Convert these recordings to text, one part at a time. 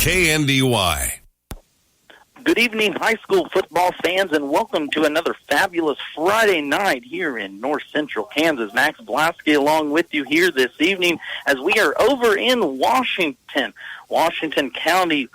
KNDY. Good evening, high school football fans, and welcome to another fabulous Friday night here in north central Kansas. Max Blasky along with you here this evening as we are over in Washington County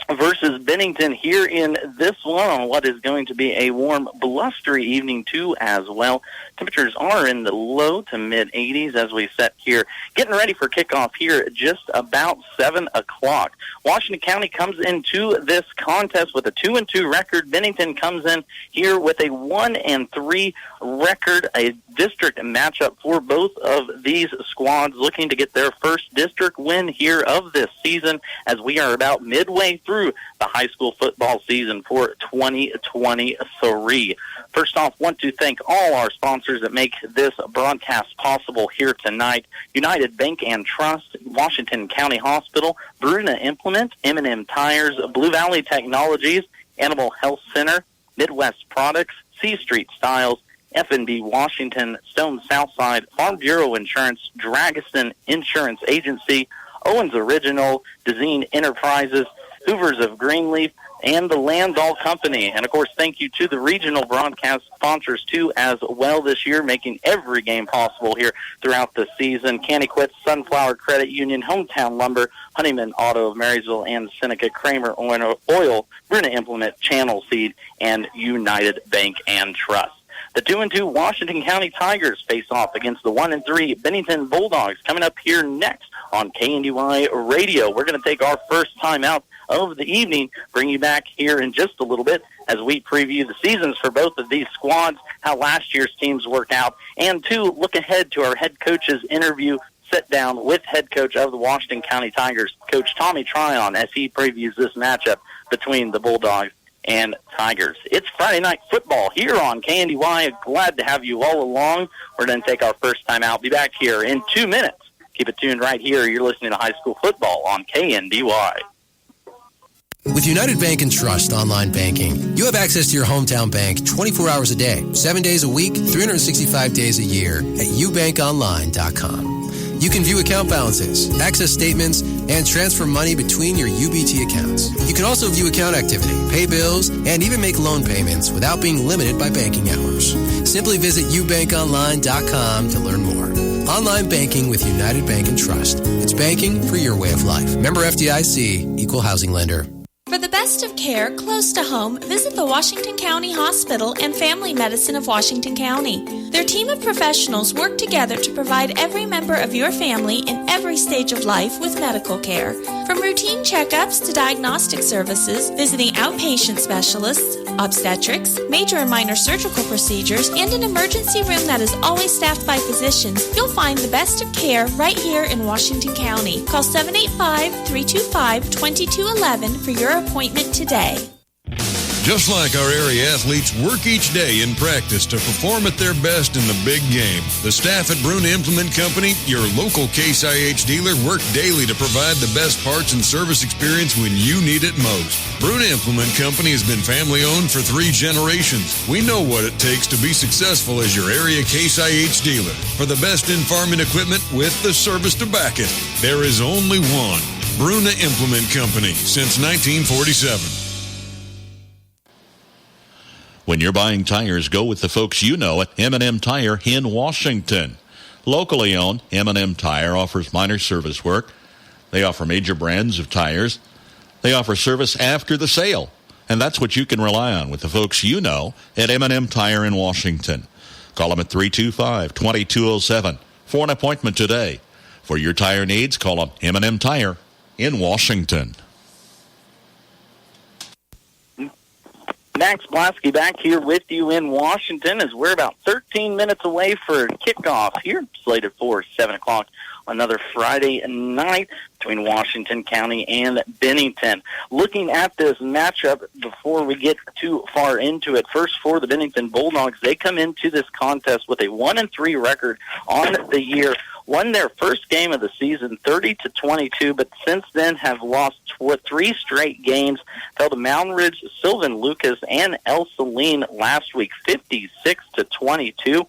versus Bennington here in this one on what is going to be a warm, blustery evening too as well. Temperatures are in the low to mid-80s as we set here, getting ready for kickoff here at just about 7 o'clock. Washington County comes into this contest with a 2-2 record. Bennington comes in here with a 1-3 record, a district matchup for both of these squads looking to get their first district win here of this season as we are about midway through the high school football season for 2023. First off, want to thank all our sponsors that make this broadcast possible here tonight. United Bank and Trust, Washington County Hospital, Bruna Implement, M&M Tires, Blue Valley Technologies, Animal Health Center, Midwest Products, C Street Styles, F&B Washington, Stone Southside, Farm Bureau Insurance, Dragaston Insurance Agency, Owens Original, Dezeen Enterprises, Hoovers of Greenleaf, and the Landall Company. And, of course, thank you to the regional broadcast sponsors, too, as well this year, making every game possible here throughout the season. Candyquit, Sunflower Credit Union, Hometown Lumber, Honeyman Auto of Marysville, and Seneca Kramer Oil, Bruna Implement, Channel Seed, and United Bank and Trust. The 2-2 Washington County Tigers face off against the 1-3 Bennington Bulldogs coming up here next on KNDY Radio. We're going to take our first time out of the evening, bring you back here in just a little bit as we preview the seasons for both of these squads, how last year's teams work out, and to look ahead to our head coach's interview sit down with head coach of the Washington County Tigers, Coach Tommy Tryon, as he previews this matchup between the Bulldogs and Tigers. It's Friday night football here on KNDY. Glad to have you all along. We're going to take our first time out. Be back here in 2 minutes. Keep it tuned right here. You're listening to high school football on KNDY. With United Bank and Trust online banking, you have access to your hometown bank 24 hours a day, 7 days a week, 365 days a year at ubankonline.com. You can view account balances, access statements, and transfer money between your UBT accounts. You can also view account activity, pay bills, and even make loan payments without being limited by banking hours. Simply visit ubankonline.com to learn more. Online banking with United Bank and Trust. It's banking for your way of life. Member FDIC, Equal Housing Lender. For the best of care close to home, visit the Washington County Hospital and Family Medicine of Washington County. Their team of professionals work together to provide every member of your family in every stage of life with medical care. From routine checkups to diagnostic services, visiting outpatient specialists, obstetrics, major and minor surgical procedures, and an emergency room that is always staffed by physicians, you'll find the best of care right here in Washington County. Call 785-325-2211 for your appointment today. Just like our area athletes work each day in practice to perform at their best in the big game, the staff at Bruna Implement Company, your local Case IH dealer, work daily to provide the best parts and service experience when you need it most. Bruna Implement Company has been family-owned for 3 generations. We know what it takes to be successful as your area Case IH dealer. For the best in farming equipment with the service to back it, there is only one. Bruna Implement Company, since 1947. When you're buying tires, go with the folks you know at M&M Tire in Washington. Locally owned, M&M Tire offers minor service work. They offer major brands of tires. They offer service after the sale. And that's what you can rely on with the folks you know at M&M Tire in Washington. Call them at 325-2207 for an appointment today. For your tire needs, call them M&M Tire in Washington. Max Blasky back here with you in Washington as we're about 13 minutes away for kickoff here, slated for 7 o'clock on another Friday night between Washington County and Bennington. Looking at this matchup before we get too far into it, first for the Bennington Bulldogs, they come into this contest with a 1-3 record on the year. Won their first game of the season 30-22, but since then have lost 3 straight games. Fell to Mountain Ridge, Sylvan Lucas, and El Saline last week, 56-22.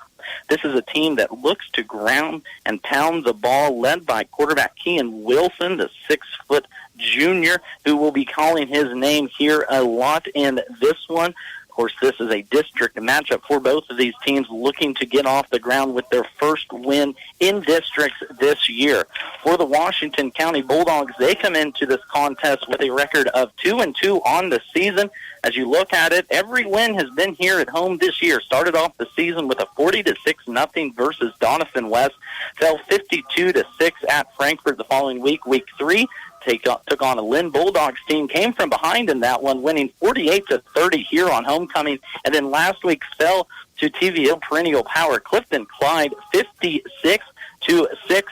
This is a team that looks to ground and pound the ball, led by quarterback Kean Wilson, the 6-foot junior, who will be calling his name here a lot in this one. Of course, this is a district matchup for both of these teams looking to get off the ground with their first win in districts this year. For the Washington County Bulldogs, they come into this contest with a record of 2-2 on the season. As you look at it, every win has been here at home this year. Started off the season with a 40-6-0 versus Donovan West. Fell 52-6 at Frankfort the following week. Week 3, took on a Lynn Bulldogs team. Came from behind in that one, winning 48-30 here on homecoming. And then last week fell to TVO perennial power Clifton Clyde 56-6.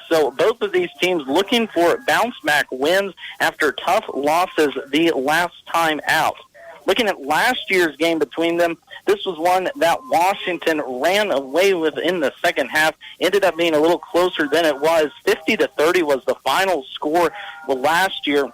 So both of these teams looking for bounce-back wins after tough losses the last time out. Looking at last year's game between them, this was one that Washington ran away with in the second half. Ended up being a little closer than it was. 50-30 was the final score. Well, last year,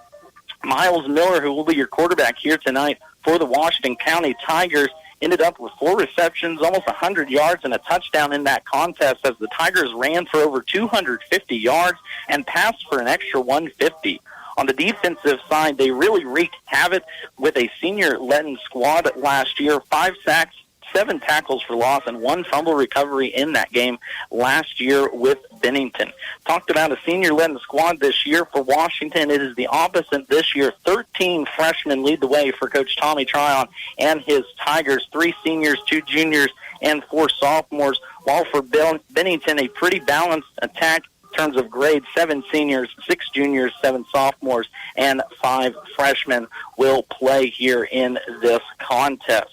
Miles Miller, who will be your quarterback here tonight for the Washington County Tigers, ended up with 4 receptions, almost 100 yards, and a touchdown in that contest as the Tigers ran for over 250 yards and passed for an extra 150. On the defensive side, they really wreaked havoc with a senior-led squad last year. 5 sacks, 7 tackles for loss, and 1 fumble recovery in that game last year with Bennington. Talked about a senior-led squad this year for Washington. It is the opposite this year. 13 freshmen lead the way for Coach Tommy Tryon and his Tigers. 3 seniors, 2 juniors, and 4 sophomores. While for Bennington, a pretty balanced attack in terms of grades. 7 seniors, 6 juniors, 7 sophomores, and 5 freshmen will play here in this contest.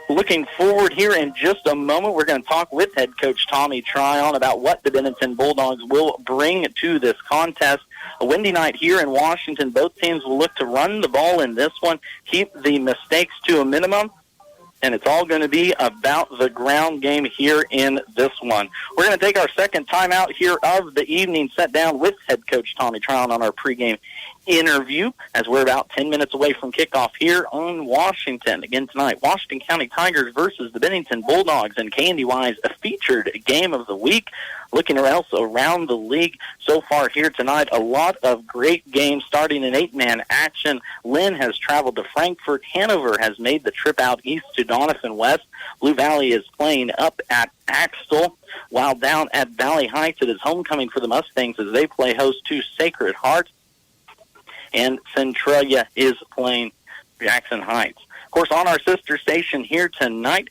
Looking forward here in just a moment, we're going to talk with head coach Tommy Tryon about what the Bennington Bulldogs will bring to this contest. A windy night here in Washington. Both teams will look to run the ball in this one, keep the mistakes to a minimum, and it's all going to be about the ground game here in this one. We're going to take our second timeout here of the evening, set down with head coach Tommy Tryon on our pregame interview as we're about 10 minutes away from kickoff here on Washington. Again tonight, Washington County Tigers versus the Bennington Bulldogs and KNDY's featured game of the week. Looking else around the league so far here tonight, a lot of great games starting in 8-man action. Lynn has traveled to Frankfort. Hanover has made the trip out east to Donovan West. Blue Valley is playing up at Axtell, while down at Valley Heights it is homecoming for the Mustangs as they play host to Sacred Heart. And Centralia is playing Jackson Heights. Of course, on our sister station here tonight,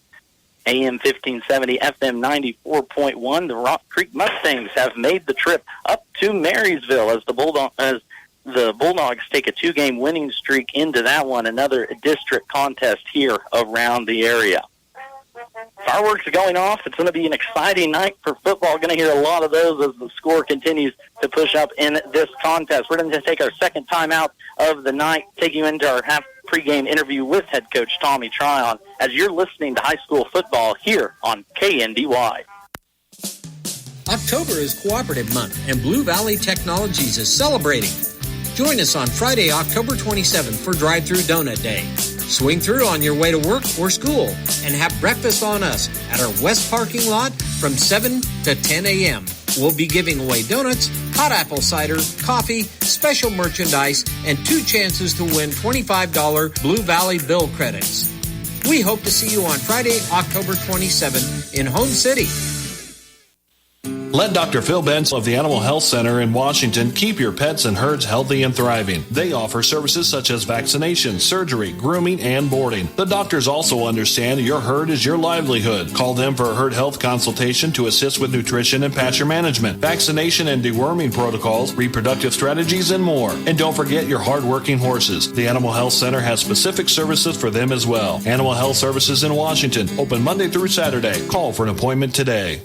AM 1570, FM 94.1, the Rock Creek Mustangs have made the trip up to Marysville as the Bulldogs take a 2-game winning streak into that one, another district contest here around the area. Fireworks are going off. It's going to be an exciting night for football. Going to hear a lot of those as the score continues to push up in this contest. We're going to take our second time out of the night, taking you into our half pregame interview with head coach Tommy Tryon as you're listening to high school football here on KNDY. October is Cooperative Month, and Blue Valley Technologies is celebrating. Join us on Friday, October 27th for Drive-Thru Donut Day. Swing through on your way to work or school and have breakfast on us at our west parking lot from 7 to 10 a.m. We'll be giving away donuts, hot apple cider, coffee, special merchandise, and 2 chances to win $25 Blue Valley bill credits. We hope to see you on Friday, October 27th in Home City. Let Dr. Phil Benz of the Animal Health Center in Washington keep your pets and herds healthy and thriving. They offer services such as vaccination, surgery, grooming, and boarding. The doctors also understand your herd is your livelihood. Call them for a herd health consultation to assist with nutrition and pasture management, vaccination and deworming protocols, reproductive strategies, and more. And don't forget your hard-working horses. The Animal Health Center has specific services for them as well. Animal Health Services in Washington, open Monday through Saturday. Call for an appointment today.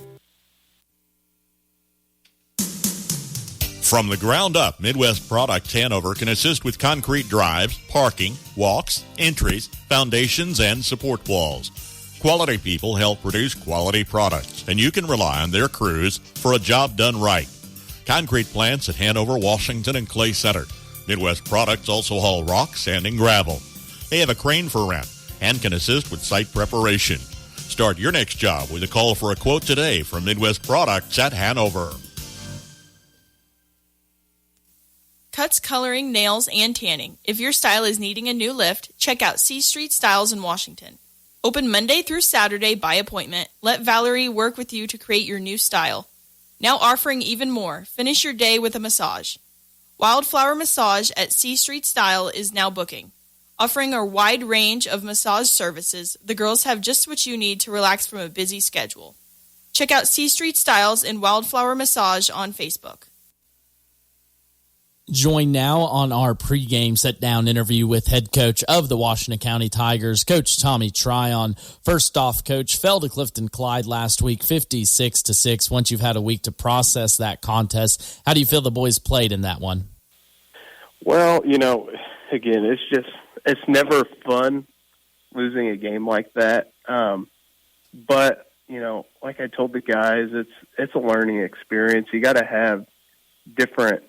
From the ground up, Midwest Products Hanover can assist with concrete drives, parking, walks, entries, foundations, and support walls. Quality people help produce quality products, and you can rely on their crews for a job done right. Concrete plants at Hanover, Washington, and Clay Center. Midwest Products also haul rock, sand, and gravel. They have a crane for rent and can assist with site preparation. Start your next job with a call for a quote today from Midwest Products at Hanover. cuts, coloring, nails, and tanning. If your style is needing a new lift, check out C Street Styles in Washington. Open Monday through Saturday by appointment. Let Valerie work with you to create your new style. Now offering even more. Finish your day with a massage. Wildflower Massage at C Street Style is now booking. Offering a wide range of massage services, the girls have just what you need to relax from a busy schedule. Check out C Street Styles and Wildflower Massage on Facebook. Join now on our pregame sit-down interview with head coach of the Washington County Tigers, Coach Tommy Tryon. First off, Coach, fell to Clifton Clyde last week, 56-6. Once you've had a week to process that contest, how do you feel the boys played in that one? Well, again, it's never fun losing a game like that. But, like I told the guys, it's a learning experience. You got to have different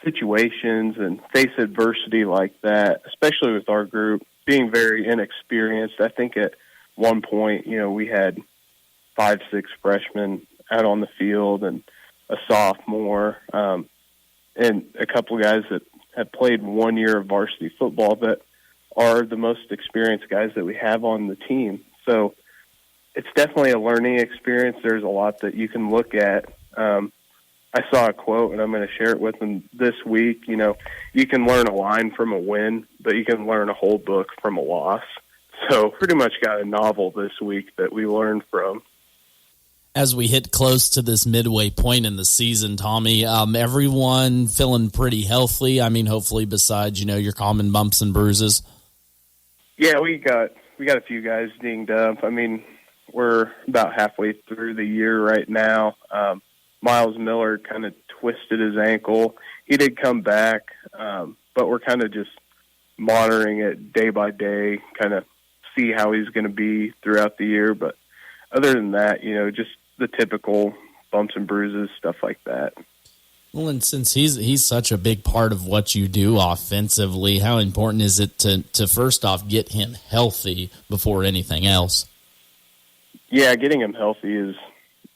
situations and face adversity like that, especially with our group being very inexperienced. I think at one point, we had 5-6 freshmen out on the field and a sophomore, and a couple of guys that have played 1 year of varsity football that are the most experienced guys that we have on the team. So it's definitely a learning experience. There's a lot that you can look at. I saw a quote, and I'm going to share it with them this week. You can learn a line from a win, but you can learn a whole book from a loss. So pretty much got a novel this week that we learned from. As we hit close to this midway point in the season, Tommy, everyone feeling pretty healthy. I mean, hopefully besides, your common bumps and bruises. Yeah, we got a few guys dinged up. I mean, we're about halfway through the year right now. Miles Miller kind of twisted his ankle. He did come back, but we're kind of just monitoring it day by day, kind of see how he's going to be throughout the year. But other than that, just the typical bumps and bruises, stuff like that. Well, and since he's such a big part of what you do offensively, how important is it to first off get him healthy before anything else? Yeah, getting him healthy is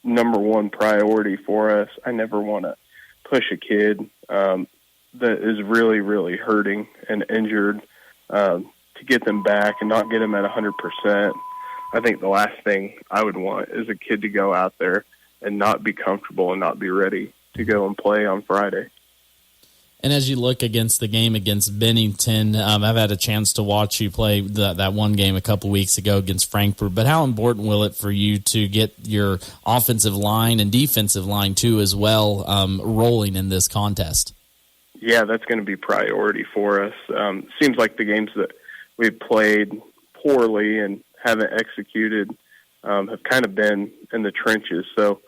number one priority for us. I never want to push a kid that is really, really hurting and injured to get them back and not get them at 100%. I think the last thing I would want is a kid to go out there and not be comfortable and not be ready to go and play on Friday. And as you look against the game against Bennington, I've had a chance to watch you play that one game a couple weeks ago against Frankfort, but how important will it for you to get your offensive line and defensive line, too, as well, rolling in this contest? Yeah, that's going to be priority for us. Seems like the games that we've played poorly and haven't executed have kind of been in the trenches. So,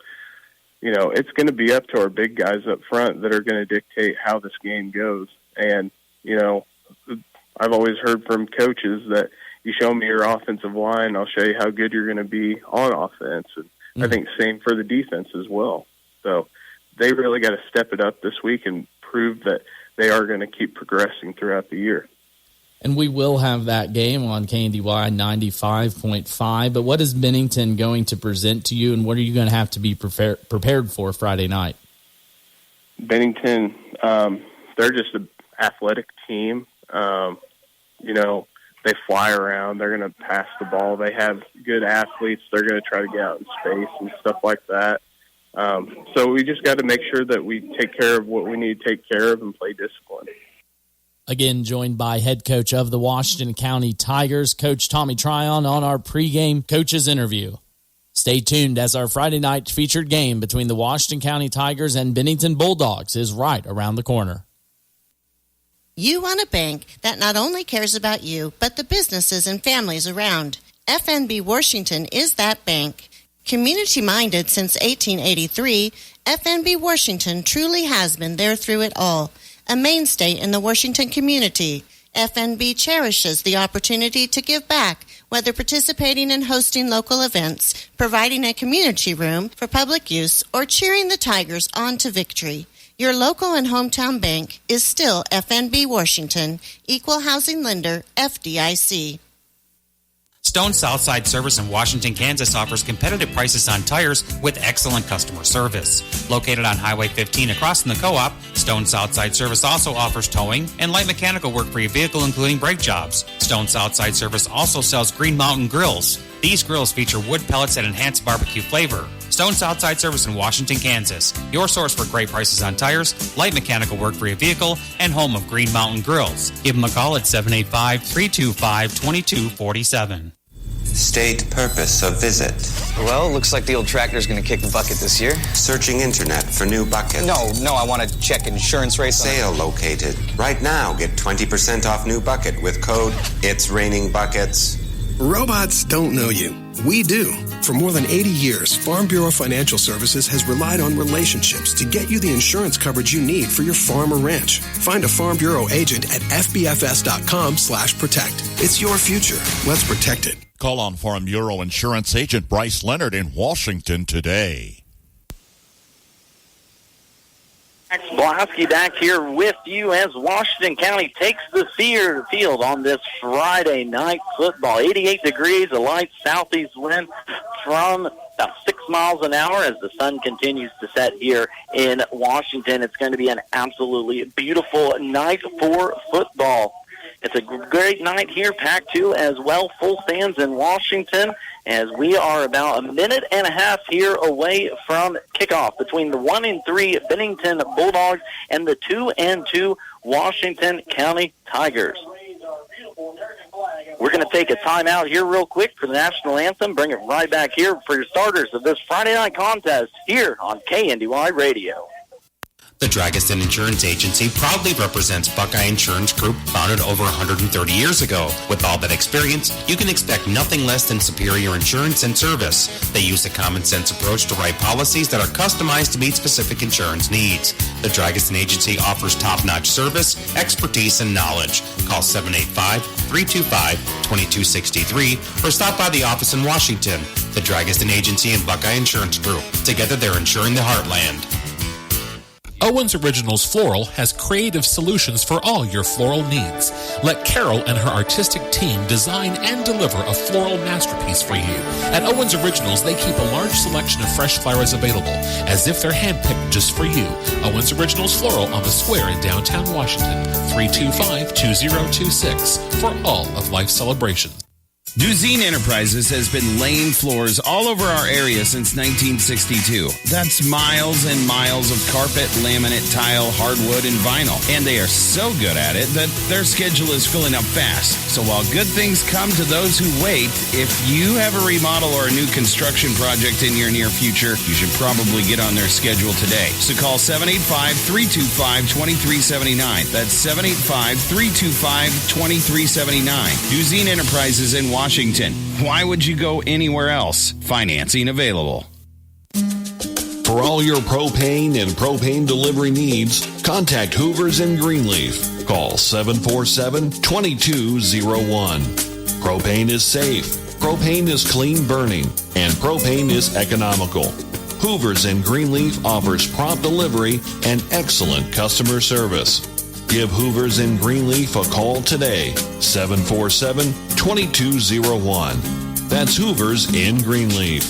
it's going to be up to our big guys up front that are going to dictate how this game goes. And, I've always heard from coaches that you show me your offensive line, I'll show you how good you're going to be on offense. And I think same for the defense as well. So they really got to step it up this week and prove that they are going to keep progressing throughout the year. And we will have that game on KNDY 95.5. But what is Bennington going to present to you, and what are you going to have to be prepared for Friday night? Bennington, they're just an athletic team. They fly around. They're going to pass the ball. They have good athletes. They're going to try to get out in space and stuff like that. So we just got to make sure that we take care of what we need to take care of and play discipline. Again, joined by head coach of the Washington County Tigers, Coach Tommy Tryon, on our pregame coaches interview. Stay tuned as our Friday night featured game between the Washington County Tigers and Bennington Bulldogs is right around the corner. You want a bank that not only cares about you, but the businesses and families around. FNB Washington is that bank. Community-minded since 1883, FNB Washington truly has been there through it all. A mainstay in the Washington community, FNB cherishes the opportunity to give back, whether participating in hosting local events, providing a community room for public use, or cheering the Tigers on to victory. Your local and hometown bank is still FNB Washington, Equal Housing Lender, FDIC. Stone Southside Service in Washington, Kansas offers competitive prices on tires with excellent customer service. Located on Highway 15 across from the co-op, Stone Southside Service also offers towing and light mechanical work for your vehicle, including brake jobs. Stone Southside Service also sells Green Mountain grills. These grills feature wood pellets that enhance barbecue flavor. Stone Southside Service in Washington, Kansas. Your source for great prices on tires, light mechanical work for your vehicle, and home of Green Mountain Grills. Give them a call at 785-325-2247. State purpose of visit. Well, looks like the old tractor's going to kick the bucket this year. Searching internet for new buckets. No, I want to check insurance rates. Sale located. Right now, get 20% off new bucket with code It's Raining Buckets. Robots don't know you. We do. For more than 80 years, Farm Bureau Financial Services has relied on relationships to get you the insurance coverage you need for your farm or ranch. Find a Farm Bureau agent at fbfs.com/protect. It's your future. Let's protect it. Call on Farm Bureau Insurance Agent Bryce Leonard in Washington today. Max Blasky back here with you as Washington County takes the field on this Friday night football. 88 degrees, a light southeast wind from about 6 miles an hour as the sun continues to set here in Washington. It's going to be an absolutely beautiful night for football. It's a great night here, Pac-2 as well, full stands in Washington, as we are about a minute and a half here away from kickoff between the 1-3 Bennington Bulldogs and the 2-2 Washington County Tigers. We're going to take a timeout here real quick for the national anthem, bring it right back here for your starters of this Friday night contest here on KNDY Radio. The Dragiston Insurance Agency proudly represents Buckeye Insurance Group, founded over 130 years ago. With all that experience, you can expect nothing less than superior insurance and service. They use a common-sense approach to write policies that are customized to meet specific insurance needs. The Dragiston Agency offers top-notch service, expertise, and knowledge. Call 785-325-2263 or stop by the office in Washington. The Dragiston Agency and Buckeye Insurance Group. Together, they're insuring the heartland. Owens Originals Floral has creative solutions for all your floral needs. Let Carol and her artistic team design and deliver a floral masterpiece for you. At Owens Originals, they keep a large selection of fresh flowers available, as if they're handpicked just for you. Owens Originals Floral on the Square in downtown Washington, 325-2026 for all of life's celebrations. Duzine Enterprises has been laying floors all over our area since 1962. That's miles and miles of carpet, laminate, tile, hardwood, and vinyl. And they are so good at it that their schedule is filling up fast. So while good things come to those who wait, if you have a remodel or a new construction project in your near future, you should probably get on their schedule today. So call 785-325-2379. That's 785-325-2379. Duzine Enterprises in Washington. Why would you go anywhere else? Financing available. For all your propane and propane delivery needs, contact Hoovers in Greenleaf. Call 747-2201. Propane is safe, propane is clean burning, and propane is economical. Hoovers in Greenleaf offers prompt delivery and excellent customer service. Give Hoovers in Greenleaf a call today, 747-2201. That's Hoovers in Greenleaf.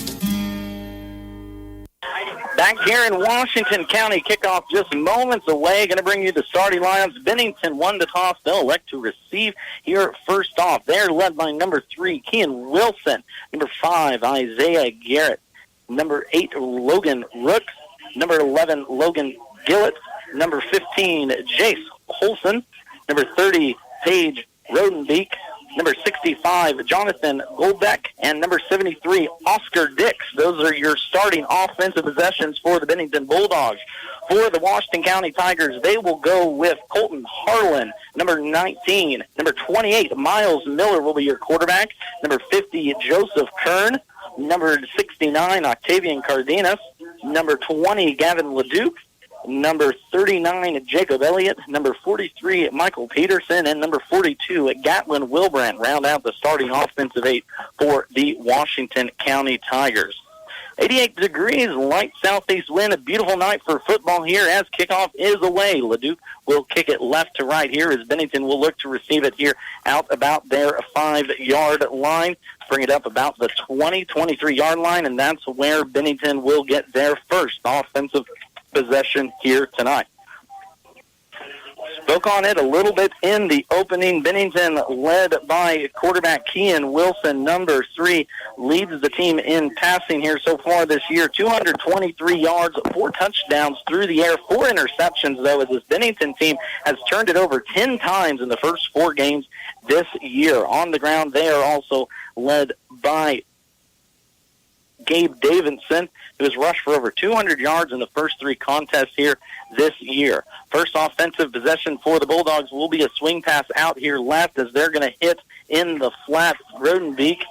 Back here in Washington County, kickoff just moments away. Going to bring you the starting lineups. Bennington won the toss. They'll elect to receive here first off. They're led by number 3, Kean Wilson. Number 5, Isaiah Garrett. Number 8, Logan Rooks. Number 11, Logan Gillett. Number 15, Jace Holson. Number 30, Paige Rodenbeek. Number 65, Jonathan Goldbeck. And number 73, Oscar Dix. Those are your starting offensive possessions for the Bennington Bulldogs. For the Washington County Tigers, they will go with Colton Harlan. Number 19. Number 28, Miles Miller will be your quarterback. Number 50, Joseph Kern. Number 69, Octavian Cardenas. Number 20, Gavin Leduc. Number 39, Jacob Elliott. Number 43, Michael Peterson. And number 42, Gatlin Wilbrand round out the starting offensive 8 for the Washington County Tigers. 88 degrees, light southeast wind, a beautiful night for football here as kickoff is away. Leduc will kick it left to right here as Bennington will look to receive it here out about their 5-yard line. Bring it up about the 23-yard line, and that's where Bennington will get their first offensive possession here tonight. Spoke on it a little bit in the opening. Bennington, led by quarterback Kean Wilson, number 3, leads the team in passing here so far this year. 223 yards, 4 touchdowns through the air, 4 interceptions, though, as this Bennington team has turned it over 10 times in the first 4 games this year. On the ground, they are also led by Gabe Davidson, who has rushed for over 200 yards in the first 3 contests here this year. First offensive possession for the Bulldogs will be a swing pass out here left as they're going to hit in the flat. Rodenbeek.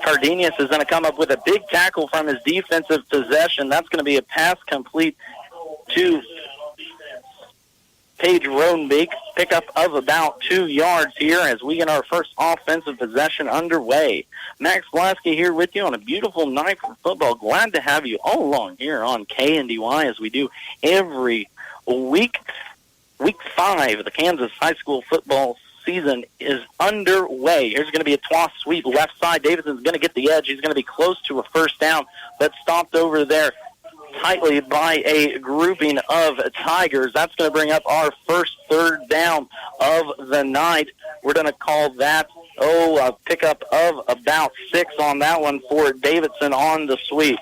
Cardenas is going to come up with a big tackle from his defensive possession. That's going to be a pass complete to Paige Rodenbeek. Pickup of about 2 yards here as we get our first offensive possession underway. Max Blasky here with you on a beautiful night for football. Glad to have you all along here on KNDY as we do every week. Week 5 of the Kansas high school football season is underway. Here's going to be a toss sweep left side. Davidson's going to get the edge. He's going to be close to a first down, but stopped over there tightly by a grouping of Tigers. That's going to bring up our first 3rd down of the night. We're going to call that, a pickup of about 6 on that one for Davidson on the sweep.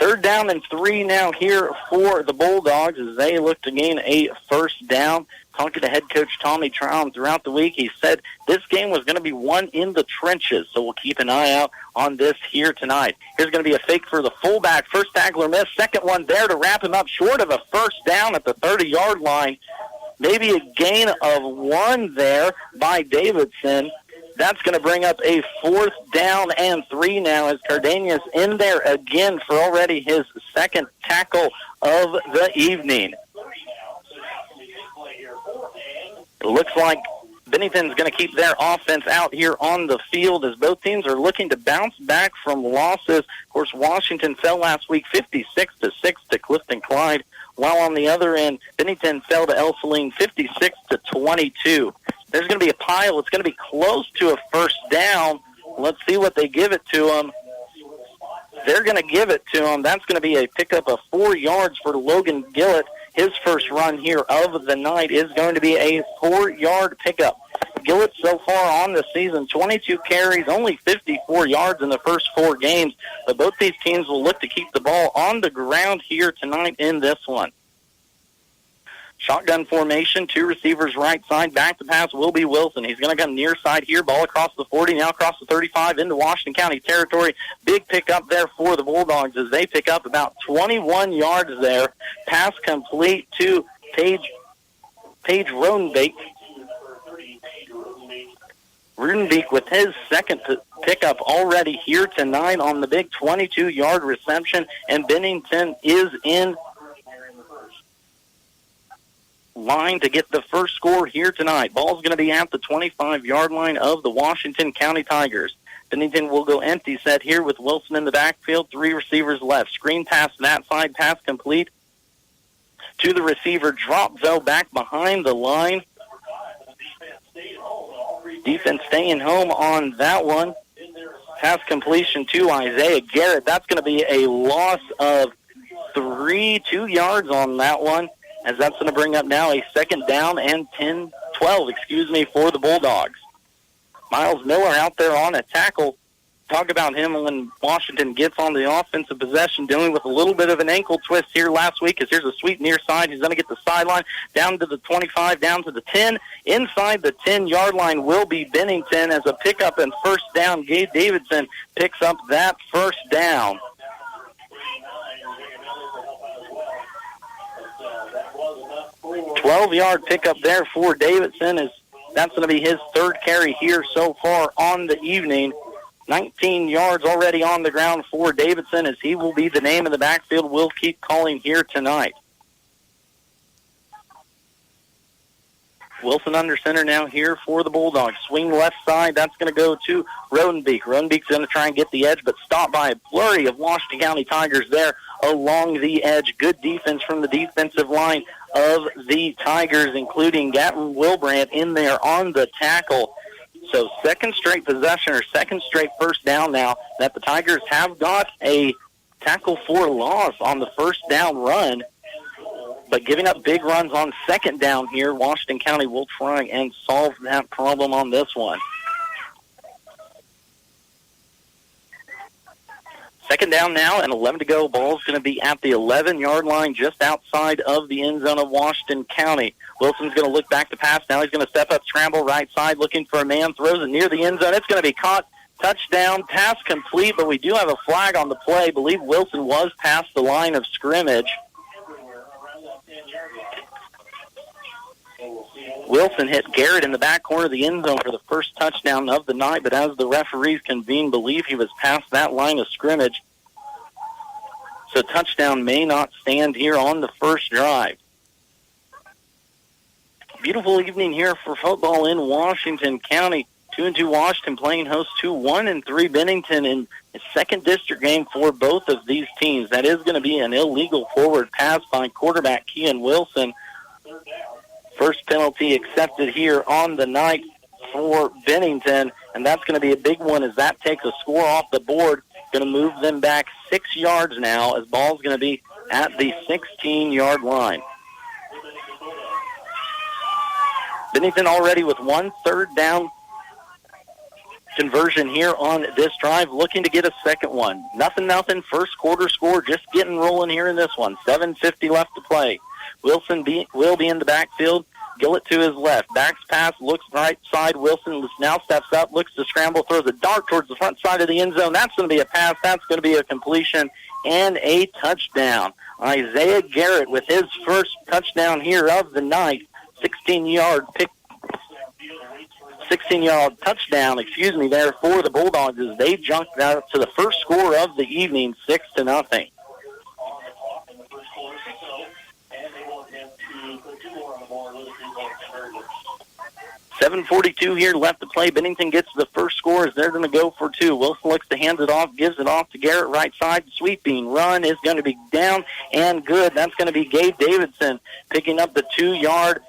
3rd down and 3 now here for the Bulldogs as they look to gain a first down. Talking to head coach Tommy Traum throughout the week, he said this game was going to be won in the trenches, so we'll keep an eye out on this here tonight. Here's going to be a fake for the fullback. First tackler missed. Second one there to wrap him up short of a first down at the 30-yard line. Maybe a gain of 1 there by Davidson. That's going to bring up a 4th down and 3 now as Cardenas in there again for already his 2nd tackle of the evening. It looks like Bennington's going to keep their offense out here on the field as both teams are looking to bounce back from losses. Of course, Washington fell last week 56-6 to Clifton Clyde, while on the other end, Bennington fell to El Saline 56-22. There's going to be a pile. It's going to be close to a first down. Let's see what they give it to them. They're going to give it to him. That's going to be a pickup of 4 yards for Logan Gillett. His first run here of the night is going to be a 4-yard pickup. Gillett so far on the season, 22 carries, only 54 yards in the first 4 games. But both these teams will look to keep the ball on the ground here tonight in this one. Shotgun formation, 2 receivers right side. Back to pass will be Wilson. He's going to come near side here. Ball across the 40, now across the 35 into Washington County territory. Big pickup there for the Bulldogs as they pick up about 21 yards there. Pass complete to Paige Rodenbeek. Rodenbeek with his 2nd pickup already here tonight on the big 22-yard reception, and Bennington is in line to get the first score here tonight. Ball's going to be at the 25-yard line of the Washington County Tigers. Bennington will go empty set here with Wilson in the backfield, 3 receivers left. Screen pass that side, pass complete to the receiver. Drop, though, back behind the line. Defense staying home on that one. Pass completion to Isaiah Garrett. That's going to be a loss of 2 yards on that one, as that's going to bring up now a 2nd down and 12 for the Bulldogs. Miles Miller out there on a tackle. Talk about him when Washington gets on the offensive possession, dealing with a little bit of an ankle twist here last week, as here's a sweep near side. He's going to get the sideline down to the 25, down to the 10. Inside the 10-yard line will be Bennington as a pickup and first down. Gabe Davidson picks up that first down. 12-yard pickup there for Davidson, as that's going to be his 3rd carry here so far on the evening. 19 yards already on the ground for Davidson, as he will be the name in the backfield we'll keep calling here tonight. Wilson under center now here for the Bulldogs. Swing left side. That's going to go to Rodenbeek. Rodenbeek's going to try and get the edge, but stopped by a flurry of Washington County Tigers there along the edge. Good defense from the defensive line of the Tigers, including Gatton Wilbrandt in there on the tackle. So second straight possession or second straight first down now that the Tigers have got a tackle for loss on the first down run. But giving up big runs on second down here, Washington County will try and solve that problem on this one. Second down now and 11 to go. Ball's going to be at the 11-yard line just outside of the end zone of Washington County. Wilson's going to look back to pass. Now he's going to step up, scramble right side, looking for a man, throws it near the end zone. It's going to be caught. Touchdown, pass complete, but we do have a flag on the play. I believe Wilson was past the line of scrimmage. Wilson hit Garrett in the back corner of the end zone for the first touchdown of the night, but as the referees convene, believe he was past that line of scrimmage. So touchdown may not stand here on the first drive. Beautiful evening here for football in Washington County. 2-2 Washington playing host to 1-3 Bennington in a second district game for both of these teams. That is going to be an illegal forward pass by quarterback Kean Wilson. First penalty accepted here on the night for Bennington, and that's going to be a big one as that takes a score off the board. Going to move them back 6 yards now as ball's going to be at the 16-yard line. Bennington already with 1 third down conversion here on this drive, looking to get a second one. Nothing. First quarter score just getting rolling here in this one. 7:50 left to play. Wilson will be in the backfield. Gillett to his left. Backs pass, looks right side. Wilson now steps up, looks to scramble, throws a dart towards the front side of the end zone. That's going to be a pass. That's going to be a completion and a touchdown. Isaiah Garrett with his first touchdown here of the night. 16-yard touchdown, there for the Bulldogs as they jumped out to the first score of the evening, 6-0. $7:42 here left to play. Bennington gets the first score as they're going to go for 2. Wilson looks to hand it off, gives it off to Garrett right side. Sweeping run is going to be down and good. That's going to be Gabe Davidson picking up the 2-yard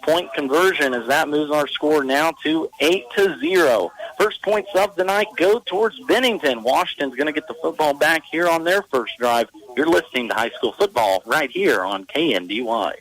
point conversion as that moves our score now to 8-0. First points of the night go towards Bennington. Washington's going to get the football back here on their first drive. You're listening to high school football right here on KNDY.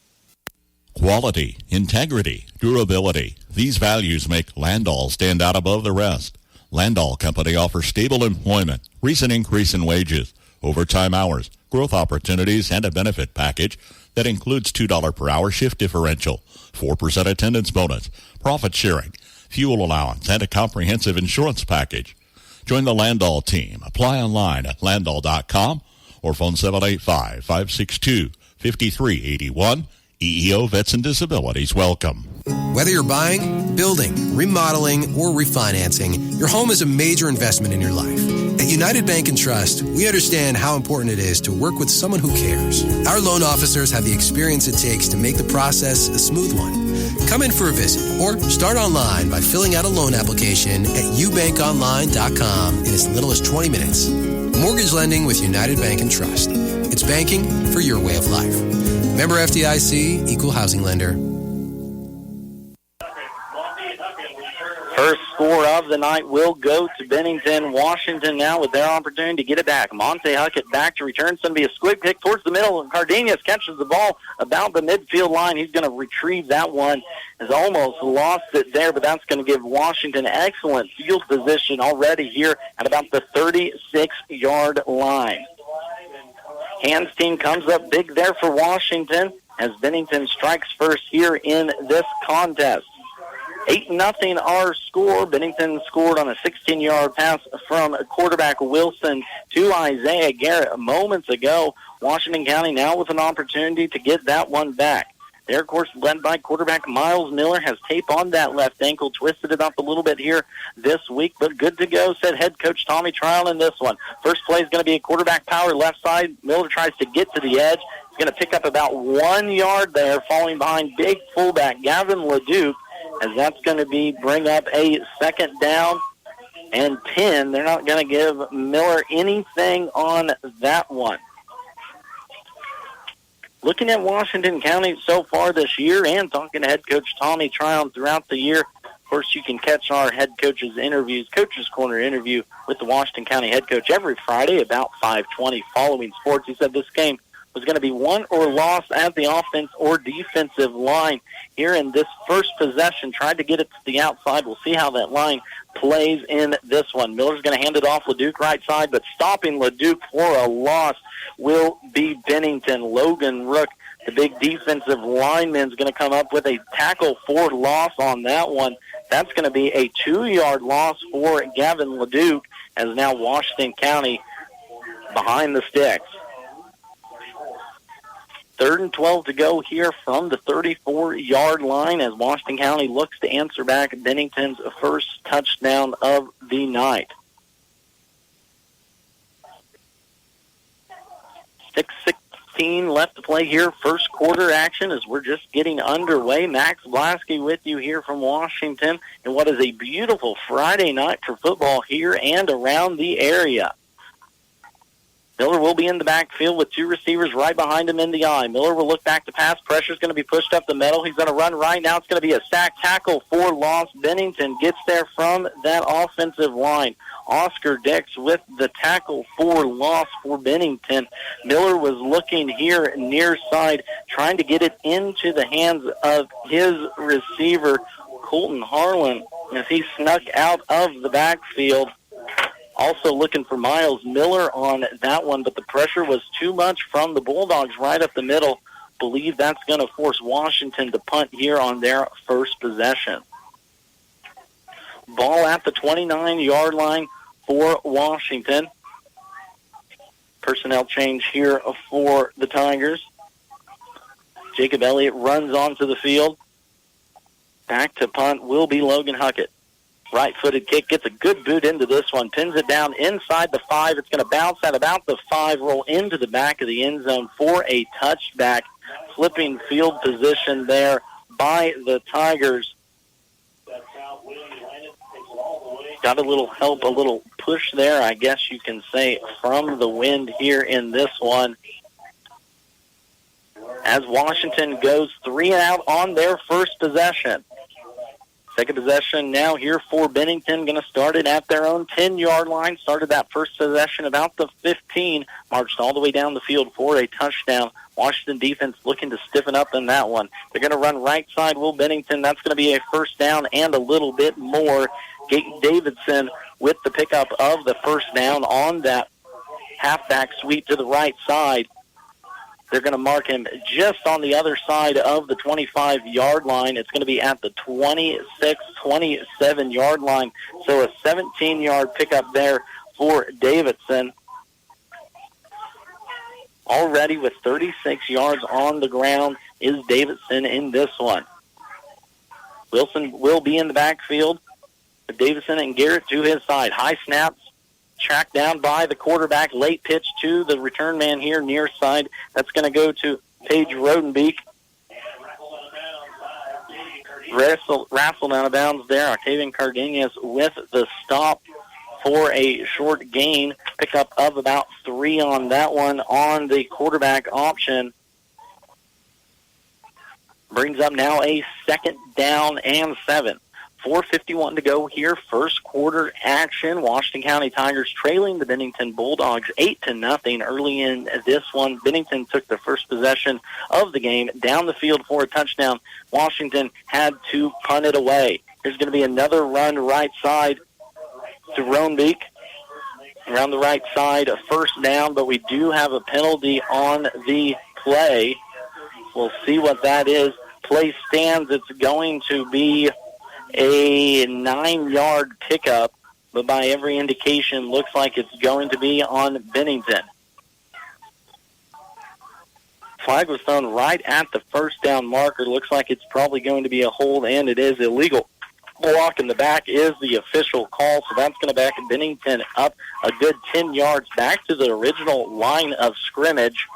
Quality, integrity, durability. These values make Landau stand out above the rest. Landau Company offers stable employment, recent increase in wages, overtime hours, growth opportunities, and a benefit package that includes $2 per hour shift differential, 4% attendance bonus, profit sharing, fuel allowance, and a comprehensive insurance package. Join the Landau team. Apply online at landau.com or phone 785-562-5381. EEO Vets and Disabilities welcome. Whether you're buying, building, remodeling, or refinancing, your home is a major investment in your life. At United Bank and Trust, we understand how important it is to work with someone who cares. Our loan officers have the experience it takes to make the process a smooth one. Come in for a visit or start online by filling out a loan application at ubankonline.com in as little as 20 minutes. Mortgage lending with United Bank and Trust. It's banking for your way of life. Member FDIC, Equal Housing Lender. First score of the night will go to Bennington. Washington now with their opportunity to get it back. Monte Huckett back to return. It's going to be a squib kick towards the middle. And Cardenas catches the ball about the midfield line. He's going to retrieve that one. Has almost lost it there, but that's going to give Washington excellent field position already here at about the 36-yard line. Hands team comes up big there for Washington as Bennington strikes first here in this contest. 8-0 our score. Bennington scored on a 16-yard pass from quarterback Wilson to Isaiah Garrett moments ago. Washington County now with an opportunity to get that one back. They're, of course, led by quarterback Miles Miller, has tape on that left ankle, twisted it up a little bit here this week, but good to go, said head coach Tommy Trial in this one. First play is going to be a quarterback power left side. Miller tries to get to the edge. He's going to pick up about 1 yard there, falling behind big fullback Gavin LeDuc. as that's going to bring up a second down and 10. They're not going to give Miller anything on that one. Looking at Washington County so far this year and talking to head coach Tommy Tryon throughout the year, of course, you can catch our head coach's interviews, Coach's Corner interview with the Washington County head coach every Friday about 5:20 following sports. He said this game was going to be won or lost at the offense or defensive line here in this first possession. Tried to get it to the outside. We'll see how that line plays in this one. Miller's going to hand it off LeDuc right side, but stopping LeDuc for a loss will be Bennington. Logan Rook, the big defensive lineman, is going to come up with a tackle for loss on that one. That's going to be a 2-yard loss for Gavin LeDuc, as now Washington County behind the sticks. 3rd and 12 to go here from the 34-yard line as Washington County looks to answer back Bennington's first touchdown of the night. 6:16 left to play here. First quarter action as we're just getting underway. Max Blasky with you here from Washington in what is a beautiful Friday night for football here and around the area. Miller will be in the backfield with 2 receivers right behind him in the eye. Miller will look back to pass. Pressure's going to be pushed up the middle. He's going to run right now. It's going to be a sack tackle for loss. Bennington gets there from that offensive line. Oscar Dix with the tackle for loss for Bennington. Miller was looking here near side, trying to get it into the hands of his receiver, Colton Harlan, as he snuck out of the backfield. Also looking for Miles Miller on that one, but the pressure was too much from the Bulldogs right up the middle. Believe that's going to force Washington to punt here on their first possession. Ball at the 29-yard line for Washington. Personnel change here for the Tigers. Jacob Elliott runs onto the field. Back to punt will be Logan Huckett. Right-footed kick, gets a good boot into this one, pins it down inside the 5. It's going to bounce at about the 5, roll into the back of the end zone for a touchback. Flipping field position there by the Tigers. Got a little help, a little push there, I guess you can say, from the wind here in this one. As Washington goes 3 and out on their first possession. Second possession now here for Bennington. Going to start it at their own 10-yard line. Started that first possession about the 15. Marched all the way down the field for a touchdown. Washington defense looking to stiffen up in that one. They're going to run right side. Will Bennington. That's going to be a first down and a little bit more. Gate Davidson with the pickup of the first down on that halfback sweep to the right side. They're going to mark him just on the other side of the 25-yard line. It's going to be at the 26, 27-yard line. So a 17-yard pickup there for Davidson. Already with 36 yards on the ground is Davidson in this one. Wilson will be in the backfield. Davidson and Garrett to his side. High snaps. Tracked down by the quarterback. Late pitch to the return man here near side. That's going to go to Paige Rodenbeek. Wrestled out of bounds there. Octavian Cardenas with the stop for a short gain. Pickup of about 3 on that one on the quarterback option. Brings up now a second down and 7. 4:51 to go here. First quarter action. Washington County Tigers trailing the Bennington Bulldogs 8-0 early in this one. Bennington took the first possession of the game down the field for a touchdown. Washington had to punt it away. There's going to be another run right side to Rodenbeek. Around the right side, a first down, but we do have a penalty on the play. We'll see what that is. Play stands. It's going to be a 9-yard pickup, but by every indication, looks like it's going to be on Bennington. Flag was thrown right at the first down marker. Looks like it's probably going to be a hold, and it is illegal. Block in the back is the official call, so that's going to back Bennington up a good 10 yards back to the original line of scrimmage.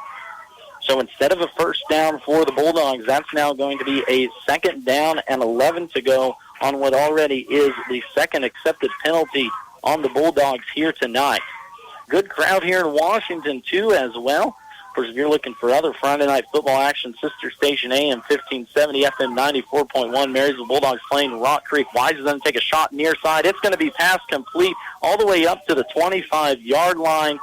So instead of a first down for the Bulldogs, that's now going to be a 2nd down and 11 to go on what already is the second accepted penalty on the Bulldogs here tonight. Good crowd here in Washington, too, as well. Of course, if you're looking for other Friday night football action, sister station AM 1570, FM 94.1, Marysville Bulldogs playing Rock Creek. Wise is going to take a shot near side. It's going to be pass complete all the way up to the 25-yard line.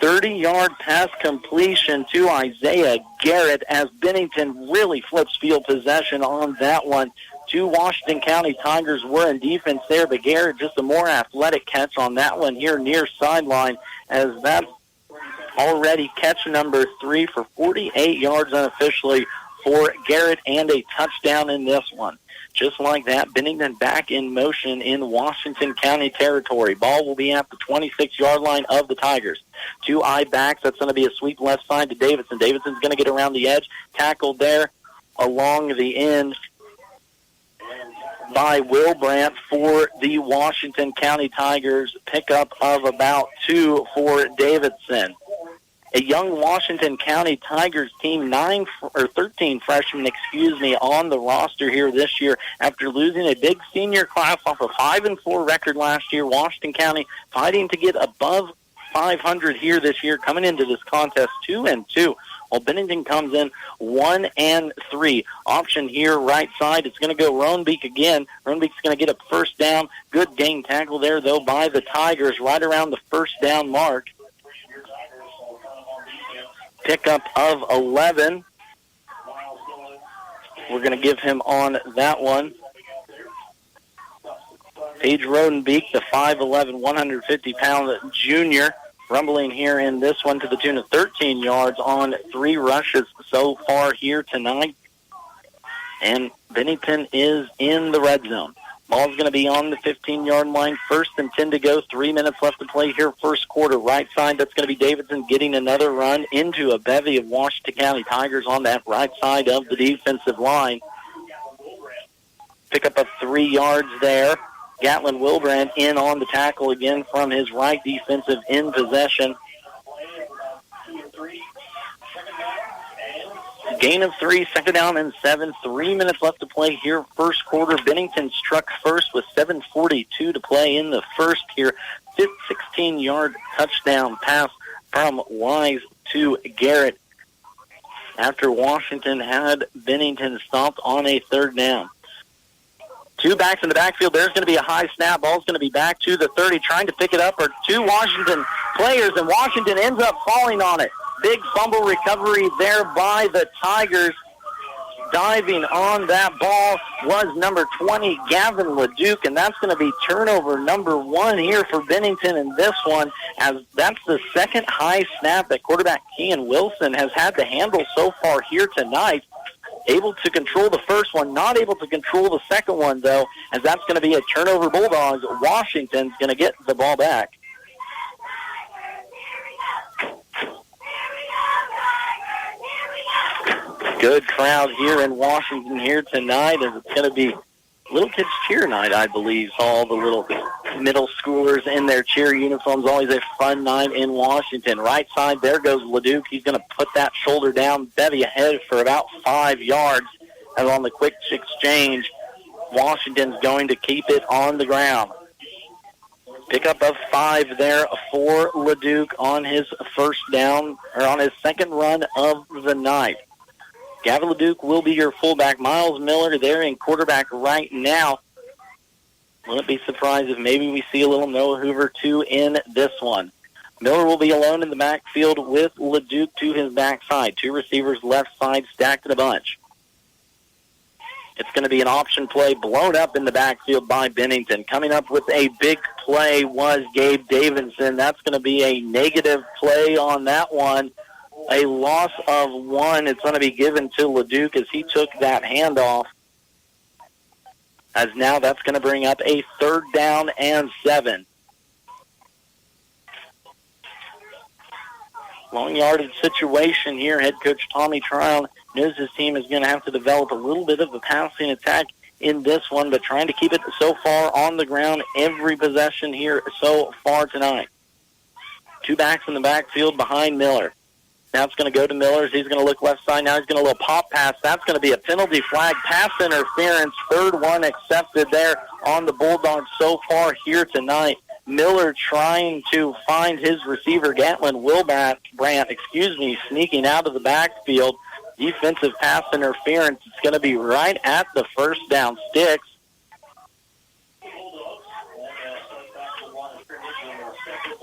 30-yard pass completion to Isaiah Garrett as Bennington really flips field possession on that one. 2 Washington County Tigers were in defense there, but Garrett just a more athletic catch on that one here near sideline, as that's already catch number 3 for 48 yards unofficially for Garrett and a touchdown in this one. Just like that, Bennington back in motion in Washington County territory. Ball will be at the 26-yard line of the Tigers. 2 I-backs. That's going to be a sweep left side to Davidson. Davidson's going to get around the edge. Tackled there along the end by Will Brandt for the Washington County Tigers. Pickup of about 2 for Davidson. A young Washington County Tigers team, 13 freshmen, on the roster here this year after losing a big senior class off a 5-4 record last year. Washington County fighting to get above 500 here this year, coming into this contest 2-2. While Bennington comes in 1-3. Option here, right side. It's going to go Roanbeek again. Roanbeek's going to get a first down. Good game tackle there, though, by the Tigers right around the first down mark. Pickup of 11. We're going to give him on that one. Paige Rodenbeek, the 5'11", 150-pound junior, rumbling here in this one to the tune of 13 yards on 3 rushes so far here tonight. And Bennington is in the red zone. Ball's going to be on the 15-yard line. 1st and 10 to go. 3 minutes left to play here, first quarter. Right side, that's going to be Davidson getting another run into a bevy of Washington County Tigers on that right side of the defensive line. Pick up of 3 yards there. Gatlin Wilbrand in on the tackle again from his right defensive in possession. Gain of 3, 2nd down and 7. 3 minutes left to play here, first quarter. Bennington struck first with 7:42 to play in the first here. 16-yard touchdown pass from Wise to Garrett after Washington had Bennington stopped on a 3rd down. 2 backs in the backfield. There's going to be a high snap. Ball's going to be back to the 30. Trying to pick it up are 2 Washington players, and Washington ends up falling on it. Big fumble recovery there by the Tigers. Diving on that ball was number 20, Gavin Leduc, and that's going to be turnover number 1 here for Bennington in this one, as that's the second high snap that quarterback Kean Wilson has had to handle so far here tonight. Able to control the first one, not able to control the second one, though, as that's going to be a turnover Bulldogs. Washington's going to get the ball back. Good crowd here in Washington here tonight, as it's going to be Little Kids Cheer Night, I believe. All the little middle schoolers in their cheer uniforms. Always a fun night in Washington. Right side, there goes Leduc. He's going to put that shoulder down, bevy ahead for about 5 yards. And on the quick exchange, Washington's going to keep it on the ground. Pickup of 5 there for Leduc on his first down, or on his second run of the night. Gavin Leduc will be your fullback. Miles Miller there in quarterback right now. Wouldn't be surprised if maybe we see a little Noah Hoover, too, in this one. Miller will be alone in the backfield with Leduc to his backside. 2 receivers left side stacked in a bunch. It's going to be an option play blown up in the backfield by Bennington. Coming up with a big play was Gabe Davidson. That's going to be a negative play on that one. A loss of 1. It's going to be given to Leduc as he took that handoff. As now that's going to bring up a 3rd down and 7. Long yardage situation here. Head coach Tommy Tryon knows his team is going to have to develop a little bit of a passing attack in this one, but trying to keep it so far on the ground every possession here so far tonight. 2 backs in the backfield behind Miller. Now it's going to go to Millers. He's going to look left side. Now he's going to little pop pass. That's going to be a penalty flag, pass interference. Third one accepted there on the Bulldogs so far here tonight. Miller trying to find his receiver, Gatlin Wilbrandt, sneaking out of the backfield. Defensive pass interference. It's going to be right at the first down sticks.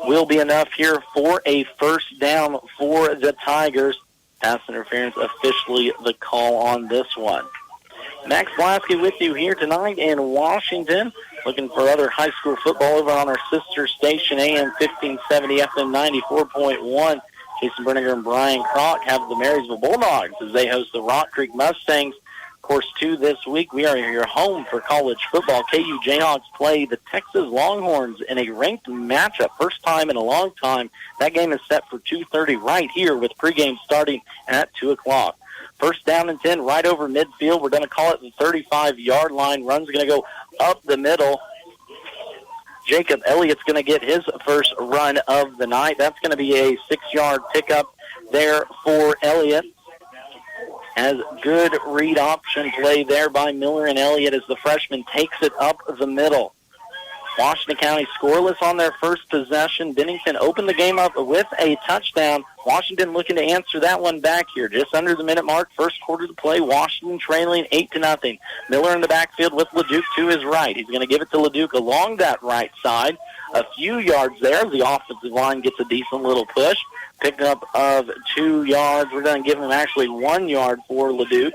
Will be enough here for a first down for the Tigers. Pass interference officially the call on this one. Max Blasky with you here tonight in Washington. Looking for other high school football over on our sister station, AM 1570, FM 94.1. Jason Berninger and Brian Kroc have the Marysville Bulldogs as they host the Rock Creek Mustangs. Course 2 this week. We are your home for college football. KU Jayhawks play the Texas Longhorns in a ranked matchup. First time in a long time. That game is set for 2:30 right here with pregame starting at 2 o'clock. First down and 10 right over midfield. We're going to call it the 35-yard line. Run's going to go up the middle. Jacob Elliott's going to get his first run of the night. That's going to be a 6-yard pickup there for Elliott. As good read option play there by Miller and Elliott as the freshman takes it up the middle. Washington County scoreless on their first possession. Bennington opened the game up with a touchdown. Washington looking to answer that one back here. Just under the minute mark, first quarter to play. Washington trailing 8-0. Miller in the backfield with LeDuc to his right. He's going to give it to LeDuc along that right side. A few yards there. The offensive line gets a decent little push. Pickup of 2 yards. We're going to give him actually 1 yard for LeDuc.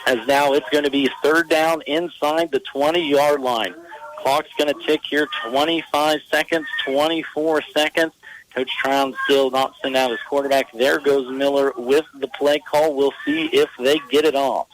As now it's going to be third down inside the 20-yard line. Clock's going to tick here, 25 seconds, 24 seconds. Coach Trown still not sending out his quarterback. There goes Miller with the play call. We'll see if they get it off.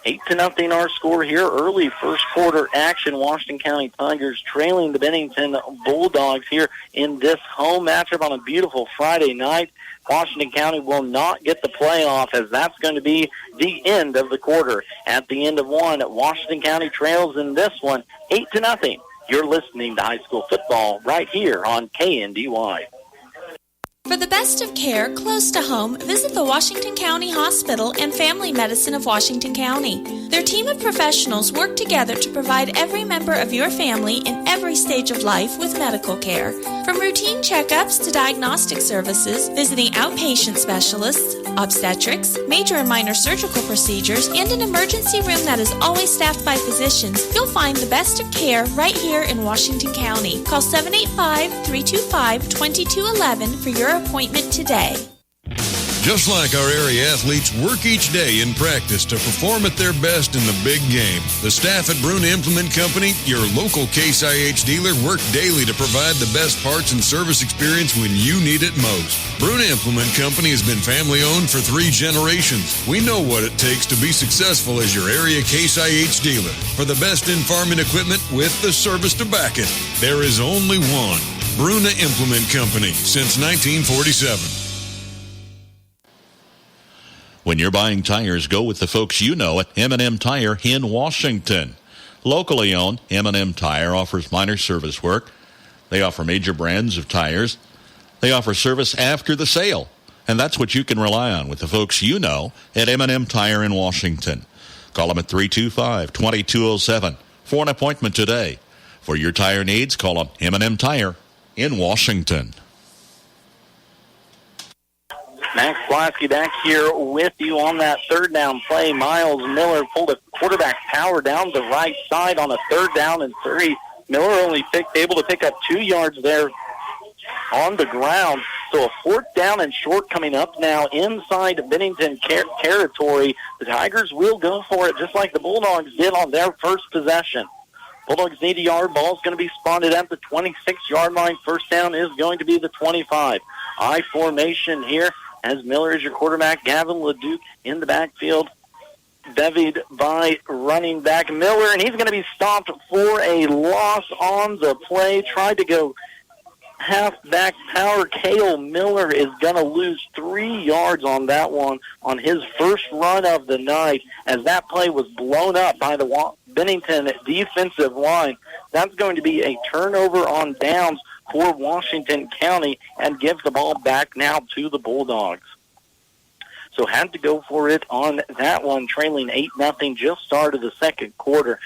8-0 our score here. Early first quarter action. Washington County Tigers trailing the Bennington Bulldogs here in this home matchup on a beautiful Friday night. Washington County will not get the playoff as that's going to be the end of the quarter. At the end of one, Washington County trails in this one 8-0. You're listening to high school football right here on KNDY. For the best of care close to home, visit the Washington County Hospital and Family Medicine of Washington County. Their team of professionals work together to provide every member of your family in every stage of life with medical care. From routine checkups to diagnostic services, visiting outpatient specialists, obstetrics, major and minor surgical procedures, and an emergency room that is always staffed by physicians, you'll find the best of care right here in Washington County. Call 785-325-2211 for your appointment today. Just like our area athletes work each day in practice to perform at their best in the big game, the staff at Bruna Implement Company, your local Case IH dealer, work daily to provide the best parts and service experience when you need it most. Bruna Implement Company has been family-owned for 3 generations. We know what it takes to be successful as your area Case IH dealer. For the best in farming equipment with the service to back it, there is only one. Bruna Implement Company, since 1947. When you're buying tires, go with the folks you know at M&M Tire in Washington. Locally owned, M&M Tire offers minor service work. They offer major brands of tires. They offer service after the sale. And that's what you can rely on with the folks you know at M&M Tire in Washington. Call them at 325-2207 for an appointment today. For your tire needs, call them M&M Tire in Washington. Max Blasky back here with you on that third down play. Miles Miller pulled a quarterback power down the right side on a 3rd down and 3. Miller only able to pick up 2 yards there on the ground. So a 4th down and short coming up now inside Bennington territory. The Tigers will go for it just like the Bulldogs did on their first possession. Bulldogs need a yard. Ball's going to be spotted at the 26-yard line. First down is going to be the 25. I formation here as Miller is your quarterback. Gavin LeDuc in the backfield, bevied by running back Miller, and he's going to be stopped for a loss on the play. Tried to go halfback power. Cale Miller is going to lose 3 yards on that one on his first run of the night as that play was blown up by the Bennington defensive line. That's going to be a turnover on downs for Washington County and gives the ball back now to the Bulldogs. So had to go for it on that one, trailing 8-0, just started the second quarter.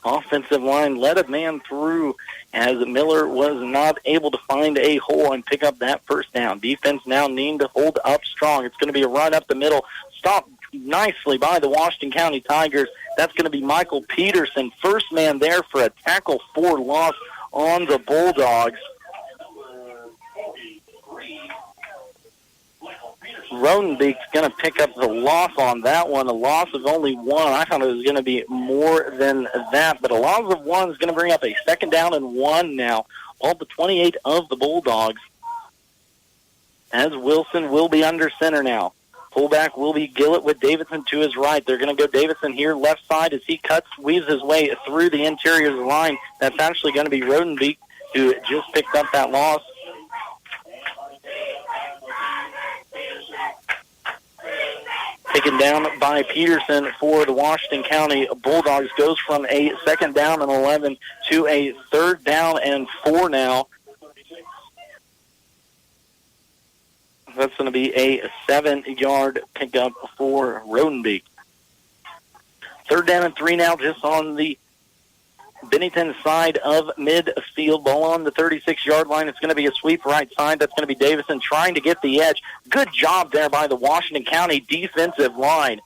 Offensive line let a man through as Miller was not able to find a hole and pick up that first down. Defense now needing to hold up strong. It's going to be a run up the middle. Stopped nicely by the Washington County Tigers. That's going to be Michael Peterson, first man there for a tackle for loss on the Bulldogs. Rodenbeek's going to pick up the loss on that one, a loss of only one. I thought it was going to be more than that, but a loss of one is going to bring up a second down and 1 now, all the 28 of the Bulldogs, as Wilson will be under center now. Fullback will be Gillett with Davidson to his right. They're going to go Davidson here left side as he weaves his way through the interior line. That's actually going to be Rodenbeek, who just picked up that loss. Taken down by Peterson for the Washington County Bulldogs. Goes from a second down and 11 to a third down and 4 now. That's going to be a 7-yard pickup for Rodenbeek. Third down and 3 now, just on the Bennington side of midfield. Ball on the 36-yard line. It's going to be a sweep right side. That's going to be Davison trying to get the edge. Good job there by the Washington County defensive line,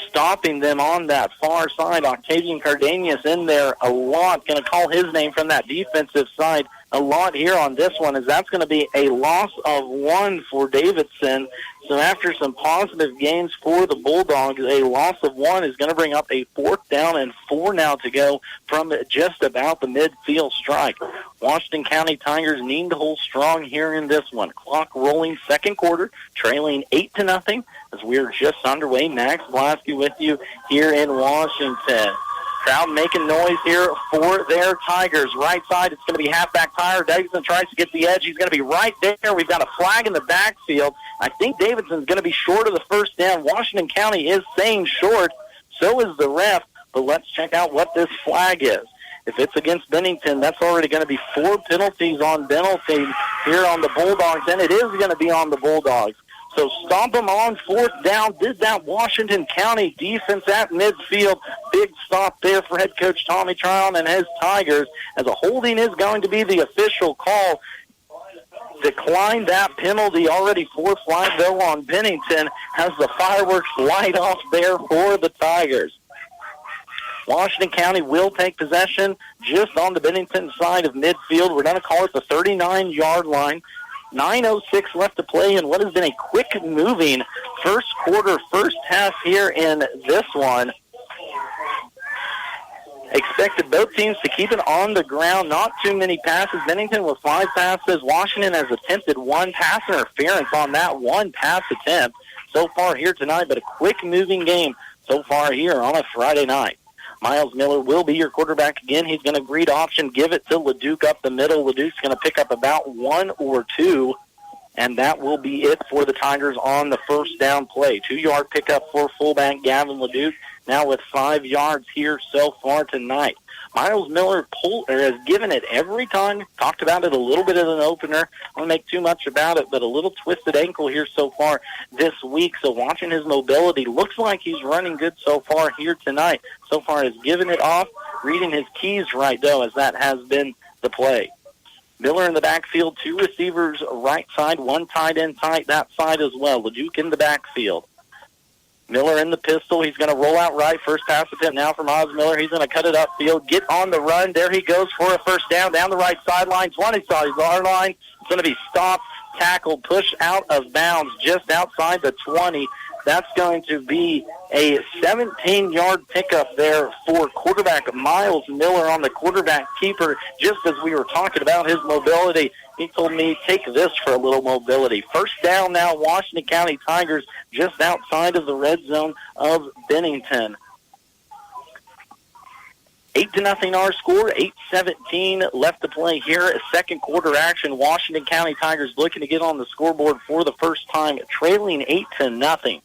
stopping them on that far side. Octavian Cardenas in there a lot. Going to call his name from that defensive side a lot here on this one, as that's going to be a loss of 1 for Davidson. So after some positive gains for the Bulldogs, a loss of 1 is going to bring up a 4th down and 4 now to go from just about the midfield strike. Washington County Tigers need to hold strong here in this one. Clock rolling, second quarter, trailing 8-0 as we're just underway. Max Blasky with you here in Washington. Crowd making noise here for their Tigers. Right side, it's going to be halfback Tyler Davidson tries to get the edge. He's going to be right there. We've got a flag in the backfield. I think Davidson's going to be short of the first down. Washington County is saying short. So is the ref. But let's check out what this flag is. If it's against Bennington, that's already going to be 4 penalties on Bennington here on the Bulldogs, and it is going to be on the Bulldogs. So stomp them on 4th down. Did that Washington County defense at midfield. Big stop there for head coach Tommy Tryon and his Tigers, as a holding is going to be the official call. Declined that penalty. Already 4 flags though on Bennington as the fireworks light off there for the Tigers. Washington County will take possession just on the Bennington side of midfield. We're going to call it the 39-yard line. 9:06 left to play in what has been a quick-moving first quarter, first half here in this one. Expected both teams to keep it on the ground. Not too many passes. Bennington with 5 passes. Washington has attempted 1 pass interference on that 1 pass attempt so far here tonight, but a quick-moving game so far here on a Friday night. Miles Miller will be your quarterback again. He's going to read option, give it to LeDuc up the middle. LeDuc's going to pick up about 1 or 2, and that will be it for the Tigers on the first down play. 2-yard pickup for fullback Gavin LeDuc, now with 5 yards here so far tonight. Miles Miller has given it every time. Talked about it a little bit in an opener. I don't make too much about it, but a little twisted ankle here so far this week. So watching his mobility, looks like he's running good so far here tonight. So far has given it off, reading his keys right, though, as that has been the play. Miller in the backfield, 2 receivers right side, 1 tight end tight that side as well. LeDuc in the backfield. Miller in the pistol. He's going to roll out right. First pass attempt now from Oz Miller. He's going to cut it upfield. Get on the run. There he goes for a first down down the right sideline. 20-yard line. It's going to be stopped, tackled, pushed out of bounds just outside the 20. That's going to be a 17-yard pickup there for quarterback Miles Miller on the quarterback keeper. Just as we were talking about his mobility, he told me, take this for a little mobility. First down now, Washington County Tigers just outside of the red zone of Bennington. 8-0 our score, 8:17 left to play here. Second quarter action. Washington County Tigers looking to get on the scoreboard for the first time, trailing 8-0.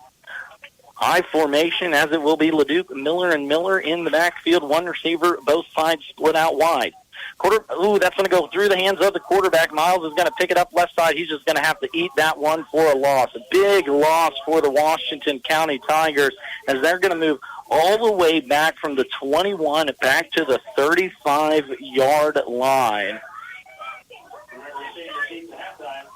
High formation, as it will be Leduc, Miller, and Miller in the backfield. One receiver, both sides split out wide. That's going to go through the hands of the quarterback. Miles is going to pick it up left side. He's just going to have to eat that one for a loss. A big loss for the Washington County Tigers, as they're going to move all the way back from the 21 back to the 35-yard line.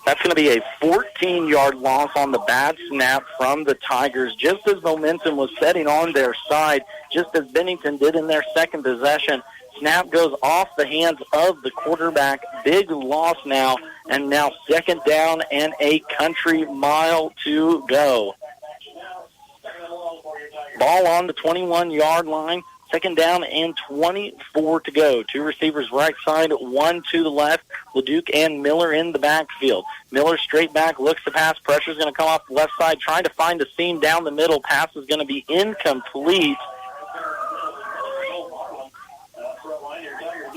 That's going to be a 14-yard loss on the bad snap from the Tigers, just as momentum was setting on their side, just as Bennington did in their second possession. Snap goes off the hands of the quarterback. Big loss now, and now second down and a country mile to go. Ball on the 21-yard line. Second down and 24 to go. Two receivers right side, one to the left. Leduc and Miller in the backfield. Miller straight back, looks to pass. Pressure's going to come off the left side, trying to find a seam down the middle. Pass is going to be incomplete.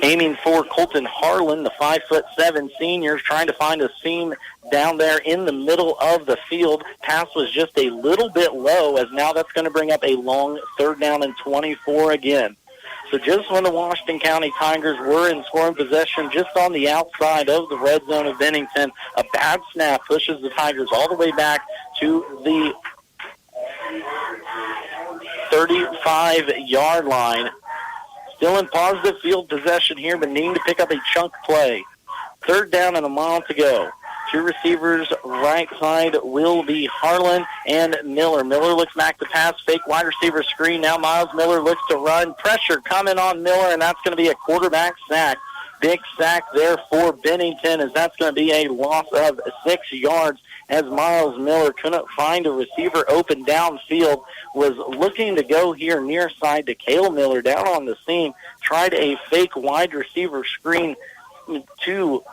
Aiming for Colton Harlan, the 5'7" senior, trying to find a seam down there in the middle of the field. Pass was just a little bit low, as now that's going to bring up a long third down and 24 again. So just when the Washington County Tigers were in scoring possession, just on the outside of the red zone of Bennington, a bad snap pushes the Tigers all the way back to the 35-yard line. Still in positive field possession here, but needing to pick up a chunk play. Third down and a mile to go. Two receivers right side will be Harlan and Miller. Miller looks back to pass, fake wide receiver screen. Now Miles Miller looks to run. Pressure coming on Miller, and that's going to be a quarterback sack. Big sack there for Bennington, as that's going to be a loss of 6 yards, as Miles Miller couldn't find a receiver open downfield, was looking to go here near side to Cale Miller down on the seam, tried a fake wide receiver screen to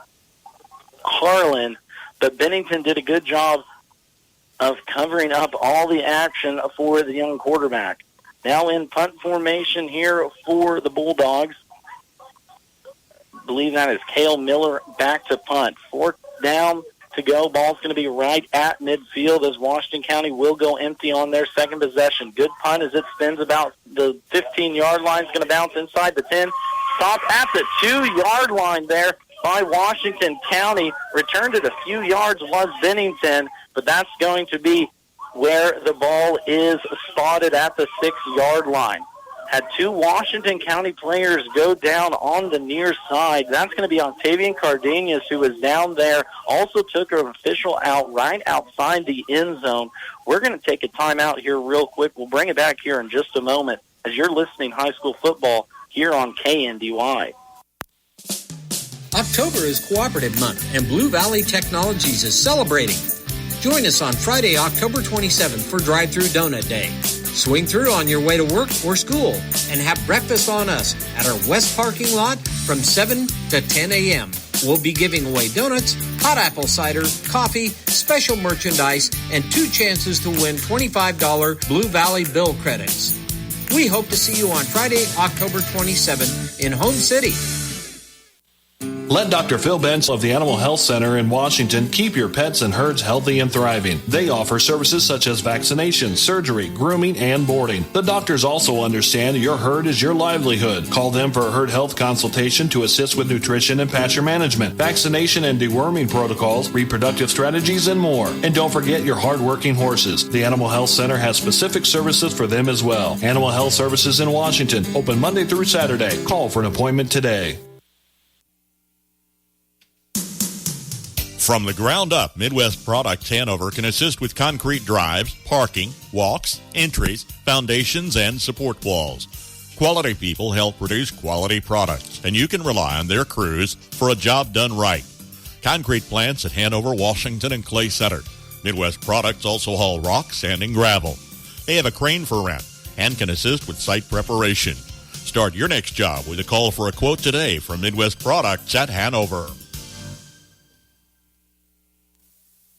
Harlan, but Bennington did a good job of covering up all the action for the young quarterback. Now in punt formation here for the Bulldogs. I believe that is Cale Miller back to punt. Fourth down to go. Ball's going to be right at midfield, as Washington County will go empty on their second possession. Good punt as it spins about the 15-yard line. It's going to bounce inside the 10. Stop at the 2-yard line there by Washington County. Returned it a few yards was Bennington, but that's going to be where the ball is spotted at the 6-yard line. Had two Washington County players go down on the near side. That's going to be Octavian Cardenas, who was down there, also took an official out right outside the end zone. We're going to take a timeout here real quick. We'll bring it back here in just a moment as you're listening high school football here on KNDY. October is Cooperative Month, and Blue Valley Technologies is celebrating. Join us on Friday, October 27th for Drive-Thru Donut Day. Swing through on your way to work or school and have breakfast on us at our west parking lot from 7 to 10 a.m. We'll be giving away donuts, hot apple cider, coffee, special merchandise, and 2 chances to win $25 Blue Valley bill credits. We hope to see you on Friday, October 27th in Home City. Let Dr. Phil Benz of the Animal Health Center in Washington keep your pets and herds healthy and thriving. They offer services such as vaccination, surgery, grooming, and boarding. The doctors also understand your herd is your livelihood. Call them for a herd health consultation to assist with nutrition and pasture management, vaccination and deworming protocols, reproductive strategies, and more. And don't forget your hard-working horses. The Animal Health Center has specific services for them as well. Animal Health Services in Washington, open Monday through Saturday. Call for an appointment today. From the ground up, Midwest Products Hanover can assist with concrete drives, parking, walks, entries, foundations, and support walls. Quality people help produce quality products, and you can rely on their crews for a job done right. Concrete plants at Hanover, Washington, and Clay Center. Midwest Products also haul rock, sand, and gravel. They have a crane for rent and can assist with site preparation. Start your next job with a call for a quote today from Midwest Products at Hanover.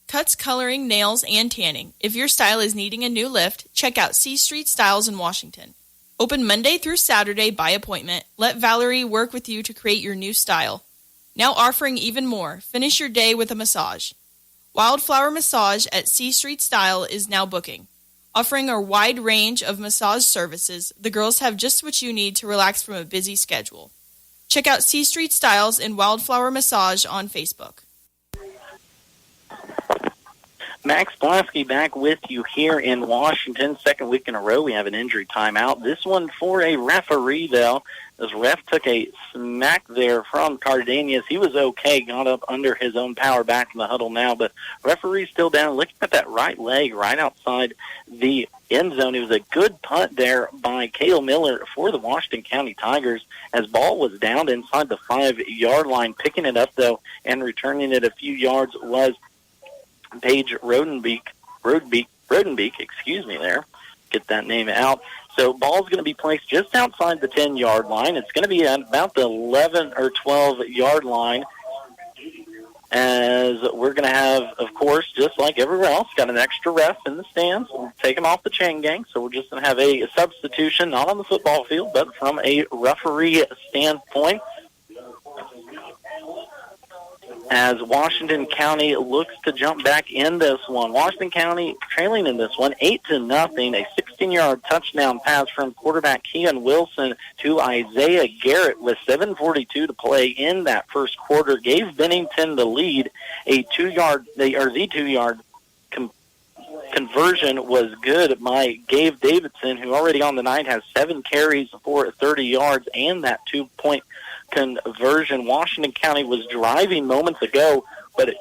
Cuts, coloring, nails, and tanning. If your style is needing a new lift, check out C Street Styles in Washington. Open Monday through Saturday by appointment. Let Valerie work with you to create your new style. Now offering even more. Finish your day with a massage. Wildflower Massage at C Street Style is now booking. Offering a wide range of massage services, the girls have just what you need to relax from a busy schedule. Check out C Street Styles and Wildflower Massage on Facebook. Max Blasky back with you here in Washington. Second week in a row we have an injury timeout. This one for a referee, though. This ref took a smack there from Cardenas. He was okay, got up under his own power back in the huddle now, but referee's still down. Looking at that right leg right outside the end zone. It was a good punt there by Cale Miller for the Washington County Tigers as ball was down inside the 5-yard line. Picking it up, though, and returning it a few yards was Paige Rodenbeek, excuse me there. Get that name out. So ball's going to be placed just outside the 10-yard line. It's going to be at about the 11 or 12-yard line, as we're going to have, of course, just like everywhere else, got an extra ref in the stands. We'll take him off the chain gang, so we're just going to have a substitution, not on the football field, but from a referee standpoint, as Washington County looks to jump back in this one. Washington County trailing in this one, 8-0. A 16-yard touchdown pass from quarterback Keon Wilson to Isaiah Garrett with 7:42 to play in that first quarter gave Bennington the lead. The 2-yard conversion was good by Gabe Davidson, who already on the night has 7 carries for 30 yards and that 2-point conversion. Washington County was driving moments ago, but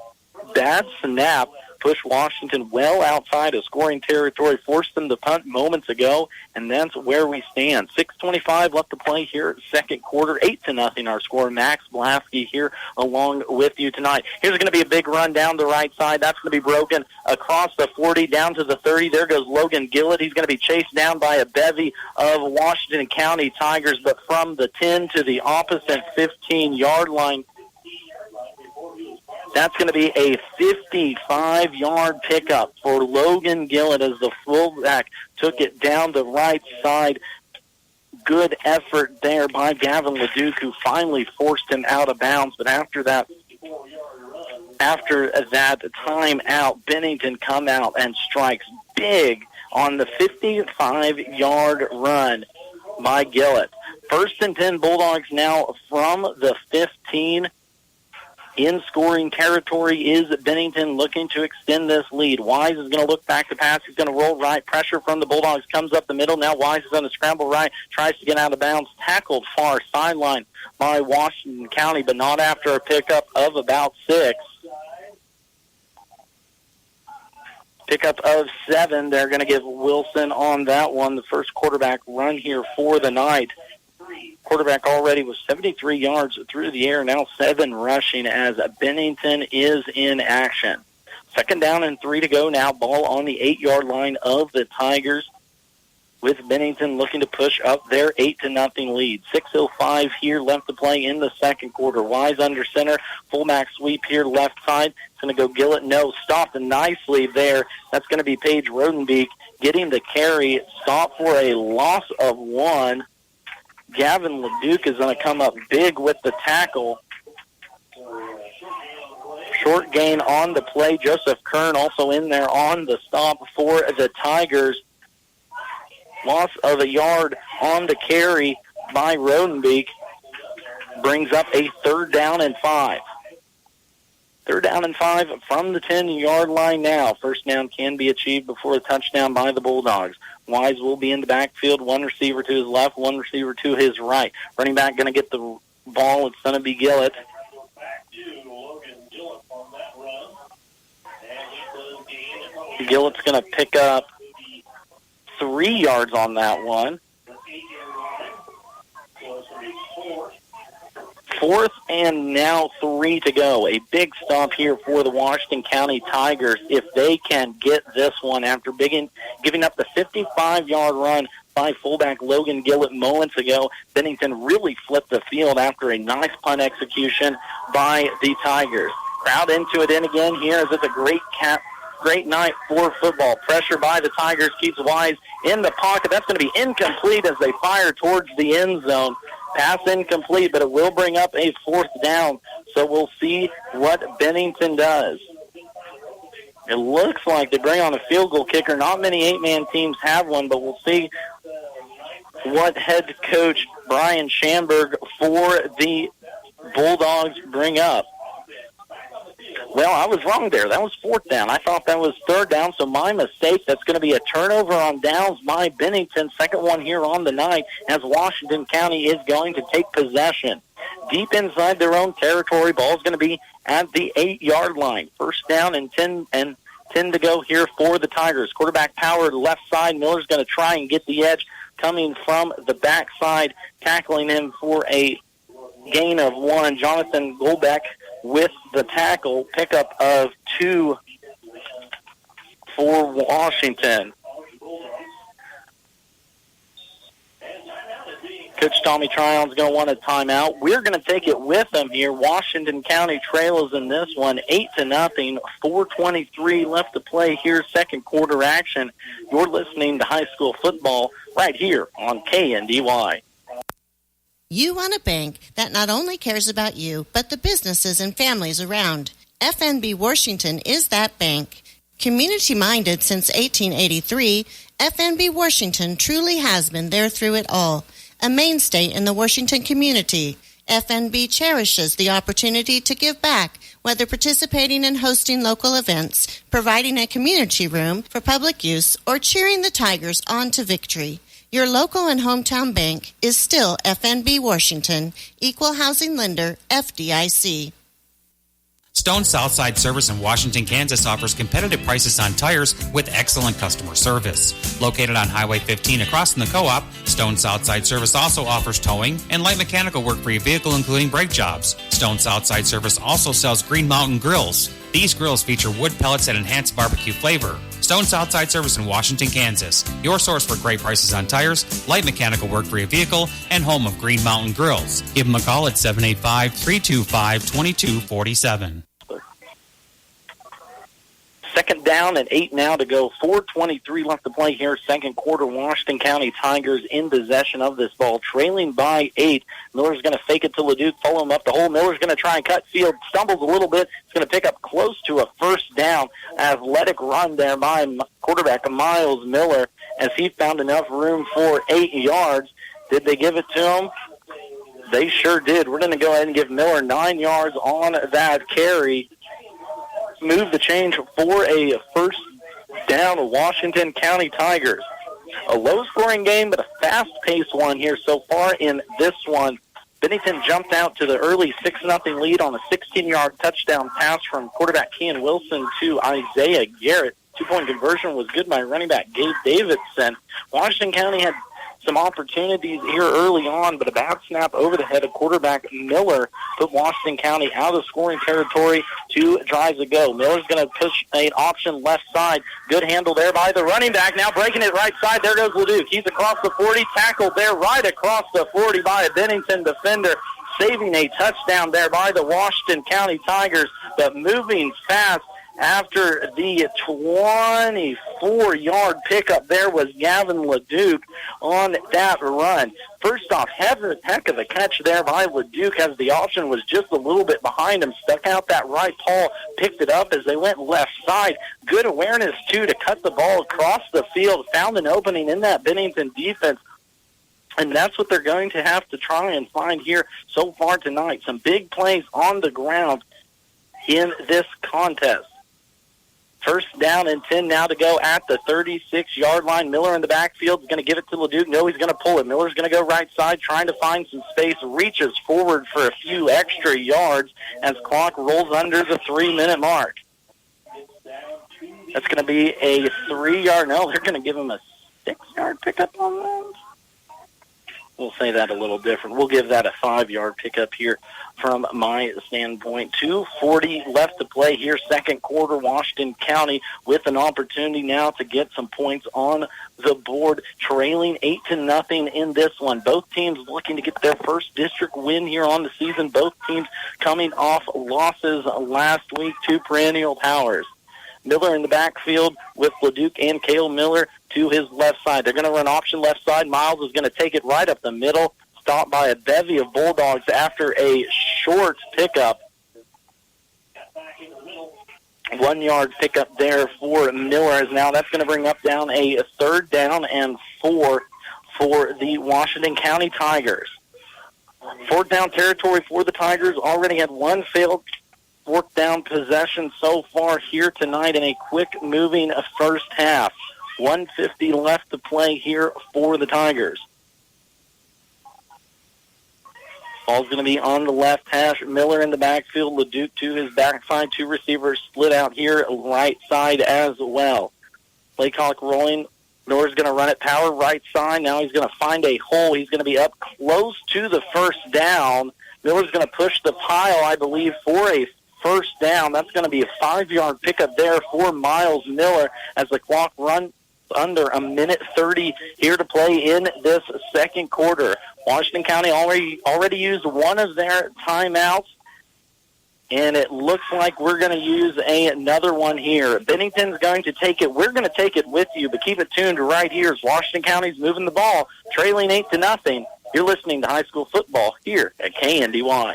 bad snap pushed Washington well outside of scoring territory, forced them to punt moments ago, and that's where we stand. 6:25 left to play here, second quarter, 8-0 our score. Max Blasky here along with you tonight. Here's going to be a big run down the right side. That's going to be broken across the 40 down to the 30. There goes Logan Gillett. He's going to be chased down by a bevy of Washington County Tigers, but from the 10 to the opposite 15-yard line, that's going to be a 55-yard pickup for Logan Gillett as the fullback took it down the right side. Good effort there by Gavin LeDuc, who finally forced him out of bounds. But after that timeout, Bennington come out and strikes big on the 55-yard run by Gillett. 1st and 10 Bulldogs now from the 15. In scoring territory is Bennington, looking to extend this lead. Wise is going to look back to pass. He's going to roll right. Pressure from the Bulldogs comes up the middle. Now Wise is on the scramble right. Tries to get out of bounds. Tackled far sideline by Washington County, but not after a pickup of about 6. Pickup of 7. They're going to give Wilson on that one. The first quarterback run here for the night. Quarterback already was 73 yards through the air, now 7 rushing as Bennington is in action. 2nd down and 3 to go now. Ball on the 8-yard line of the Tigers, with Bennington looking to push up their 8-0 lead. 6:05 here left to play in the second quarter. Wise under center, fullback sweep here left side. It's going to go Gillett. No, stopped nicely there. That's going to be Paige Rodenbeek getting the carry. Stop for a loss of 1. Gavin LeDuc is going to come up big with the tackle. Short gain on the play. Joseph Kern also in there on the stop for the Tigers. Loss of a yard on the carry by Rodenbeek brings up a 3rd down and 5. 3rd down and 5 from the 10-yard line now. First down can be achieved before a touchdown by the Bulldogs. Wise will be in the backfield. 1 receiver to his left, 1 receiver to his right. Running back going to get the ball. It's going to be Gillett. Gillett's going to pick up 3 yards on that one. 4th and now 3 to go. A big stop here for the Washington County Tigers if they can get this one after giving up the 55-yard run by fullback Logan Gillett moments ago. Bennington really flipped the field after a nice punt execution by the Tigers. Crowd into it in again here as it's a great night for football. Pressure by the Tigers keeps Wise in the pocket. That's going to be incomplete as they fire towards the end zone. Pass incomplete, but it will bring up a 4th down. So we'll see what Bennington does. It looks like they bring on a field goal kicker. Not many 8-man teams have one, but we'll see what head coach Brian Schamberg for the Bulldogs bring up. Well, I was wrong there. That was fourth down. I thought that was third down, so my mistake. That's going to be a turnover on downs by Bennington. Second one here on the night as Washington County is going to take possession. Deep inside their own territory, ball's going to be at the 8-yard line. First down and 10 to go here for the Tigers. Quarterback power left side. Miller's going to try and get the edge coming from the backside, tackling him for a gain of 1. Jonathan Golbeck with the tackle, pickup of 2 for Washington. Coach Tommy Tryon's going to want a timeout. We're going to take it with them here. Washington County trails in this one, 8-0, 4:23 left to play here, second quarter action. You're listening to high school football right here on KNDY. You want a bank that not only cares about you, but the businesses and families around. FNB Washington is that bank. Community-minded since 1883, FNB Washington truly has been there through it all. A mainstay in the Washington community, FNB cherishes the opportunity to give back, whether participating in hosting local events, providing a community room for public use, or cheering the Tigers on to victory. Your local and hometown bank is still FNB Washington, Equal Housing Lender, FDIC. Stone Southside Service in Washington, Kansas offers competitive prices on tires with excellent customer service. Located on Highway 15 across from the co-op, Stone Southside Service also offers towing and light mechanical work for your vehicle, including brake jobs. Stone Southside Service also sells Green Mountain grills. These grills feature wood pellets that enhance barbecue flavor. Stone Southside Service in Washington, Kansas. Your source for great prices on tires, light mechanical work for your vehicle, and home of Green Mountain Grills. Give them a call at 785-325-2247. Second down and 8 now to go. 4:23 left to play here. Second quarter. Washington County Tigers in possession of this ball, trailing by 8. Miller's going to fake it to LeDuc, follow him up the hole. Miller's going to try and cut field. Stumbles a little bit. He's going to pick up close to a first down. Athletic run there by quarterback Miles Miller as he found enough room for 8 yards. Did they give it to him? They sure did. We're going to go ahead and give Miller 9 yards on that carry. Move the change for a first down. Washington County Tigers. A low-scoring game, but a fast-paced one here so far in this one. Bennington jumped out to the early 6-0 lead on a 16-yard touchdown pass from quarterback Kean Wilson to Isaiah Garrett. Two-point conversion was good by running back Gabe Davidson. Washington County had some opportunities here early on, but a bad snap over the head of quarterback Miller put Washington County out of scoring territory. 2 drives to go. Miller's going to push an option left side. Good handle there by the running back. Now breaking it right side. There goes LeDuc. He's across the 40, tackled there right across the 40 by a Bennington defender, saving a touchdown there by the Washington County Tigers, but moving fast. After the 24-yard pickup, there was Gavin LeDuc on that run. First off, heck of a catch there by LeDuc as the option was just a little bit behind him. Stuck out that right paw, picked it up as they went left side. Good awareness, too, to cut the ball across the field. Found an opening in that Bennington defense. And that's what they're going to have to try and find here so far tonight. Some big plays on the ground in this contest. First down and 10 now to go at the 36-yard line. Miller in the backfield is going to give it to LeDuc. No, he's going to pull it. Miller's going to go right side, trying to find some space. Reaches forward for a few extra yards as clock rolls under the 3-minute mark. That's going to be a 3-yard. No, they're going to give him a 6-yard pickup on that. We'll say that a little different. We'll give that a 5-yard pickup here from my standpoint. 2:40 left to play here, second quarter. Washington County with an opportunity now to get some points on the board, trailing 8-0 in this one. Both teams looking to get their first district win here on the season. Both teams coming off losses last week to perennial powers. Miller in the backfield with LeDuc and Cale Miller to his left side. They're going to run option left side. Miles is going to take it right up the middle. Stopped by a bevy of Bulldogs after a short pickup. 1 yard pickup there for Miller. As now that's going to bring up down a 3rd down and 4 for the Washington County Tigers. 4th down territory for the Tigers. Already had one failed 4th down possession so far here tonight in a quick-moving first half. 1:50 left to play here for the Tigers. Ball's going to be on the left hash. Miller in the backfield. LeDuc to his backside. 2 receivers split out here right side as well. Play clock rolling. Miller's going to run it power right side. Now he's going to find a hole. He's going to be up close to the 1st down. Miller's going to push the pile, I believe, for a 1st down. That's going to be a 5-yard pickup there for Miles Miller as the clock runs under 1:30 here to play in this 2nd quarter. Washington County already used one of their timeouts, and it looks like we're going to use another one here. Bennington's going to take it. We're going to take it with you, but keep it tuned right here as Washington County's moving the ball, trailing 8-0. You're listening to high school football here at KNDY.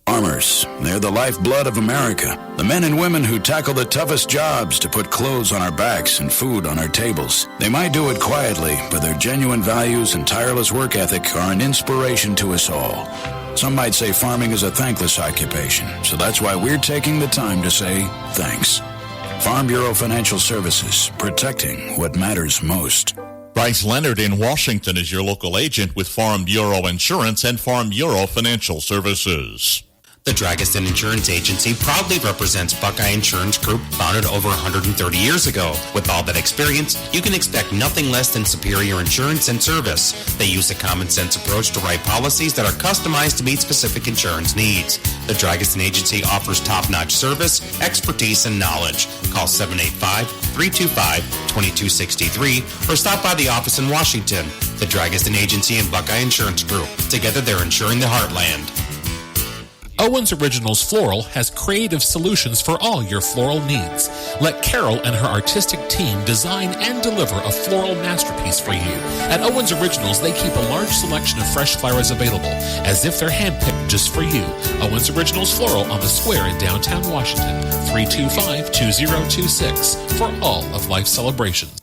Farmers, they're the lifeblood of America. The men and women who tackle the toughest jobs to put clothes on our backs and food on our tables. They might do it quietly, but their genuine values and tireless work ethic are an inspiration to us all. Some might say farming is a thankless occupation, so that's why we're taking the time to say thanks. Farm Bureau Financial Services, protecting what matters most. Bryce Leonard in Washington is your local agent with Farm Bureau Insurance and Farm Bureau Financial Services. The Dragiston Insurance Agency proudly represents Buckeye Insurance Group, founded over 130 years ago. With all that experience, you can expect nothing less than superior insurance and service. They use a common-sense approach to write policies that are customized to meet specific insurance needs. The Dragiston Agency offers top-notch service, expertise, and knowledge. Call 785-325-2263 or stop by the office in Washington. The Dragiston Agency and Buckeye Insurance Group. Together, they're insuring the heartland. Owens Originals Floral has creative solutions for all your floral needs. Let Carol and her artistic team design and deliver a floral masterpiece for you. At Owens Originals, they keep a large selection of fresh flowers available, as if they're handpicked just for you. Owens Originals Floral on the Square in downtown Washington, 325-2026 for all of life's celebrations.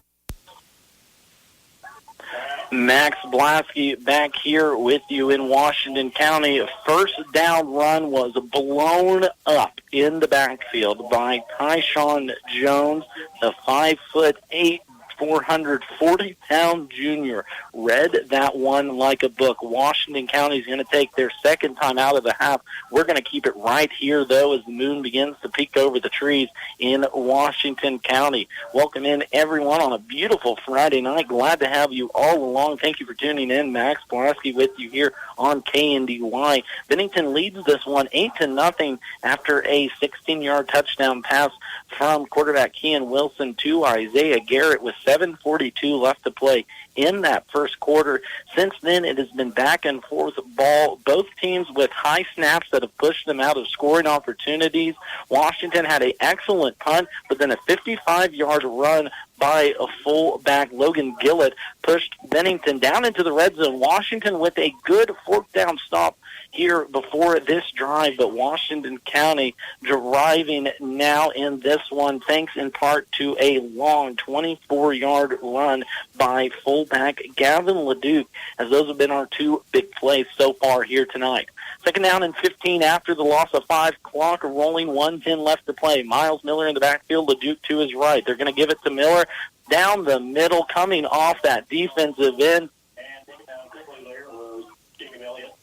Max Blasky back here with you in Washington County. A 1st down run was blown up in the backfield by Tyshawn Jones, the 5'8", 440-pound junior. Read that one like a book. Washington County is going to take their 2nd time out of the half. We're going to keep it right here, though, as the moon begins to peek over the trees in Washington County. Welcome in, everyone, on a beautiful Friday night. Glad to have you all along. Thank you for tuning in. Max Blasky with you here on KNDY. Bennington leads this one 8-0 after a 16-yard touchdown pass from quarterback Kean Wilson to Isaiah Garrett with 7:42 left to play in that 1st quarter. Since then, it has been back and forth ball. Both teams with high snaps that have pushed them out of scoring opportunities. Washington had an excellent punt, but then a 55-yard run by a fullback, Logan Gillett, pushed Bennington down into the red zone. Washington with a good 4th down stop here before this drive, but Washington County driving now in this one, thanks in part to a long 24-yard run by fullback Gavin LeDuc, as those have been our 2 big plays so far here tonight. 2nd down and 15 after the loss of 5. Clock rolling, 1:10 left to play. Miles Miller in the backfield, LeDuc to his right. They're going to give it to Miller down the middle, coming off that defensive end.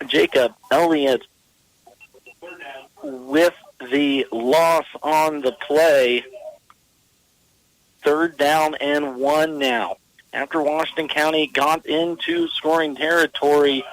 Jacob Elliott with the loss on the play. 3rd down and 1 now. After Washington County got into scoring territory,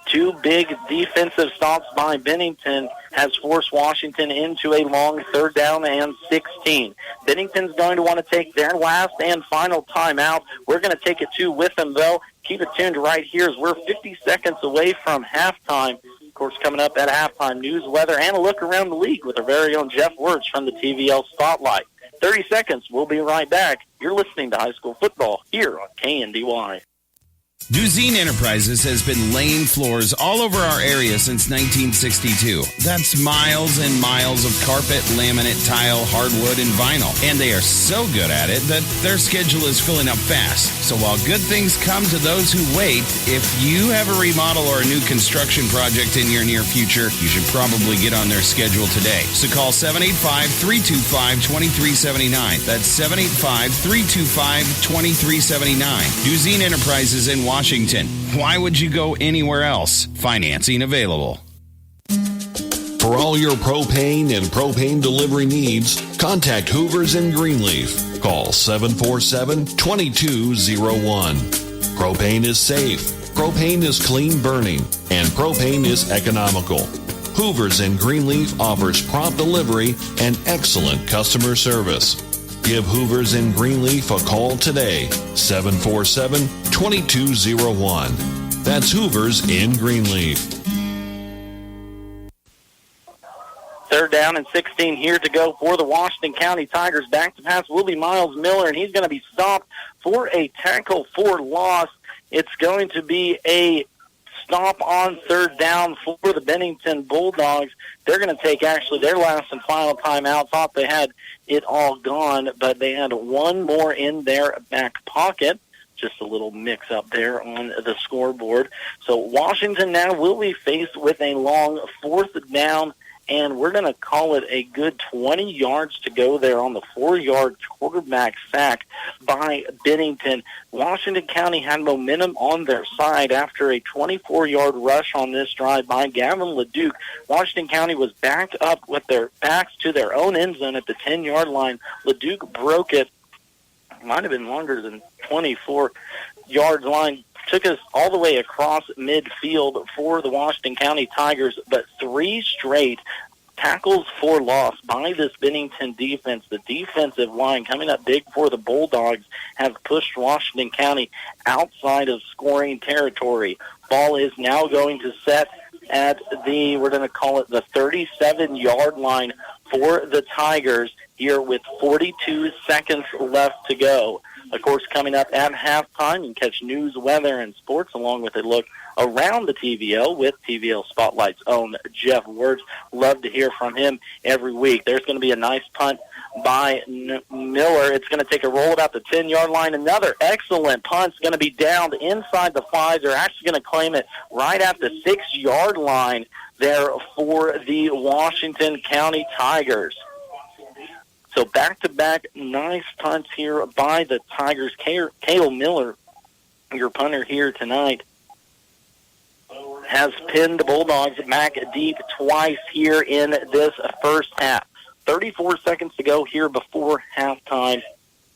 2 big defensive stops by Bennington has forced Washington into a long 3rd down and 16. Bennington's going to want to take their last and final timeout. We're going to take it 2 with them, though. Keep it tuned right here as we're 50 seconds away from halftime. Of course, coming up at halftime, news, weather, and a look around the league with our very own Jeff Wirtz from the TVL Spotlight. 30 seconds. We'll be right back. You're listening to high school football here on KNDY. Duzine Enterprises has been laying floors all over our area since 1962. That's miles and miles of carpet, laminate, tile, hardwood, and vinyl. And they are so good at it that their schedule is filling up fast. So while good things come to those who wait, if you have a remodel or a new construction project in your near future, you should probably get on their schedule today. So call 785-325-2379. That's 785-325-2379. Duzine Enterprises in Washington. Why would you go anywhere else? Financing available. For all your propane and propane delivery needs, contact Hoover's in Greenleaf. Call 747-2201. Propane is safe, propane is clean burning, and propane is economical. Hoover's in Greenleaf offers prompt delivery and excellent customer service. Give Hoover's in Greenleaf a call today, 747-2201. That's Hoover's in Greenleaf. Third down and 16 here to go for the Washington County Tigers. Back to pass will be Miles Miller, and he's going to be stopped for a tackle for loss. It's going to be a stop on third down for the Bennington Bulldogs. They're going to take actually their last and final timeout. Thought they had it all gone, but they had one more in their back pocket. Just a little mix-up there on the scoreboard. So Washington now will be faced with a long fourth down, and we're going to call it a good 20 yards to go there on the 4-yard quarterback sack by Bennington. Washington County had momentum on their side after a 24-yard rush on this drive by Gavin LeDuc. Washington County was backed up with their backs to their own end zone at the 10-yard line. LeDuc broke it. Might have been longer than 24-yard line. Took us all the way across midfield for the Washington County Tigers, but 3 straight tackles for loss by this Bennington defense. The defensive line coming up big for the Bulldogs have pushed Washington County outside of scoring territory. Ball is now going to set at the, we're going to call it the 37-yard line for the Tigers here with 42 seconds left to go. Of course, coming up at halftime, you can catch news, weather, and sports along with a look around the TVL with TVL Spotlight's own Jeff Wirtz. Love to hear from him every week. There's going to be a nice punt by Miller. It's going to take a roll about the 10-yard line. Another excellent punt's going to be downed inside the 5. They're actually going to claim it right at the 6-yard line there for the Washington County Tigers. So back-to-back nice punts here by the Tigers. Cale Miller, your punter here tonight, has pinned the Bulldogs back deep twice here in this first half. 34 seconds to go here before halftime.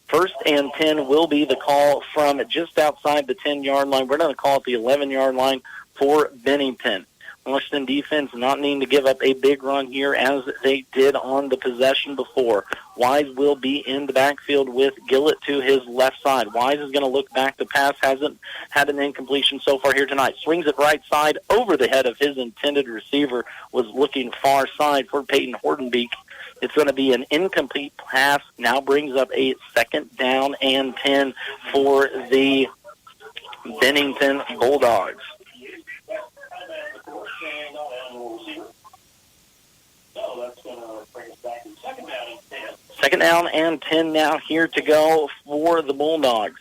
1st and 10 will be the call from just outside the 10-yard line. We're going to call it the 11-yard line for Bennington. Washington defense not needing to give up a big run here as they did on the possession before. Wise will be in the backfield with Gillett to his left side. Wise is going to look back. The pass hasn't had an incompletion so far here tonight. Swings it right side over the head of his intended receiver. Was looking far side for Peyton Hordenbeek. It's going to be an incomplete pass. Now brings up a 2nd down and 10 for the Bennington Bulldogs. Second down and 10 now here to go for the Bulldogs.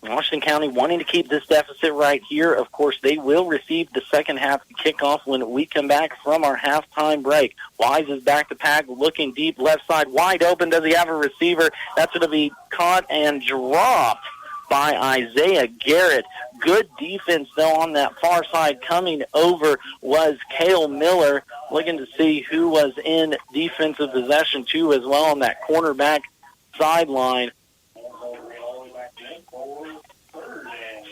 Washington County wanting to keep this deficit right here. Of course, they will receive the second half kickoff when we come back from our halftime break. Wise is back to pack, looking deep, left side, wide open. Does he have a receiver? That's going to be caught and dropped by Isaiah Garrett. Good defense, though, on that far side. Coming over was Cale Miller, looking to see who was in defensive possession, too, as well on that cornerback sideline.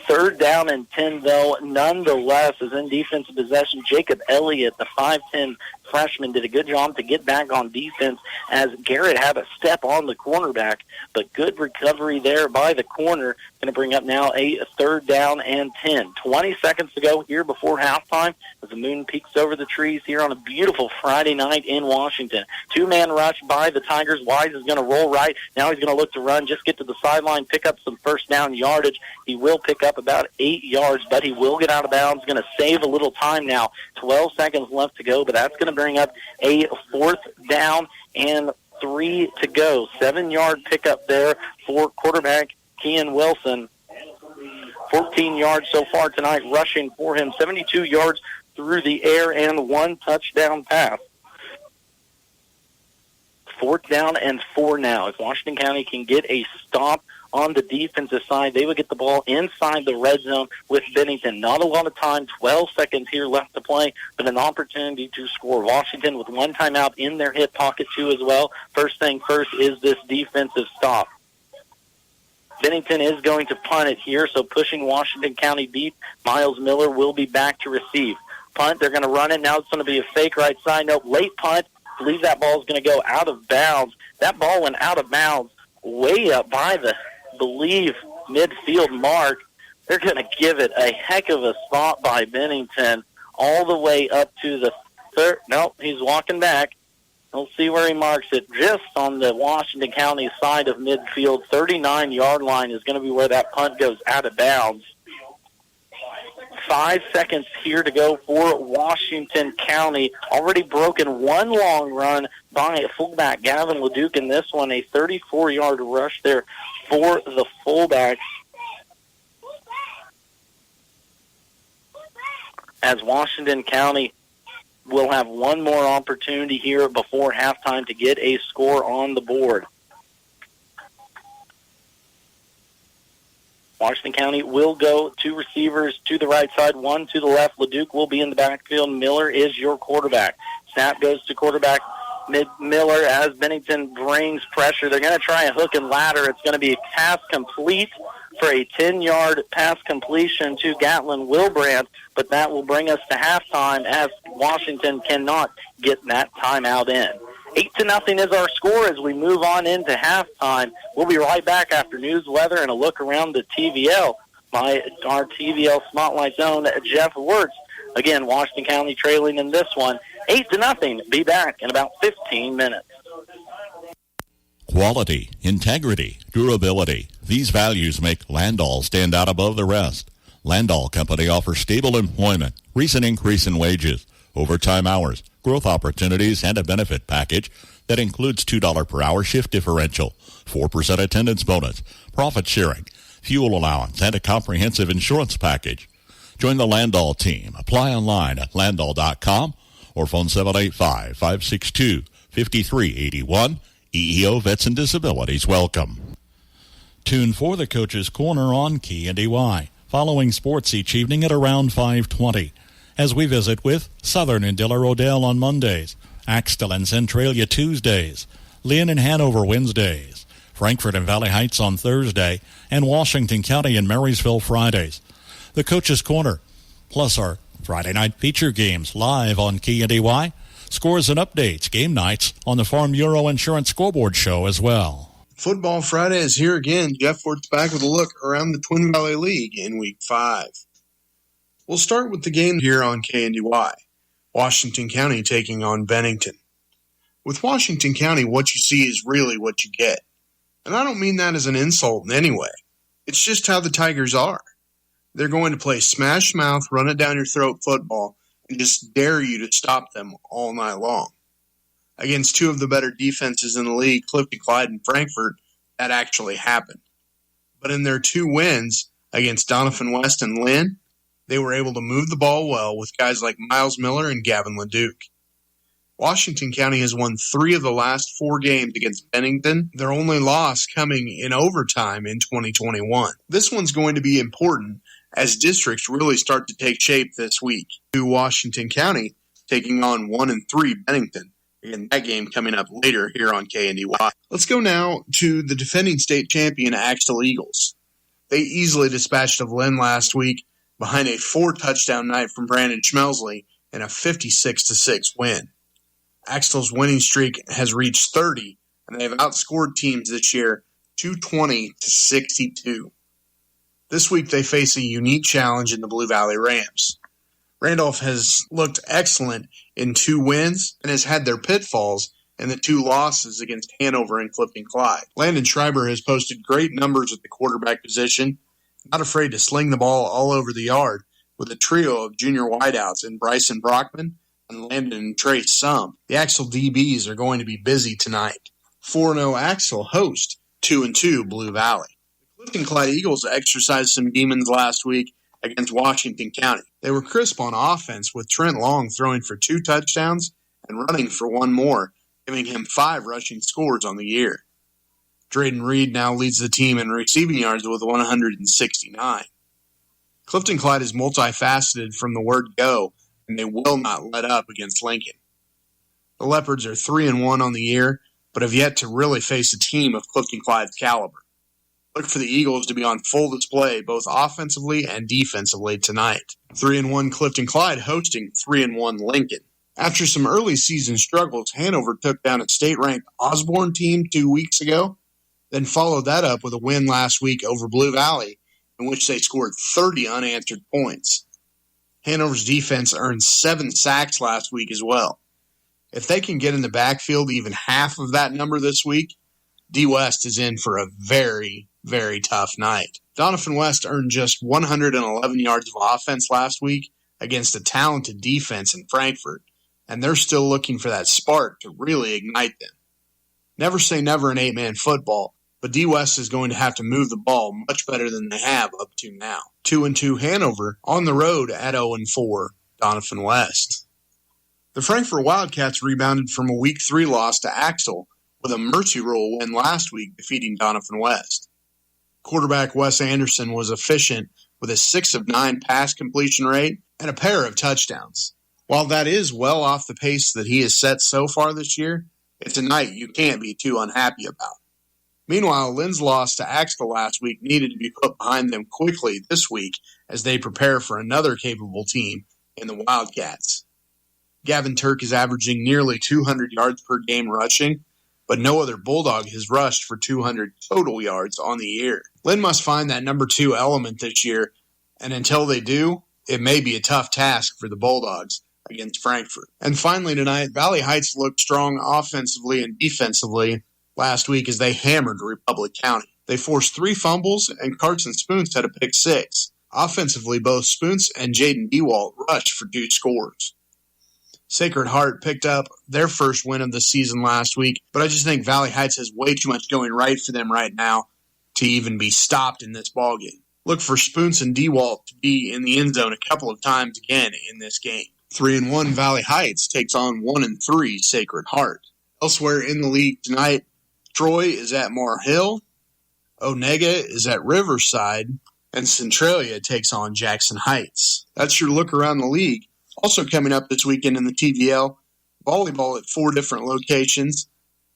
3rd down and 10, though, nonetheless, is in defensive possession. Jacob Elliott, the 5'10 freshman did a good job to get back on defense as Garrett had a step on the cornerback, but good recovery there by the corner. Going to bring up now a 3rd down and 10. 20 seconds to go here before halftime as the moon peeks over the trees here on a beautiful Friday night in Washington. 2-man rush by the Tigers. Wise is going to roll right. Now he's going to look to run, just get to the sideline, pick up some first down yardage. He will pick up about 8 yards, but he will get out of bounds. Going to save a little time now. 12 seconds left to go, but that's going to bring up a 4th down and 3 to go. 7-yard pickup there for quarterback Kean Wilson. 14 yards so far tonight rushing for him. 72 yards through the air and 1 touchdown pass. 4th down and 4 now. If Washington County can get a stop on the defensive side, they would get the ball inside the red zone with Bennington. Not a lot of time, 12 seconds here left to play, but an opportunity to score. Washington with 1 timeout in their hip pocket too as well. First thing first is this defensive stop. Bennington is going to punt it here, so pushing Washington County deep. Miles Miller will be back to receive. Punt, they're going to run it. Now it's going to be a fake right side. Nope, late punt. I believe that ball is going to go out of bounds. That ball went out of bounds way up by the, believe, midfield mark. They're going to give it a heck of a spot by Bennington all the way up to the 3rd. Nope, he's walking back. We'll see where he marks it. Just on the Washington County side of midfield, 39-yard line is going to be where that punt goes out of bounds. 5 seconds here to go for Washington County. Already broken 1 long run by fullback Gavin LeDuc in this one. A 34-yard rush there for the fullback. As Washington County will have 1 more opportunity here before halftime to get a score on the board. Washington County will go 2 receivers to the right side, 1 to the left. LeDuc will be in the backfield. Miller is your quarterback. Snap goes to quarterback Miller as Bennington brings pressure. They're going to try a hook and ladder. It's going to be a pass complete for a 10-yard pass completion to Gatlin Wilbrand, but that will bring us to halftime as Washington cannot get that timeout in. 8-0 is our score as we move on into halftime. We'll be right back after news, weather, and a look around the TVL by our TVL Spotlight Zone, Jeff Wirtz. Again, Washington County trailing in this one, 8-0. Be back in about 15 minutes. Quality, integrity, durability. These values make Landall stand out above the rest. Landall Company offers stable employment, recent increase in wages, overtime hours, growth opportunities, and a benefit package that includes $2 per hour shift differential, 4% attendance bonus, profit sharing, fuel allowance, and a comprehensive insurance package. Join the Landall team. Apply online at landall.com or phone 785-562-5381. EEO Vets and Disabilities welcome. Tune for the Coach's Corner on KNDY, following sports each evening at around 5:20. As we visit with Southern and Diller Odell on Mondays, Axtell and Centralia Tuesdays, Lynn and Hanover Wednesdays, Frankfort and Valley Heights on Thursday, and Washington County and Marysville Fridays. The Coach's Corner, plus our Friday night feature games live on KNDY, scores and updates, game nights on the Farm Bureau Insurance Scoreboard Show as well. Football Friday is here again. Jeff Wirtz back with a look around the Twin Valley League in Week 5. We'll start with the game here on KNDY. Washington County taking on Bennington. With Washington County, what you see is really what you get. And I don't mean that as an insult in any way. It's just how the Tigers are. They're going to play smash mouth, run it down your throat football, and just dare you to stop them all night long. Against 2 of the better defenses in the league, Clifton, Clyde, and Frankfort, that actually happened. But in their 2 wins against Donovan West and Lynn, they were able to move the ball well with guys like Miles Miller and Gavin LeDuc. Washington County has won 3 of the last 4 games against Bennington, their only loss coming in overtime in 2021. This one's going to be important as districts really start to take shape this week. To Washington County taking on 1-3 Bennington. Again, that game coming up later here on KNDY. Let's go now to the defending state champion Axtell Eagles. They easily dispatched of Lynn last week behind a 4-touchdown night from Brandon Schmelsley and a 56-6 win. Axtell's winning streak has reached 30, and they have outscored teams this year 220-62. This week they face a unique challenge in the Blue Valley Rams. Randolph has looked excellent in 2 wins and has had their pitfalls in the 2 losses against Hanover and Clifton Clyde. Landon Schreiber has posted great numbers at the quarterback position, not afraid to sling the ball all over the yard with a trio of junior wideouts in Bryson Brockman and Landon and Trey Sump. The Axtell DBs are going to be busy tonight. 4-0 Axtell host 2-2 Blue Valley. The Clifton Clyde Eagles exercised some demons last week against Washington County. They were crisp on offense, with Trent Long throwing for 2 touchdowns and running for 1 more, giving him 5 rushing scores on the year. Drayden Reed now leads the team in receiving yards with 169. Clifton Clyde is multifaceted from the word go, and they will not let up against Lincoln. The Leopards are 3-1 on the year, but have yet to really face a team of Clifton Clyde's caliber. Look for the Eagles to be on full display both offensively and defensively tonight. 3-1 Clifton Clyde hosting 3-1 Lincoln. After some early season struggles, Hanover took down a state-ranked Osborne team 2 weeks ago, then followed that up with a win last week over Blue Valley, in which they scored 30 unanswered points. Hanover's defense earned 7 sacks last week as well. If they can get in the backfield even half of that number this week, D. West is in for a very, very tough night. Donovan West earned just 111 yards of offense last week against a talented defense in Frankfort, and they're still looking for that spark to really ignite them. Never say never in 8-man football, but D. West is going to have to move the ball much better than they have up to now. 2-2 Hanover on the road at 0-4 Donovan West. The Frankfort Wildcats rebounded from a Week 3 loss to Axtell with a mercy rule win last week, defeating Donovan West. Quarterback Wes Anderson was efficient with a 6 of 9 pass completion rate and a pair of touchdowns. While that is well off the pace that he has set so far this year, it's a night you can't be too unhappy about. Meanwhile, Lynn's loss to Axtell last week needed to be put behind them quickly this week as they prepare for another capable team in the Wildcats. Gavin Turk is averaging nearly 200 yards per game rushing, but no other Bulldog has rushed for 200 total yards on the year. Lynn must find that number 2 element this year, and until they do, it may be a tough task for the Bulldogs against Frankfort. And finally tonight, Valley Heights looked strong offensively and defensively last week as they hammered Republic County. They forced 3 fumbles, and Carson Spoons had a pick 6. Offensively, both Spoons and Jaden Dewalt rushed for 2 scores. Sacred Heart picked up their first win of the season last week, but I just think Valley Heights has way too much going right for them right now to even be stopped in this ballgame. Look for Spoons and Dewalt to be in the end zone a couple of times again in this game. 3-1 Valley Heights takes on 1-3 Sacred Heart. Elsewhere in the league tonight, Troy is at Moore Hill, Onega is at Riverside, and Centralia takes on Jackson Heights. That's your look around the league. Also coming up this weekend in the TVL, volleyball at 4 different locations.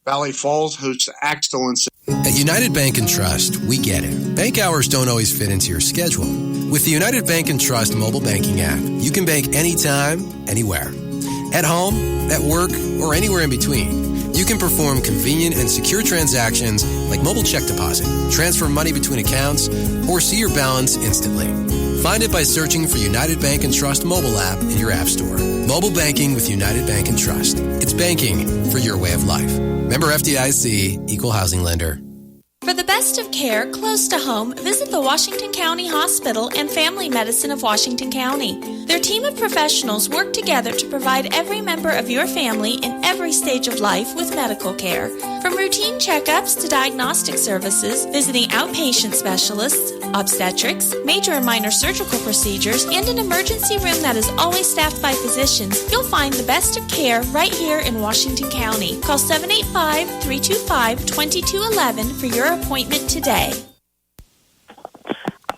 Valley Falls hosts Axtell and... At United Bank and Trust, we get it. Bank hours don't always fit into your schedule. With the United Bank and Trust mobile banking app, you can bank anytime, anywhere. At home, at work, or anywhere in between. You can perform convenient and secure transactions like mobile check deposit, transfer money between accounts, or see your balance instantly. Find it by searching for United Bank and Trust mobile app in your app store. Mobile banking with United Bank and Trust. It's banking for your way of life. Member FDIC, Equal Housing Lender. For the best of care close to home, visit the Washington County Hospital and Family Medicine of Washington County. Their team of professionals work together to provide every member of your family in every stage of life with medical care. From routine checkups to diagnostic services, visiting outpatient specialists, obstetrics, major and minor surgical procedures, and an emergency room that is always staffed by physicians, you'll find the best of care right here in Washington County. Call 785-325-2211 for your appointment today.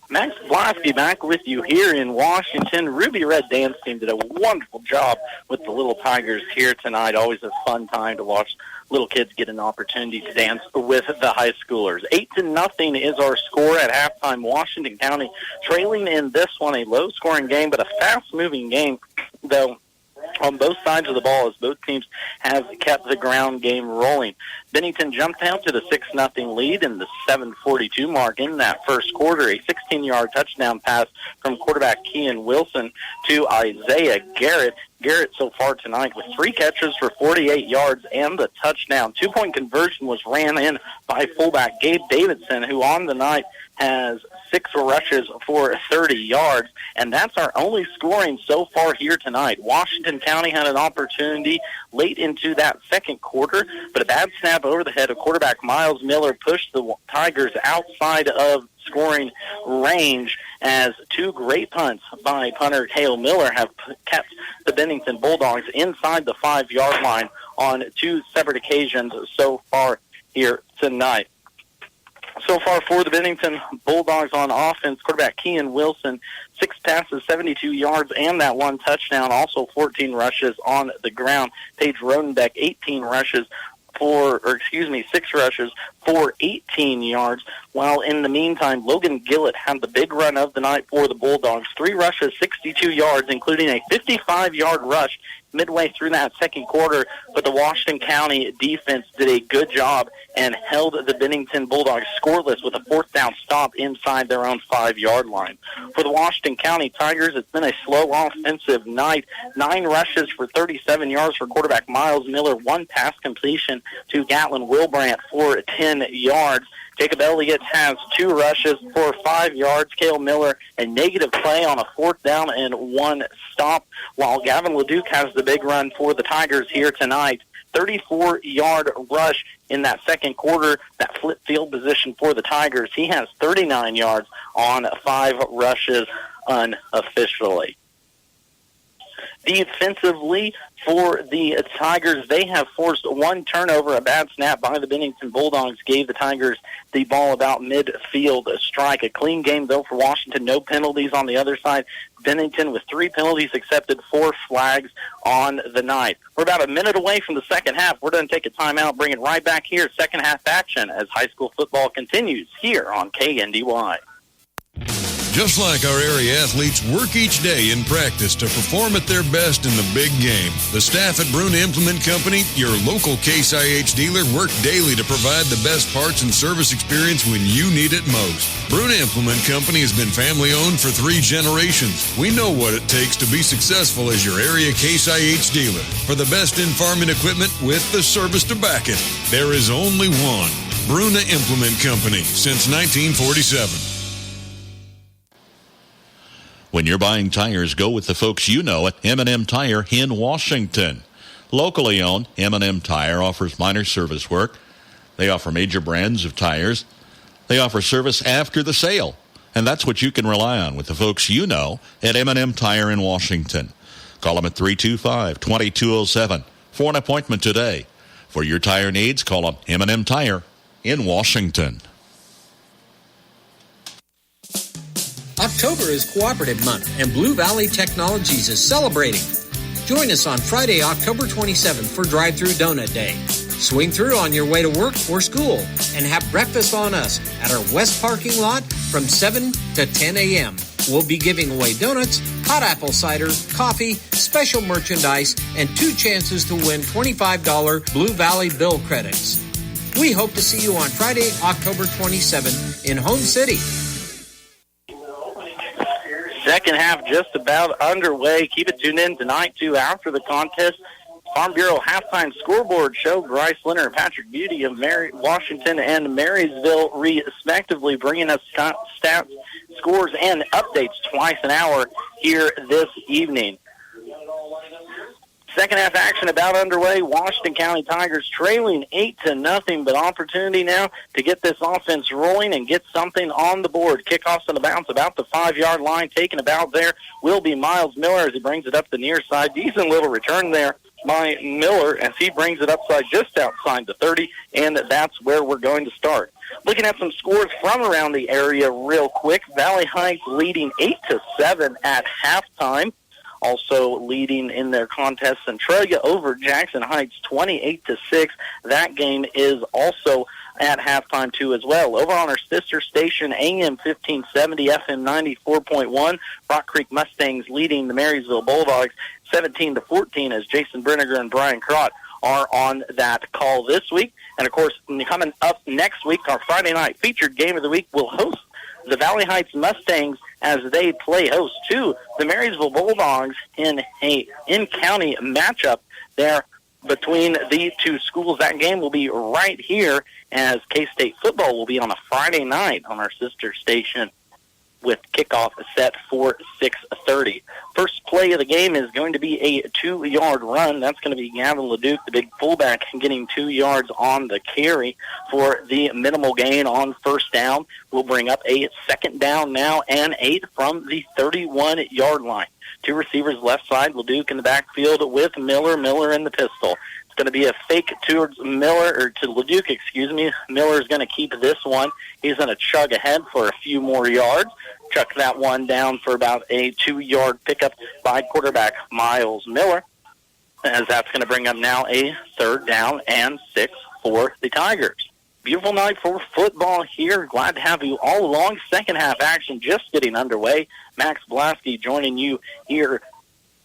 Max Blasky back with you here in Washington. Ruby Red Dance Team did a wonderful job with the Little Tigers here tonight. Always a fun time to watch little kids get an opportunity to dance with the high schoolers. 8-0 is our score at halftime. Washington County trailing in this one, a low-scoring game, but a fast-moving game, though. on both sides of the ball as both teams have kept the ground game rolling. Bennington jumped out to the 6-0 lead in the 7:42 mark in that first quarter. A 16-yard touchdown pass from quarterback Kean Wilson to Isaiah Garrett. Garrett so far tonight with 3 catches for 48 yards and the touchdown. 2-point conversion was ran in by fullback Gabe Davidson, who on the night has 6 rushes for 30 yards, and that's our only scoring so far here tonight. Washington County had an opportunity late into that second quarter, but a bad snap over the head of quarterback Miles Miller pushed the Tigers outside of scoring range as 2 great punts by punter Cale Miller have kept the Bennington Bulldogs inside the 5-yard line on 2 separate occasions so far here tonight. So far for the Bennington Bulldogs on offense, quarterback Kean Wilson, 6 passes, 72 yards, and that 1 touchdown. Also 14 rushes on the ground. Paige Rodenbeck, 6 rushes for 18 yards. While in the meantime, Logan Gillett had the big run of the night for the Bulldogs. 3 rushes, 62 yards, including a 55-yard rush midway through that second quarter, but the Washington County defense did a good job and held the Bennington Bulldogs scoreless with a 4th down stop inside their own 5-yard line. For the Washington County Tigers, it's been a slow offensive night. 9 rushes for 37 yards for quarterback Miles Miller, 1 pass completion to Gatlin Wilbrandt for 10 yards. Jacob Elliott has 2 rushes for 5 yards. Cale Miller, a negative play on a 4th down and 1 stop, while Gavin LeDuc has the big run for the Tigers here tonight. 34-yard rush in that second quarter, that flip field position for the Tigers. He has 39 yards on 5 rushes unofficially. Defensively, for the Tigers, they have forced 1 turnover. A bad snap by the Bennington Bulldogs gave the Tigers the ball about midfield strike. A clean game, though, for Washington. No penalties on the other side. Bennington with 3 penalties accepted, 4 flags on the night. We're about a minute away from the second half. We're going to take a timeout, bring it right back here. Second half action as high school football continues here on KNDY. Just like our area athletes work each day in practice to perform at their best in the big game, the staff at Bruna Implement Company, your local Case IH dealer, work daily to provide the best parts and service experience when you need it most. Bruna Implement Company has been family-owned for 3 generations. We know what it takes to be successful as your area Case IH dealer. For the best in farming equipment with the service to back it, there is only one. Bruna Implement Company, since 1947. When you're buying tires, go with the folks you know at M&M Tire in Washington. Locally owned, M&M Tire offers minor service work. They offer major brands of tires. They offer service after the sale. And that's what you can rely on with the folks you know at M&M Tire in Washington. Call them at 325-2207 for an appointment today. For your tire needs, call them M&M Tire in Washington. October is Cooperative Month, and Blue Valley Technologies is celebrating. Join us on Friday, October 27th for Drive-Thru Donut Day. Swing through on your way to work or school and have breakfast on us at our west parking lot from 7 to 10 a.m. We'll be giving away donuts, hot apple cider, coffee, special merchandise, and 2 chances to win $25 Blue Valley bill credits. We hope to see you on Friday, October 27th in Home City. Second half just about underway. Keep it tuned in tonight, too, after the contest. Farm Bureau halftime scoreboard show. Bryce Leonard and Patrick Beauty of Washington and Marysville, respectively, bringing us stats, scores, and updates twice an hour here this evening. Second half action about underway. Washington County Tigers trailing 8-0, but opportunity now to get this offense rolling and get something on the board. Kickoffs on the bounce about the 5-yard line. Taken about there will be Miles Miller as he brings it up the near side. Decent little return there by Miller as he brings it upside just outside the 30, and that's where we're going to start. Looking at some scores from around the area real quick. Valley Heights leading 8-7 at halftime. Also leading in their contest, Centralia over Jackson Heights 28-6. That game is also at halftime too as well. Over on our sister station, AM 1570, FM 94.1, Rock Creek Mustangs leading the Marysville Bulldogs 17-14 as Jason Brenniger and Brian Crott are on that call this week. And, of course, coming up next week, our Friday night featured game of the week will host the Valley Heights Mustangs as they play host to the Marysville Bulldogs in a in-county matchup there between the two schools. That game will be right here as K-State football will be on a Friday night on our sister station with kickoff set for 6:30. First play of the game is going to be a 2-yard run. That's going to be Gavin LeDuc, the big fullback, getting 2 yards on the carry for the minimal gain on first down. We'll bring up a second down now and 8 from the 31-yard line. Two receivers left side, LeDuc in the backfield with Miller in the pistol. It's going to be a fake towards Miller, or to LeDuc, excuse me. Miller's going to keep this one. He's going to chug ahead for a few more yards. Chuck that one down for about a 2-yard pickup by quarterback Miles Miller, as that's going to bring up now a third down and 6 for the Tigers. Beautiful night for football here. Glad to have you all along. Second half action just getting underway. Max Blasky joining you here,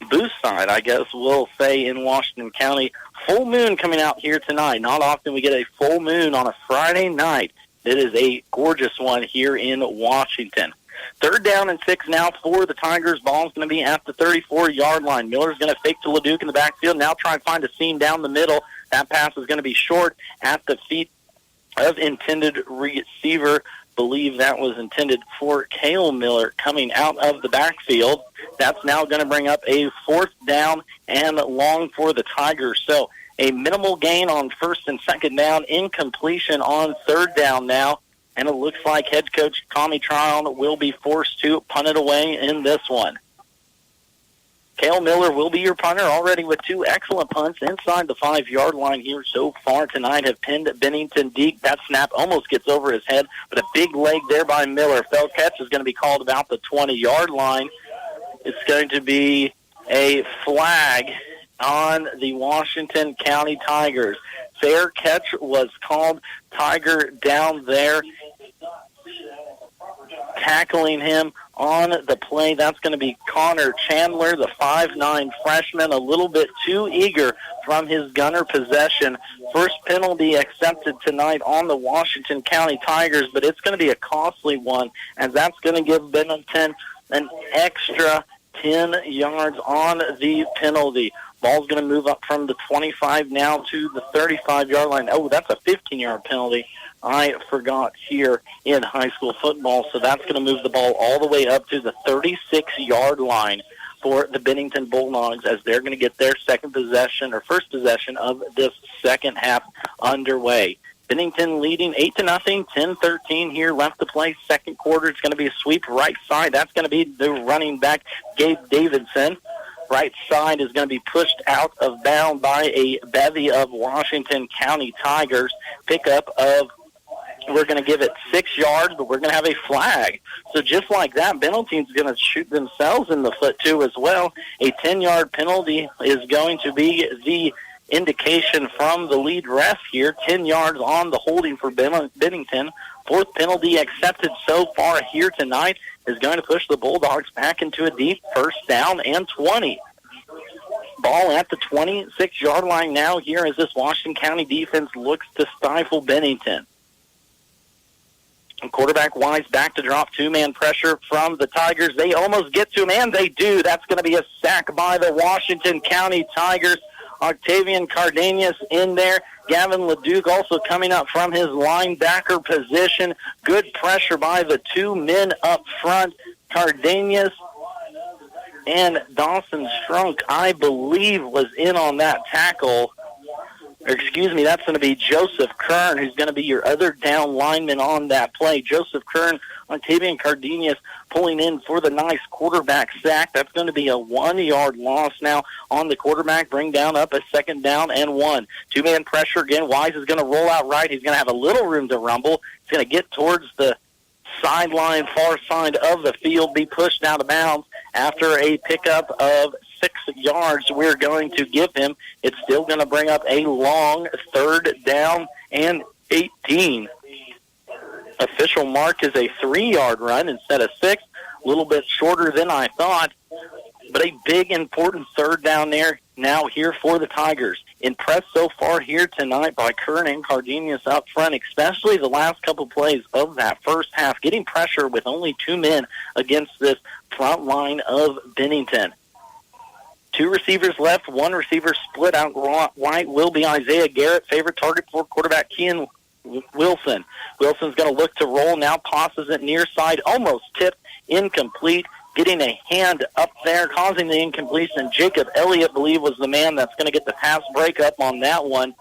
booth side, I guess we'll say, in Washington County. Full moon coming out here tonight. Not often we get a full moon on a Friday night. It is a gorgeous one here in Washington. Third down and 6 now for the Tigers. Ball's going to be at the 34-yard line. Miller's going to fake to LeDuc in the backfield. Now try and find a seam down the middle. That pass is going to be short at the feet of intended receiver. Believe that was intended for Cale Miller coming out of the backfield. That's now going to bring up a fourth down and long for the Tigers. So a minimal gain on first and second down, incompletion on third down now. And it looks like head coach Tommy Tryon will be forced to punt it away in this one. Cale Miller will be your punter, already with 2 excellent punts inside the 5-yard line here so far tonight, have pinned Bennington deep. That snap almost gets over his head, but a big leg there by Miller. Fell catch is going to be called about the 20-yard line. It's going to be a flag on the Washington County Tigers. Fair catch was called. Tiger down there tackling him on the play. That's going to be Connor Chandler, the 5'9 freshman, a little bit too eager from his gunner possession. First penalty accepted tonight on the Washington County Tigers, but it's going to be a costly one, and that's going to give Bennington an extra 10 yards on the penalty. Ball's going to move up from the 25 now to the 35-yard line. Oh, that's a 15-yard penalty. I forgot here in high school football, so that's going to move the ball all the way up to the 36-yard line for the Bennington Bulldogs as they're going to get their first possession of this second half underway. Bennington leading 8-0, 10-13 here left to play. Second quarter, it's going to be a sweep right side. That's going to be the running back, Gabe Davidson. Right side is going to be pushed out of bounds by a bevy of Washington County Tigers. Pickup of, we're going to give it 6 yards, but we're going to have a flag. So just like that, Bennington's going to shoot themselves in the foot too as well. A 10-yard penalty is going to be the indication from the lead ref here. 10 yards on the holding for Bennington. Fourth penalty accepted so far here tonight is going to push the Bulldogs back into a deep first down and 20. Ball at the 26-yard line now here as this Washington County defense looks to stifle Bennington. And quarterback-wise, back to drop, 2-man pressure from the Tigers. They almost get to him, and they do. That's going to be a sack by the Washington County Tigers. Octavian Cardenas in there. Gavin LeDuc also coming up from his linebacker position. Good pressure by the 2 men up front. Cardenas and Dawson Strunk, I believe, was in on that tackle. That's going to be Joseph Kern, who's going to be your other down lineman on that play. Joseph Kern, Octavian Cardenas pulling in for the nice quarterback sack. That's going to be a 1-yard loss now on the quarterback. Bring down up a second down and 1. 2-man pressure again. Wise is going to roll out right. He's going to have a little room to rumble. He's going to get towards the sideline, far side of the field, be pushed out of bounds after a pickup of 6 yards we're going to give him. It's still going to bring up a long third down and 18. Official mark is a 3-yard run instead of 6. A little bit shorter than I thought. but a big, important third down there now here for the Tigers. Impressed so far here tonight by Kern and Cardenas up front, especially the last couple plays of that first half, getting pressure with only 2 men against this front line of Bennington. 2 receivers left, 1 receiver split out wide will be Isaiah Garrett, favorite target for quarterback Kean Wilson. Wilson's going to look to roll, now tosses it near side, almost tipped, incomplete, getting a hand up there, causing the incompletion. Jacob Elliott, I believe, was the man that's going to get the pass breakup on that one.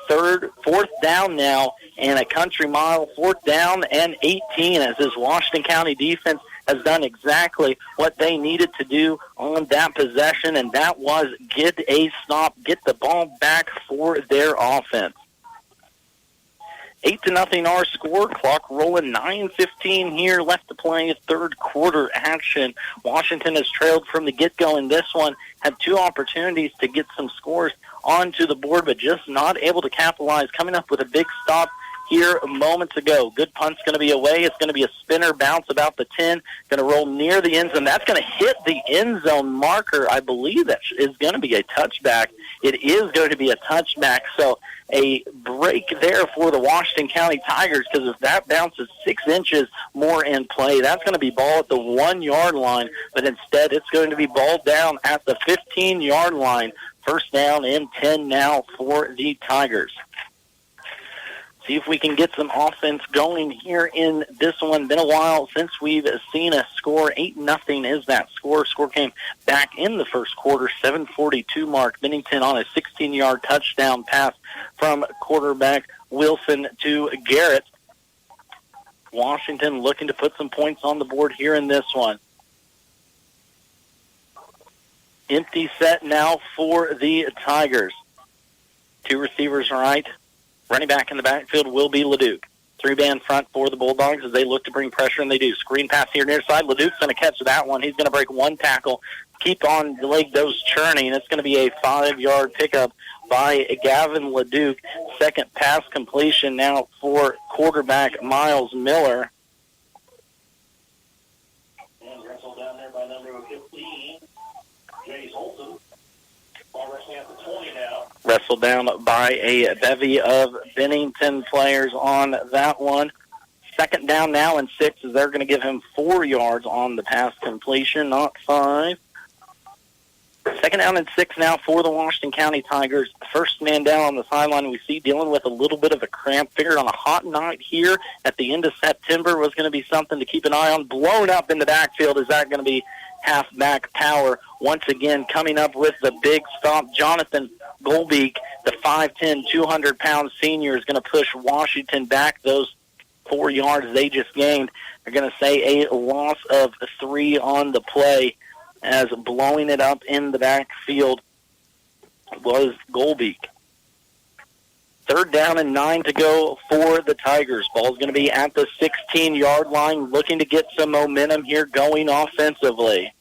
4th down now, and a country mile, 4th down and 18, as this Washington County defense has done exactly what they needed to do on that possession, and that was get a stop, get the ball back for their offense. 8-0 our score. Clock rolling. 9:15 here left to play. Third quarter action. Washington has trailed from the get-go in this one. Had 2 opportunities to get some scores onto the board, but just not able to capitalize. Coming up with a big stop here moments ago. Good punt's going to be away. It's going to be a spinner bounce about the 10. Going to roll near the end zone. That's going to hit the end zone marker. I believe that is going to be a touchback. It is going to be a touchback. So a break there for the Washington County Tigers, because if that bounces 6 inches more in play, that's going to be ball at the 1-yard line, but instead it's going to be ball down at the 15-yard line. First down and 10 now for the Tigers. See if we can get some offense going here in this one. Been a while since we've seen a score. 8-0 is that score. Score came back in the first quarter, 7:42 mark. Bennington on a 16-yard touchdown pass from quarterback Wilson to Garrett. Washington looking to put some points on the board here in this one. Empty set now for the Tigers. 2 receivers right. Running back in the backfield will be Leduc. 3-man front for the Bulldogs as they look to bring pressure, and they do. Screen pass here near side. Leduc's going to catch that one. He's going to break 1 tackle. Keep on the leg those churning. It's going to be a 5-yard pickup by Gavin Leduc. Second pass completion now for quarterback Miles Miller. And wrestled down there by number 15, James Holton. Ball rushing at the 20 now. Wrestled down by a bevy of Bennington players on that one. Second down now and 6, as they're going to give him 4 yards on the pass completion, not 5. Second down and 6 now for the Washington County Tigers. First man down on the sideline we see dealing with a little bit of a cramp. Figured on a hot night here at the end of September was going to be something to keep an eye on. Blown up in the backfield. Is that going to be halfback power? Once again, coming up with the big stop, Jonathan Golbeek, the 5'10", 200-pound senior, is going to push Washington back those 4 yards they just gained. They're going to say a loss of 3 on the play, as blowing it up in the backfield was Golbeek. Third down and 9 to go for the Tigers. Ball's going to be at the 16-yard line, looking to get some momentum here going offensively.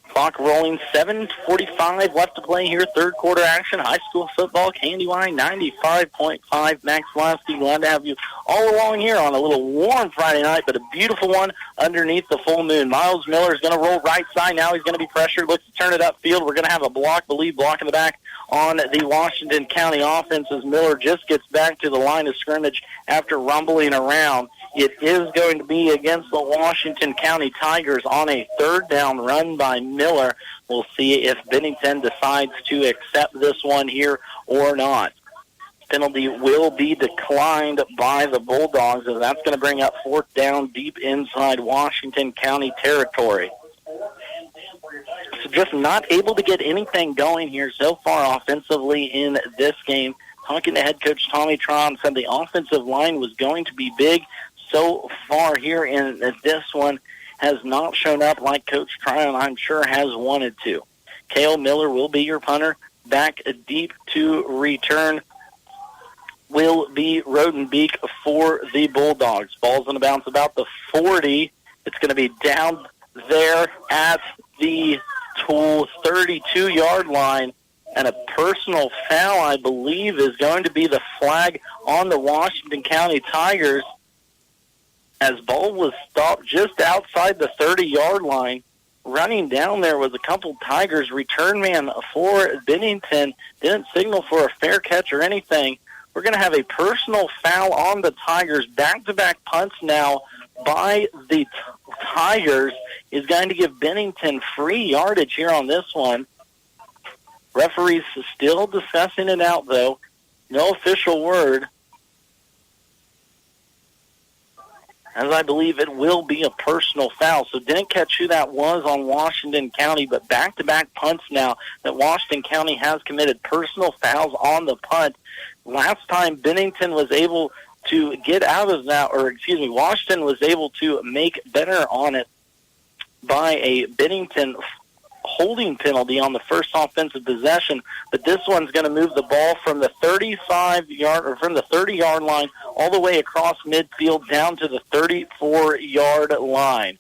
Clock rolling, 7:45 left to play here. Third quarter action, high school football, KNDY 95.5. Max Lasky, glad to have you all along here on a little warm Friday night, but a beautiful one underneath the full moon. Miles Miller is going to roll right side. Now he's going to be pressured. Looks to turn it upfield. We're going to have a block, the lead block in the back on the Washington County offense as Miller just gets back to the line of scrimmage after rumbling around. It is going to be against the Washington County Tigers on a third down run by Miller. We'll see if Bennington decides to accept this one here or not. Penalty will be declined by the Bulldogs, and that's going to bring up fourth down deep inside Washington County territory. So just not able to get anything going here so far offensively in this game. Talking to head coach Tommy Tron, said the offensive line was going to be big. So far here in this one has not shown up like Coach Tryon, I'm sure, has wanted to. Cale Miller will be your punter. Back deep to return will be Rodenbeek for the Bulldogs. Ball's going to bounce about the 40. It's going to be down there at the 32-yard line. And a personal foul, I believe, is going to be the flag on the Washington County Tigers, as ball was stopped just outside the 30-yard line. running down there was a couple Tigers. Return man for Bennington didn't signal for a fair catch or anything. We're going to have a personal foul on the Tigers. Back-to-back punts now by the Tigers is going to give Bennington free yardage here on this one. Referees still discussing it out, though. No official word. As I believe it will be a personal foul. So didn't catch who that was on Washington County, but back-to-back punts now that Washington County has committed personal fouls on the punt. Last time Bennington was able to get out of that, Washington was able to make better on it by a Bennington holding penalty on the first offensive possession, but this one's going to move the ball from the 30-yard line all the way across midfield down to the 34-yard line.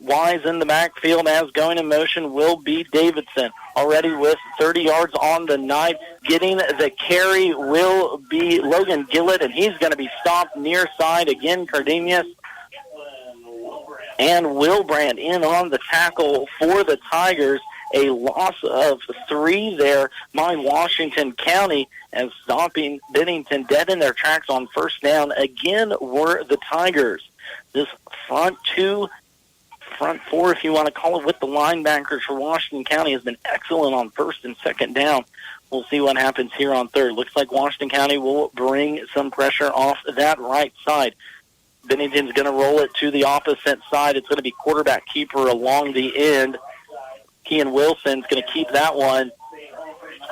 Wise in the backfield as going in motion will be Davidson. Already with 30 yards on the night. Getting the carry will be Logan Gillett, and he's going to be stopped near side again. Cardenas and Wilbrand in on the tackle for the Tigers. A loss of 3 there by Washington County, and stopping Bennington dead in their tracks on first down again were the Tigers. This front 4, if you want to call it, with the linebackers for Washington County has been excellent on first and second down. We'll see what happens here on third. Looks like Washington County will bring some pressure off that right side. Bennington's going to roll it to the opposite side. It's going to be quarterback keeper along the end. Kean Wilson's going to keep that one.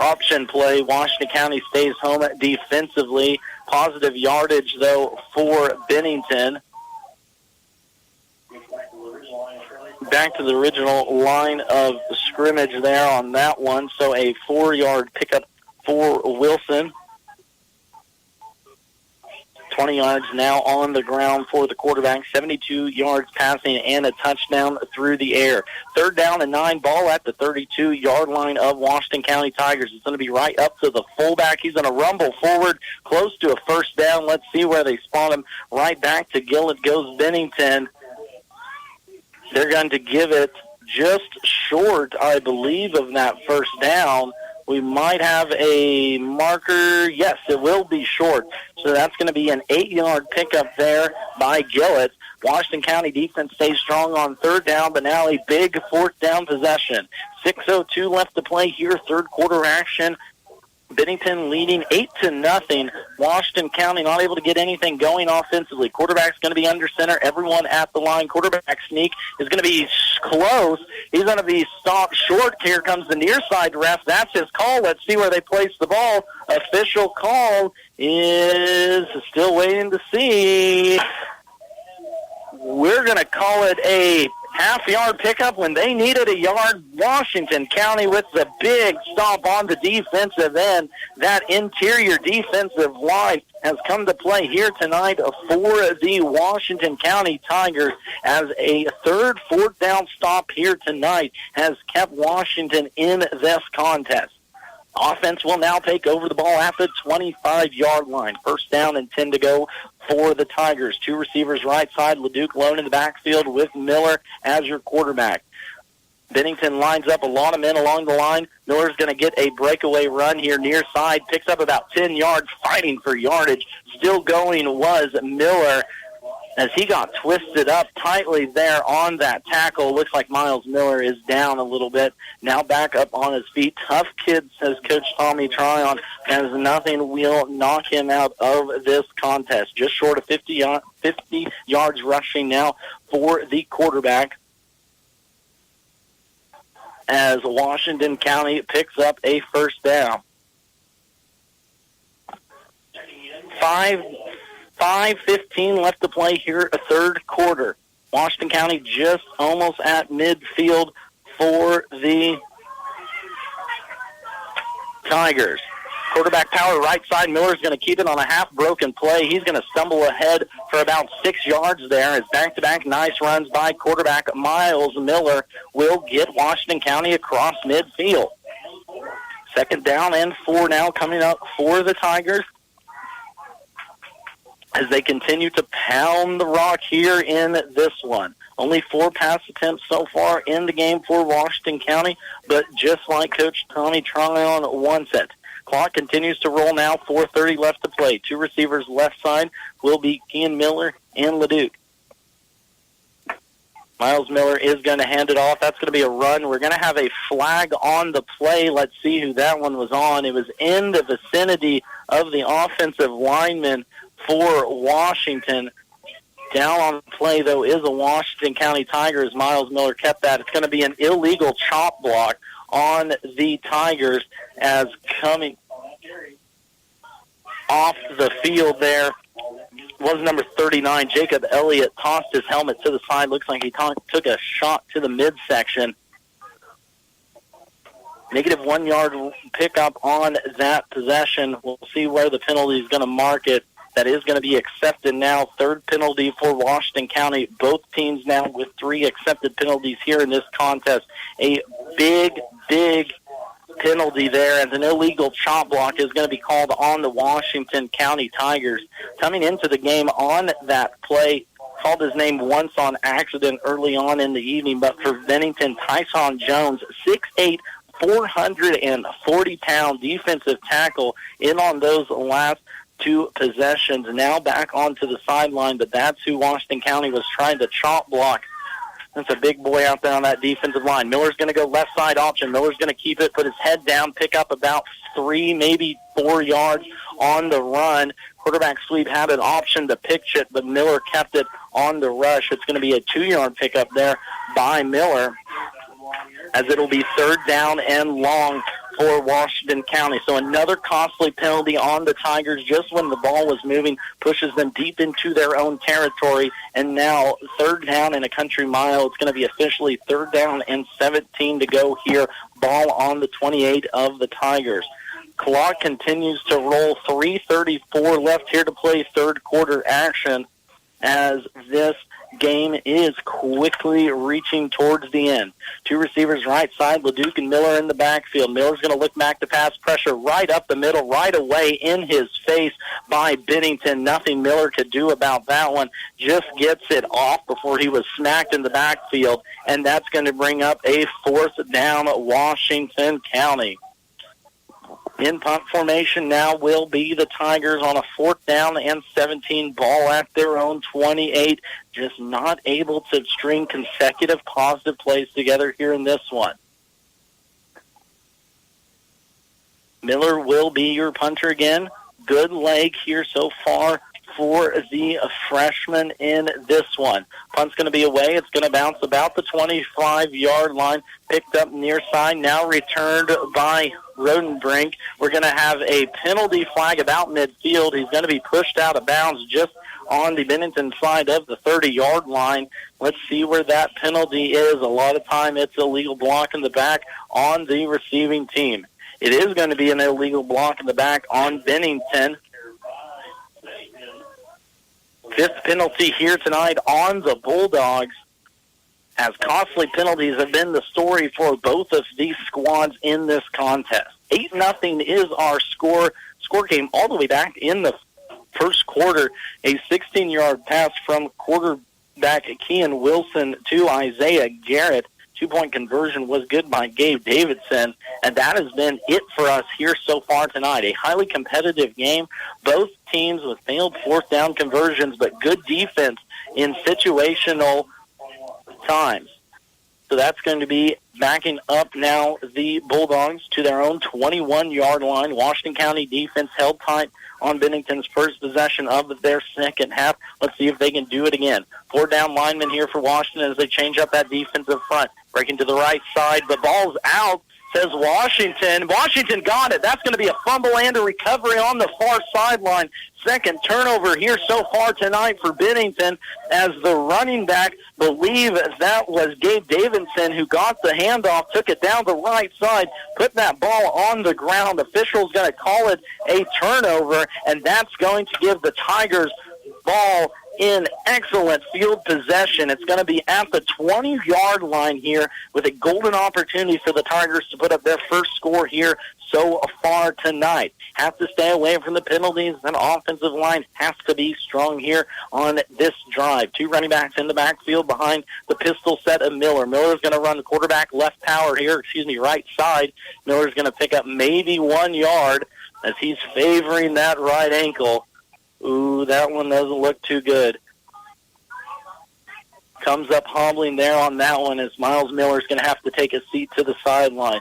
Option play. Washington County stays home defensively. Positive yardage, though, for Bennington. Back to the original line of scrimmage there on that one. So a 4-yard pickup for Wilson. 20 yards now on the ground for the quarterback. 72 yards passing and a touchdown through the air. Third down and 9, ball at the 32-yard line of Washington County Tigers. It's going to be right up to the fullback. He's going to rumble forward close to a first down. Let's see where they spawn him. Right back to Gillett goes Bennington. They're going to give it just short, I believe, of that first down. We might have a marker. Yes, it will be short. So that's going to be an 8-yard pickup there by Gillett. Washington County defense stays strong on third down, but now a big fourth down possession. 6:02 left to play here, third quarter action. Bennington leading 8-0. Washington County not able to get anything going offensively. Quarterback's going to be under center. Everyone at the line. Quarterback sneak is going to be close. He's going to be stopped short. Here comes the near side ref. That's his call. Let's see where they place the ball. Official call is still waiting to see. We're going to call it a half-yard pickup when they needed a yard. Washington County with the big stop on the defensive end. That interior defensive line has come to play here tonight for the Washington County Tigers, as a third, fourth down stop here tonight has kept Washington in this contest. Offense will now take over the ball at the 25-yard line. First down and 10 to go for the Tigers. 2 receivers right side. LeDuc Lone in the backfield with Miller as your quarterback. Bennington lines up a lot of men along the line. Miller's going to get a breakaway run here near side. Picks up about 10 yards, fighting for yardage. Still going was Miller, as he got twisted up tightly there on that tackle. Looks like Miles Miller is down a little bit. Now back up on his feet. Tough kid, says Coach Tommy Tryon, as nothing will knock him out of this contest. Just short of 50 yards rushing now for the quarterback, as Washington County picks up a first down. 5:15 left to play here, a third quarter. Washington County just almost at midfield for the Tigers. Quarterback power right side. Miller's going to keep it on a half-broken play. He's going to stumble ahead for about 6 yards there. As back-to-back nice runs by quarterback Miles Miller will get Washington County across midfield. Second down and 4 now coming up for the Tigers, as they continue to pound the rock here in this one. Only 4 pass attempts so far in the game for Washington County, but just like Coach Tommy Tryon wants it. Clock continues to roll now, 4:30 left to play. 2 receivers left side will be Kean Miller and Leduc. Miles Miller is going to hand it off. That's going to be a run. We're going to have a flag on the play. Let's see who that one was on. It was in the vicinity of the offensive lineman for Washington. Down on the play, though, is a Washington County Tigers. Miles Miller kept that. It's going to be an illegal chop block on the Tigers as coming off the field there was number 39, Jacob Elliott, tossed his helmet to the side. Looks like he took a shot to the midsection. Negative 1 yard pickup on that possession. We'll see where the penalty is going to mark it. That is going to be accepted now. 3rd penalty for Washington County. Both teams now with 3 accepted penalties here in this contest. A big penalty there, as an illegal chop block is going to be called on the Washington County Tigers. Coming into the game on that play, called his name once on accident early on in the evening, but for Bennington, Tyson Jones, 6'8", 440-pound defensive tackle in on those last 2 possessions. Now back onto the sideline, but that's who Washington County was trying to chop block. That's a big boy out there on that defensive line. Miller's going to go left side option. Miller's going to keep it, put his head down, pick up about 3, maybe 4 yards on the run. Quarterback sweep had an option to pitch it, but Miller kept it on the rush. It's going to be a 2-yard pickup there by Miller, as it'll be 3rd down and long for Washington County. So another costly penalty on the Tigers just when the ball was moving, pushes them deep into their own territory. And now 3rd down and a country mile. It's going to be officially 3rd down and 17 to go here. Ball on the 28 of the Tigers. Clock continues to roll. 3:34 left here to play 3rd quarter action, as this game is quickly reaching towards the end. 2 receivers right side, Leduc and Miller in the backfield. Miller's going to look back to pass, pressure right up the middle, right away in his face by Bennington. Nothing Miller could do about that one. Just gets it off before he was smacked in the backfield, and that's going to bring up a 4th down Washington County. In punt formation now will be the Tigers on a 4th down and 17, ball at their own 28. Just not able to string consecutive positive plays together here in this one. Miller will be your punter again. Good leg here so far for the freshman in this one. Punt's going to be away. It's going to bounce about the 25-yard line. Picked up near side, now returned by Rodenbrink. We're going to have a penalty flag about midfield. He's going to be pushed out of bounds just on the Bennington side of the 30-yard line. Let's see where that penalty is. A lot of time it's a illegal block in the back on the receiving team. It is going to be an illegal block in the back on Bennington. 5th penalty here tonight on the Bulldogs, as costly penalties have been the story for both of these squads in this contest. 8-0 is our score. Score came all the way back in the 1st quarter. A 16-yard pass from quarterback Kean Wilson to Isaiah Garrett. 2-point conversion was good by Gabe Davidson, and that has been it for us here so far tonight. A highly competitive game. Both teams with failed 4th down conversions, but good defense in situational times. So that's going to be backing up now the Bulldogs to their own 21-yard line. Washington County defense held tight on Bennington's first possession of their second half. Let's see if they can do it again. 4 down linemen here for Washington as they change up that defensive front. Breaking to the right side, but ball's out, says Washington. Washington got it. That's going to be a fumble and a recovery on the far sideline. 2nd turnover here so far tonight for Bennington, as the running back, believe that was Gabe Davidson who got the handoff, took it down the right side, put that ball on the ground. Official's going to call it a turnover, and that's going to give the Tigers ball in excellent field possession. It's going to be at the 20-yard line here with a golden opportunity for the Tigers to put up their first score here so far tonight. Have to stay away from the penalties. That offensive line has to be strong here on this drive. 2 running backs in the backfield behind the pistol set of Miller. Miller's going to run the quarterback right side. Miller's going to pick up maybe 1 yard as he's favoring that right ankle. Ooh, that one doesn't look too good. Comes up hobbling there on that one as Miles Miller's going to have to take a seat to the sideline.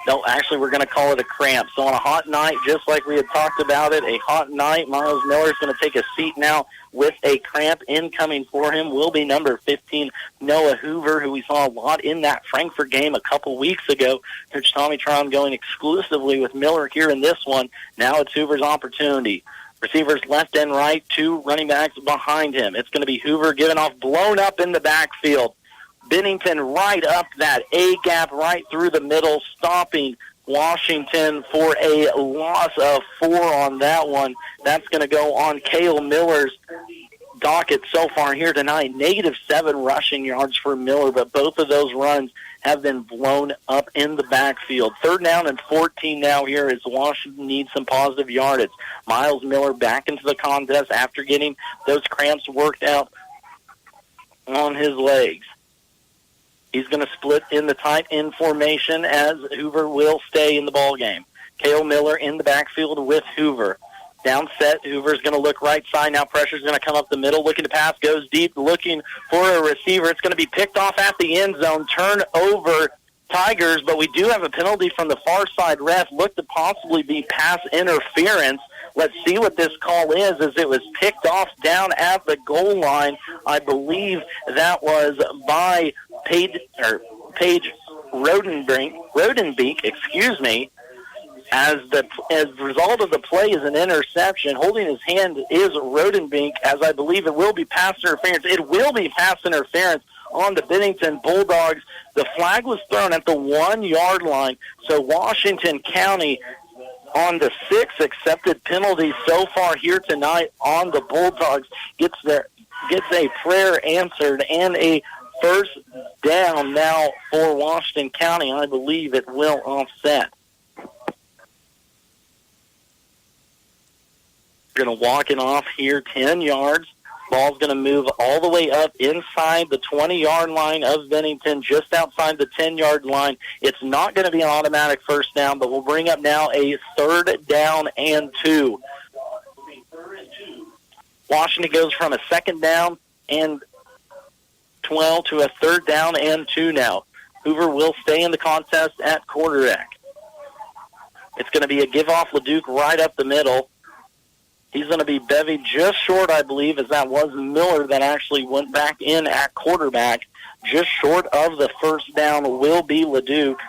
No, actually, we're going to call it a cramp. So on a hot night, just like we had talked about it, a hot night, Miles Miller's going to take a seat now with a cramp. Incoming for him will be number 15, Noah Hoover, who we saw a lot in that Frankfurt game a couple weeks ago. Coach Tommy Tron going exclusively with Miller here in this one. Now it's Hoover's opportunity. Receivers left and right, 2 running backs behind him. It's going to be Hoover giving off, blown up in the backfield. Bennington right up that A-gap right through the middle, stopping Washington for a loss of 4 on that one. That's going to go on Cale Miller's docket so far here tonight. -7 rushing yards for Miller, but both of those runs have been blown up in the backfield. 3rd down and 14 now here as Washington needs some positive yardage. Miles Miller back into the contest after getting those cramps worked out on his legs. He's going to split in the tight end formation as Hoover will stay in the ball game. Cale Miller in the backfield with Hoover. Down set, Hoover's going to look right side. Now pressure's going to come up the middle. Looking to pass, goes deep, looking for a receiver. It's going to be picked off at the end zone. Turnover Tigers, but we do have a penalty from the far side ref. Looked to possibly be pass interference. Let's see what this call is, as it was picked off down at the goal line. I believe that was by Paige Rodenbeek, as the result of the play is an interception. Holding his hand is Rodenbeek, as I believe it will be pass interference. It will be pass interference on the Bennington Bulldogs. The flag was thrown at the 1-yard line, so Washington County on the 6 accepted penalties so far here tonight on the Bulldogs gets a prayer answered and a first down now for Washington County. I believe it will offset. We're going to walk it off here 10 yards. Ball's going to move all the way up inside the 20-yard line of Bennington, just outside the 10-yard line. It's not going to be an automatic first down, but we'll bring up now a 3rd down and 2. Washington goes from a 2nd down and 12 to a 3rd down and 2 now. Hoover will stay in the contest at quarterback. It's going to be a give-off Leduc right up the middle. He's going to be bevied just short, I believe, as that was Miller that actually went back in at quarterback. Just short of the first down will be Leduc.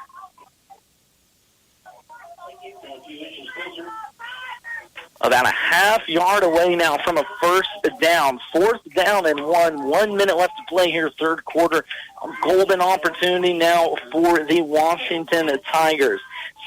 About a half yard away now from a first down. 4th down and 1. 1 minute left to play here, 3rd quarter. Golden opportunity now for the Washington Tigers.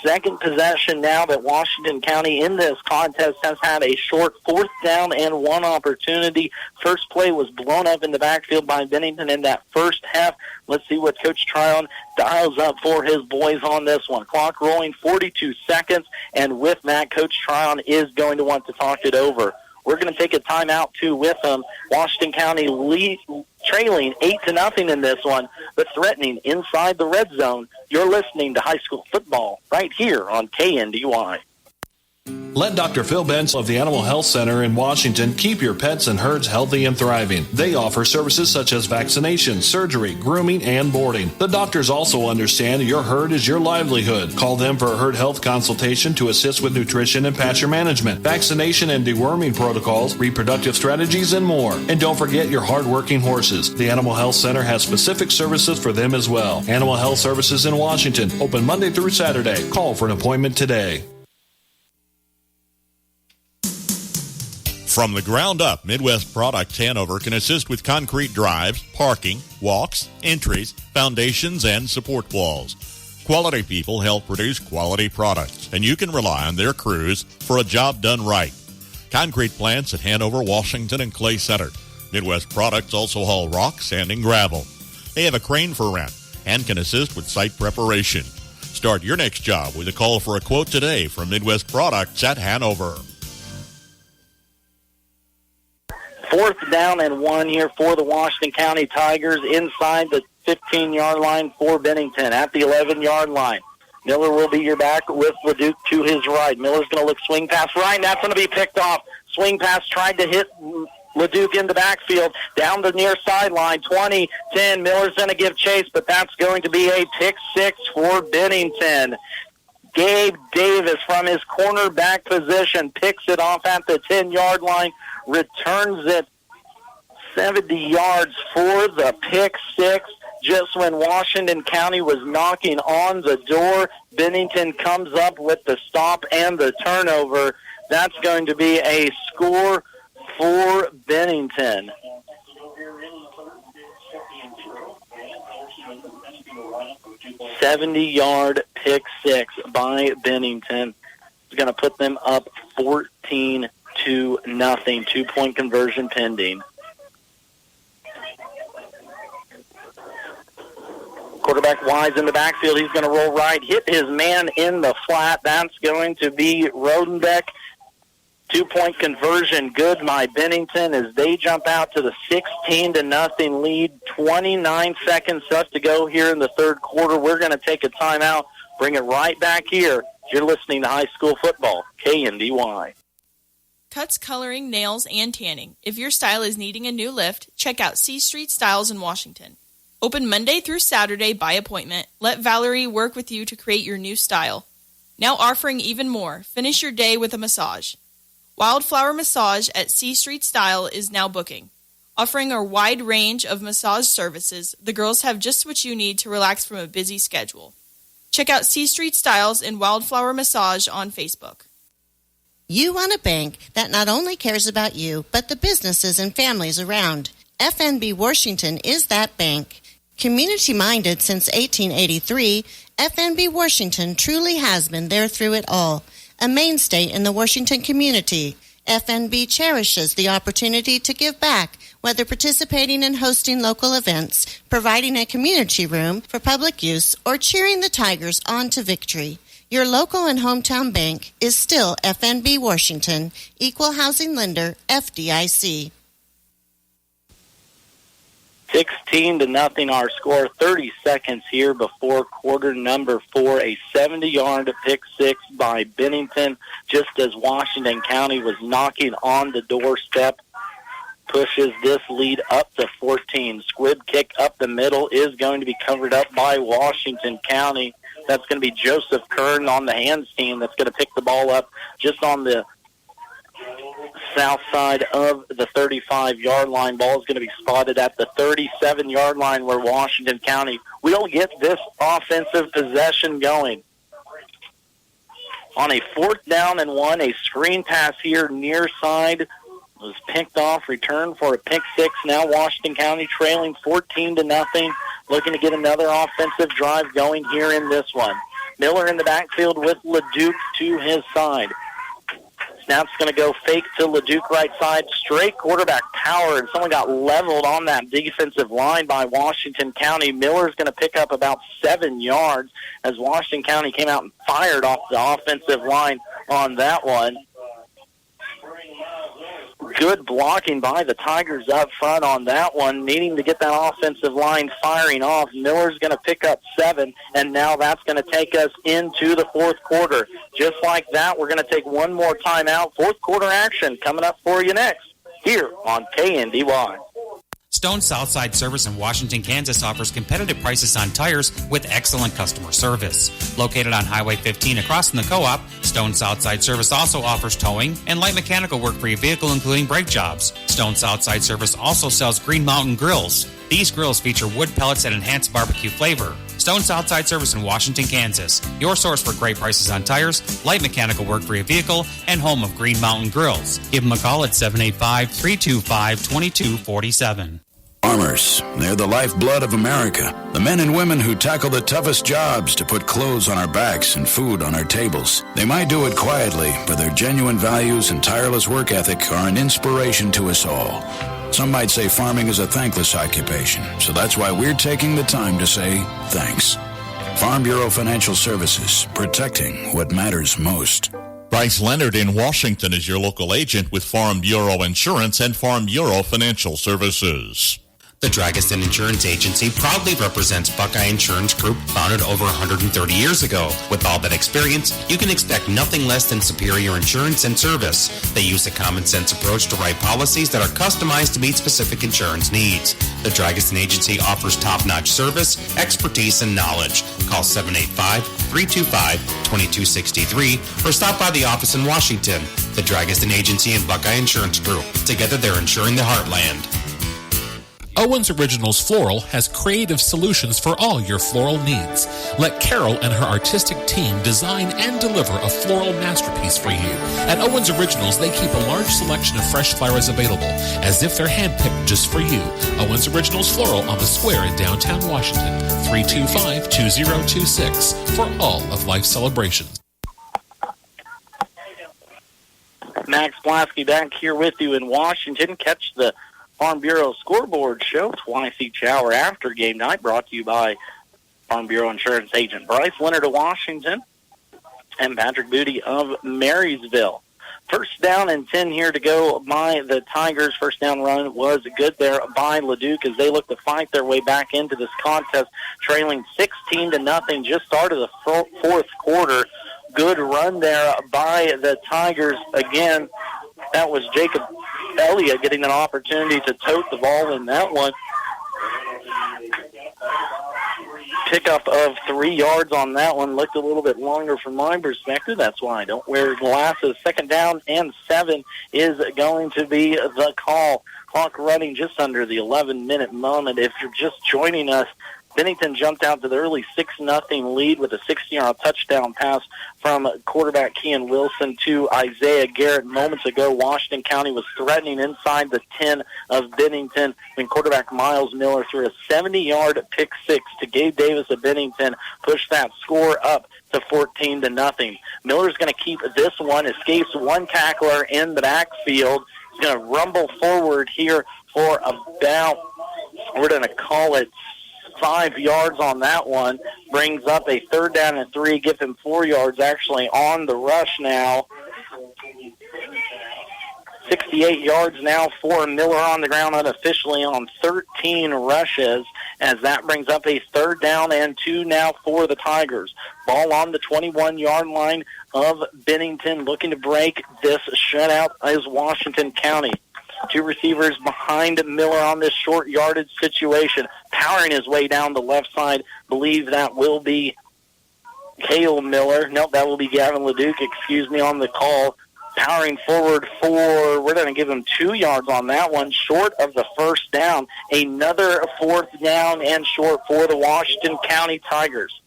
2nd possession now that Washington County in this contest has had a short 4th down and 1 opportunity. First play was blown up in the backfield by Bennington in that first half. Let's see what Coach Tryon dials up for his boys on this one. Clock rolling, 42 seconds, and with that, Coach Tryon is going to want to talk it over. We're going to take a timeout, too, with them. Washington County trailing 8-0 in this one, but threatening inside the red zone. You're listening to high school football right here on KNDY. Let Dr. Phil Benz of the Animal Health Center in Washington keep your pets and herds healthy and thriving. They offer services such as vaccination, surgery, grooming, and boarding. The doctors also understand your herd is your livelihood. Call them for a herd health consultation to assist with nutrition and pasture management, vaccination and deworming protocols, reproductive strategies, and more. And don't forget your hard-working horses. The Animal Health Center has specific services for them as well. Animal Health Services in Washington, open Monday through Saturday. Call for an appointment today. From the ground up, Midwest Products Hanover can assist with concrete drives, parking, walks, entries, foundations, and support walls. Quality people help produce quality products, and you can rely on their crews for a job done right. Concrete plants at Hanover, Washington, and Clay Center. Midwest Products also haul rock, sand, and gravel. They have a crane for rent and can assist with site preparation. Start your next job with a call for a quote today from Midwest Products at Hanover. 4th down and 1 here for the Washington County Tigers inside the 15-yard line for Bennington at the 11-yard line. Miller will be your back with LeDuc to his right. Miller's going to look swing pass right, and that's going to be picked off. Swing pass tried to hit LeDuc in the backfield, down the near sideline, 20-10. Miller's going to give chase, but that's going to be a pick six for Bennington. Gabe Davis from his cornerback position picks it off at the 10-yard line, returns it 70 yards for the pick six. Just when Washington County was knocking on the door, Bennington comes up with the stop and the turnover. That's going to be a score for Bennington. $70-yard pick six by Bennington. It's going to put them up 14-0. 2-point conversion pending. Quarterback wise in the backfield. He's going to roll right, hit his man in the flat. That's going to be Rodenbeck. 2-point conversion good by Bennington as they jump out to the 16-0 lead. 29 seconds left to go here in the third quarter. We're going to take a timeout, bring it right back here. You're listening to High School Football, KNDY. Cuts, coloring, nails, and tanning. If your style is needing a new lift, check out C Street Styles in Washington. Open Monday through Saturday by appointment. Let Valerie work with you to create your new style. Now offering even more. Finish your day with a massage. Wildflower Massage at C Street Style is now booking. Offering a wide range of massage services, the girls have just what you need to relax from a busy schedule. Check out C Street Styles and Wildflower Massage on Facebook. You want a bank that not only cares about you, but the businesses and families around. FNB Washington is that bank. Community-minded since 1883, FNB Washington truly has been there through it all. A mainstay in the Washington community, FNB cherishes the opportunity to give back, whether participating in hosting local events, providing a community room for public use, or cheering the Tigers on to victory. Your local and hometown bank is still FNB Washington, Equal Housing Lender, FDIC. 16-0 our score. 30 seconds here before quarter number 4. A 70-yard pick six by Bennington, just as Washington County was knocking on the doorstep. Pushes this lead up to 14. Squib kick up the middle is going to be covered up by Washington County. That's going to be Joseph Kern on the hands team that's going to pick the ball up just on the south side of the 35-yard line. Ball is going to be spotted at the 37-yard line where Washington County will get this offensive possession going. On a 4th down and 1, a screen pass here near side was picked off, returned for a pick six. Now Washington County trailing 14-0, looking to get another offensive drive going here in this one. Miller in the backfield with LeDuc to his side. Snap's going to go fake to LeDuc right side, straight quarterback power, and someone got leveled on that defensive line by Washington County. Miller's going to pick up about 7 yards as Washington County came out and fired off the offensive line on that one. Good blocking by the Tigers up front on that one, needing to get that offensive line firing off. Miller's going to pick up 7, and now that's going to take us into the fourth quarter. Just like that, we're going to take one more timeout. Fourth quarter action coming up for you next here on KNDY. Stone Southside Service in Washington, Kansas offers competitive prices on tires with excellent customer service. Located on Highway 15 across from the co-op, Stone Southside Service also offers towing and light mechanical work for your vehicle, including brake jobs. Stone Southside Service also sells Green Mountain grills. These grills feature wood pellets that enhance barbecue flavor. Stone Southside Service in Washington, Kansas. Your source for great prices on tires, light mechanical work for your vehicle, and home of Green Mountain Grills. Give them a call at 785-325-2247. Farmers, they're the lifeblood of America. The men and women who tackle the toughest jobs to put clothes on our backs and food on our tables. They might do it quietly, but their genuine values and tireless work ethic are an inspiration to us all. Some might say farming is a thankless occupation, so that's why we're taking the time to say thanks. Farm Bureau Financial Services, protecting what matters most. Bryce Leonard in Washington is your local agent with Farm Bureau Insurance and Farm Bureau Financial Services. The Dragiston Insurance Agency proudly represents Buckeye Insurance Group, founded over 130 years ago. With all that experience, you can expect nothing less than superior insurance and service. They use a common sense approach to write policies that are customized to meet specific insurance needs. The Dragiston Agency offers top-notch service, expertise, and knowledge. Call 785-325-2263 or stop by the office in Washington. The Dragiston Agency and Buckeye Insurance Group. Together, they're insuring the heartland. Owens Originals Floral has creative solutions for all your floral needs. Let Carol and her artistic team design and deliver a floral masterpiece for you. At Owens Originals, they keep a large selection of fresh flowers available, as if they're handpicked just for you. Owens Originals Floral on the Square in downtown Washington, 325-2026 for all of life's celebrations. Max Blasky back here with you in Washington. Catch the Farm Bureau Scoreboard Show twice each hour after game night, brought to you by Farm Bureau Insurance Agent Bryce Leonard of Washington and Patrick Booty of Marysville. First down and 10 here to go by the Tigers. First down run was good there by Leduc as they look to fight their way back into this contest, trailing 16-0, just started the fourth quarter. Good run there by the Tigers. Again, that was Jacob Elliott getting an opportunity to tote the ball in that one. Pickup of 3 yards on that one. Looked a little bit longer from my perspective. That's why I don't wear glasses. Second down and 7 is going to be the call. Clock running just under the 11-minute moment. If you're just joining us, Bennington jumped out to the early 6-0 lead with a 60-yard touchdown pass from quarterback Kean Wilson to Isaiah Garrett. Moments ago, Washington County was threatening inside the 10 of Bennington when quarterback Miles Miller threw a 70-yard pick six to Gabe Davis of Bennington, pushed that score up to 14-0. Miller's going to keep this one, escapes one tackler in the backfield. He's going to rumble forward here for about, we're going to call it 5 yards on that one. Brings up a third down and 3. Give him 4 yards actually on the rush now. 68 yards now for Miller on the ground unofficially on 13 rushes, as that brings up a third down and 2 now for the Tigers. Ball on the 21-yard line of Bennington, looking to break this shutout is Washington County. 2 receivers behind Miller on this short yardage situation, powering his way down the left side. Believe that will be Cale Miller. Nope, that will be Gavin Leduc, on the call. Powering forward we're going to give him 2 yards on that one, short of the first down. Another fourth down and short for the Washington County Tigers.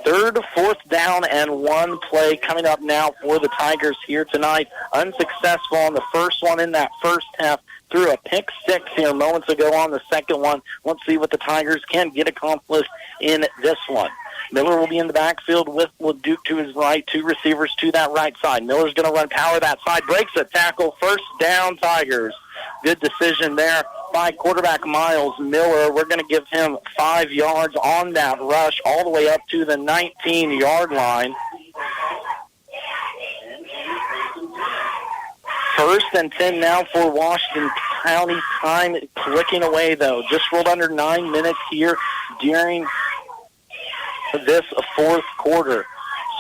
Third, fourth down and 1 play coming up now for the Tigers here tonight. Unsuccessful on the first one in that first half. Threw a pick six here moments ago on the second one. Let's see what the Tigers can get accomplished in this one. Miller will be in the backfield with Leduc to his right, 2 receivers to that right side. Miller's going to run power that side, breaks a tackle, first down Tigers. Good decision there by quarterback Miles Miller. We're going to give him 5 yards on that rush all the way up to the 19-yard line. First and 10 now for Washington County. Time clicking away, though. Just rolled under 9 minutes here during this fourth quarter.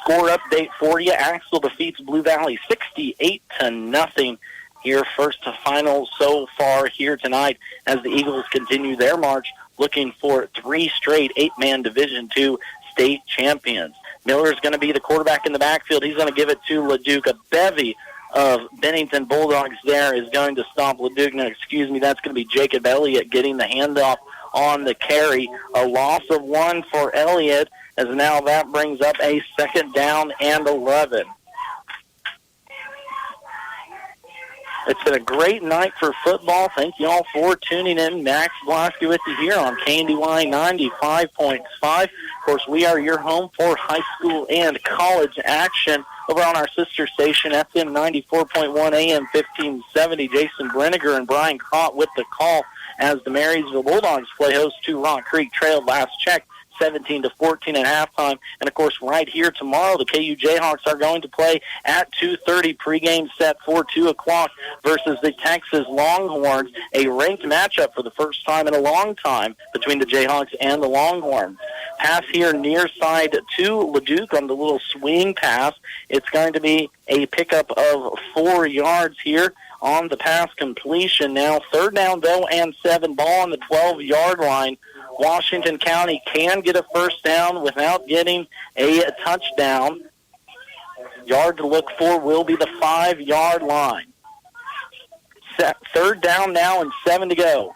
Score update for you. Axel defeats Blue Valley 68-0 here, first to final so far here tonight as the Eagles continue their march, looking for 3 straight 8-man Division II state champions. Miller's going to be the quarterback in the backfield. He's going to give it to Leduc. A bevy of Bennington Bulldogs there is going to stop Leduc. Now, that's going to be Jacob Elliott getting the handoff on the carry. A loss of 1 for Elliott, as now that brings up a second down and 11. It's been a great night for football. Thank you all for tuning in. Max Blasky with you here on KNDY 95.5. Of course, we are your home for high school and college action Over on our sister station, FM 94.1 AM 1570, Jason Brenniger and Brian Crott with the call as the Marysville Bulldogs play host to Rock Creek. Trailed last check 17-14 at halftime. And, of course, right here tomorrow, the KU Jayhawks are going to play at 2:30 pregame set for 2 o'clock versus the Texas Longhorns, a ranked matchup for the first time in a long time between the Jayhawks and the Longhorns. Pass here near side to Leduc on the little swing pass. It's going to be a pickup of 4 yards here on the pass completion. Now, third down, though, and 7, ball on the 12-yard line. Washington County can get a first down without getting a touchdown. Yard to look for will be the 5-yard line. Third down now and 7 to go.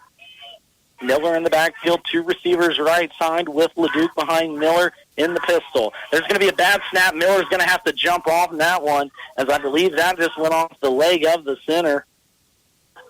Miller in the backfield, 2 receivers right side with Leduc behind Miller in the pistol. There's going to be a bad snap. Miller's going to have to jump off in that one, as I believe that just went off the leg of the center.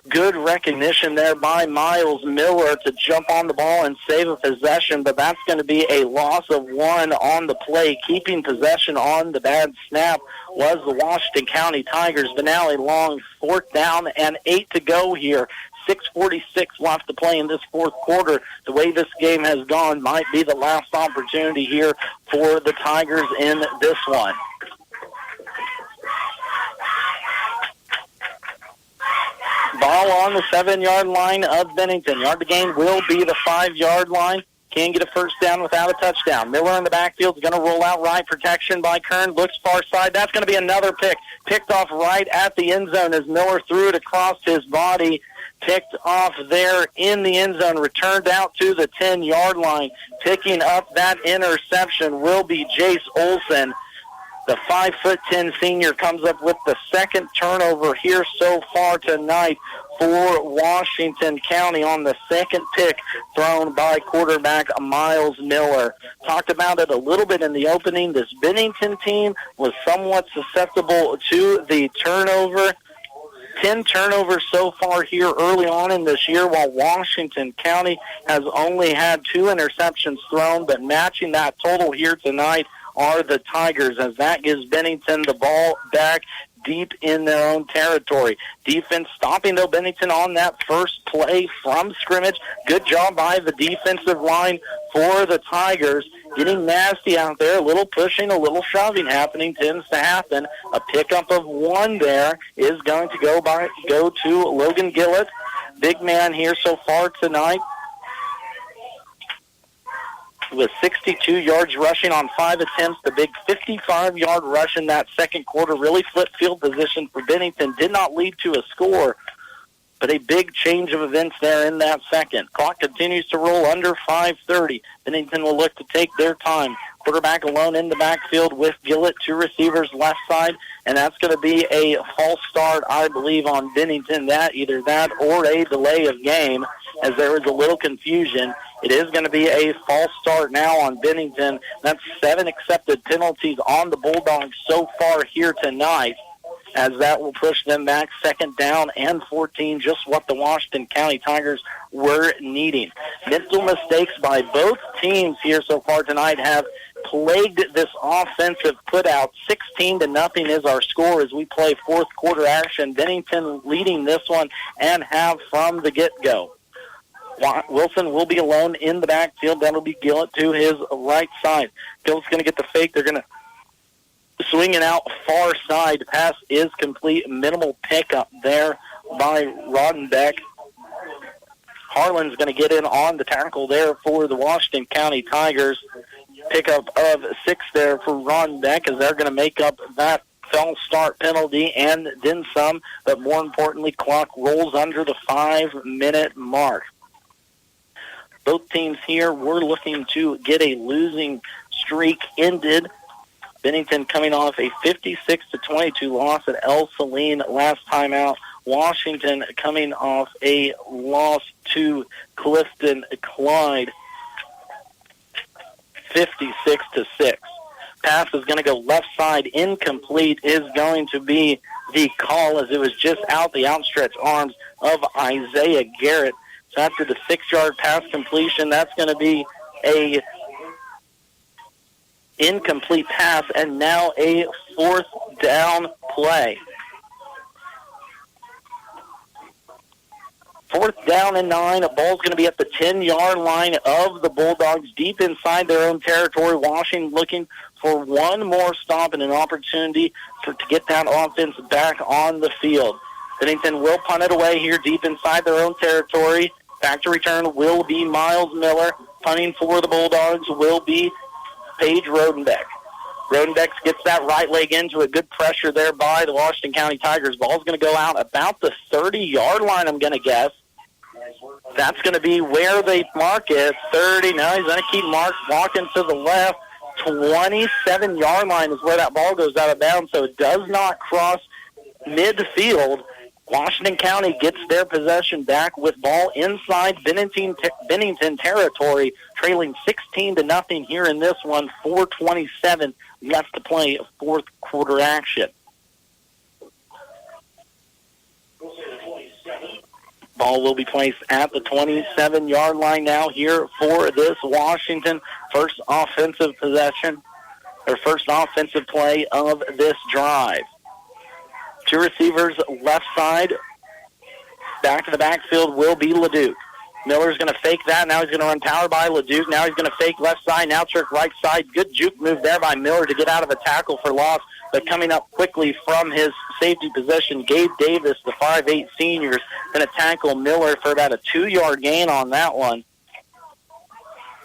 Good recognition there by Miles Miller to jump on the ball and save a possession, but that's going to be a loss of 1 on the play. Keeping possession on the bad snap was the Washington County Tigers, but now a long 4th down and 8 to go here. 6:46 left to play in this fourth quarter. The way this game has gone might be the last opportunity here for the Tigers in this one. Ball on the 7-yard line of Bennington. Yard to gain will be the 5-yard line. Can get a first down without a touchdown. Miller in the backfield is going to roll out right. Protection by Kern. Looks far side. That's going to be another pick. Picked off right at the end zone as Miller threw it across his body. Picked off there in the end zone. Returned out to the 10-yard line. Picking up that interception will be Jace Olson. The 5'10" senior comes up with the second turnover here so far tonight for Washington County on the second pick thrown by quarterback Miles Miller. Talked about it a little bit in the opening. This Bennington team was somewhat susceptible to the turnover. 10 turnovers so far here early on in this year, while Washington County has only had 2 interceptions thrown, but matching that total here tonight are the Tigers, as that gives Bennington the ball back deep in their own territory. Defense stopping, though, Bennington on that first play from scrimmage. Good job by the defensive line for the Tigers. Getting nasty out there, a little pushing, a little shoving happening tends to happen. A pickup of 1 there is going to go to Logan Gillett. Big man here so far tonight, with 62 yards rushing on 5 attempts. The big 55-yard rush in that second quarter really flipped field position for Bennington. Did not lead to a score, but a big change of events there in that second. Clock continues to roll under 5:30. Bennington will look to take their time. Quarterback alone in the backfield with Gillett, 2 receivers left side, and that's going to be a false start, I believe, on Bennington. Either that or a delay of game, as there was a little confusion. It is going to be a false start now on Bennington. That's 7 accepted penalties on the Bulldogs so far here tonight, as that will push them back 2nd down and 14, just what the Washington County Tigers were needing. Mental mistakes by both teams here so far tonight have plagued this offensive putout. 16-0 is our score as we play fourth quarter action. Bennington leading this one and have from the get-go. Wilson will be alone in the backfield. That'll be Gillett to his right side. Gillett's going to get the fake. They're going to swing it out far side. Pass is complete. Minimal pickup there by Rodenbeck. Harlan's going to get in on the tackle there for the Washington County Tigers. Pickup of 6 there for Rodenbeck, as they're going to make up that false start penalty and then some. But more importantly, clock rolls under the 5-minute mark. Both teams here were looking to get a losing streak ended. Bennington coming off a 56-22 loss at El Saline last time out. Washington coming off a loss to Clifton Clyde, 56-6. Pass is going to go left side. Incomplete is going to be the call, as it was just out the outstretched arms of Isaiah Garrett. So after the 6-yard pass completion, that's going to be a incomplete pass, and now a 4th down play. 4th down and 9. A ball's going to be at the 10-yard line of the Bulldogs, deep inside their own territory. Washington looking for one more stop and an opportunity to get that offense back on the field. Bennington will punt it away here deep inside their own territory. Back to return will be Miles Miller. Punting for the Bulldogs will be Paige Rodenbeck. Rodenbeck gets that right leg into a good pressure there by the Washington County Tigers. Ball's going to go out about the 30-yard line, I'm going to guess. That's going to be where they mark it. 30. No, he's going to keep walking to the left. 27-yard line is where that ball goes out of bounds, so it does not cross midfield. Washington County gets their possession back with ball inside Bennington territory, trailing 16-0 here in this one. 4:27 left to play, fourth quarter action. Ball will be placed at the 27-yard line now here for this Washington first offensive possession, or first offensive play of this drive. 2 receivers left side. Back to the backfield will be LeDuc. Miller's going to fake that. Now he's going to run power by LeDuc. Now he's going to fake left side. Now trick right side. Good juke move there by Miller to get out of a tackle for loss. But coming up quickly from his safety position, Gabe Davis, the 5'8 senior, is going to tackle Miller for about a 2-yard gain on that one.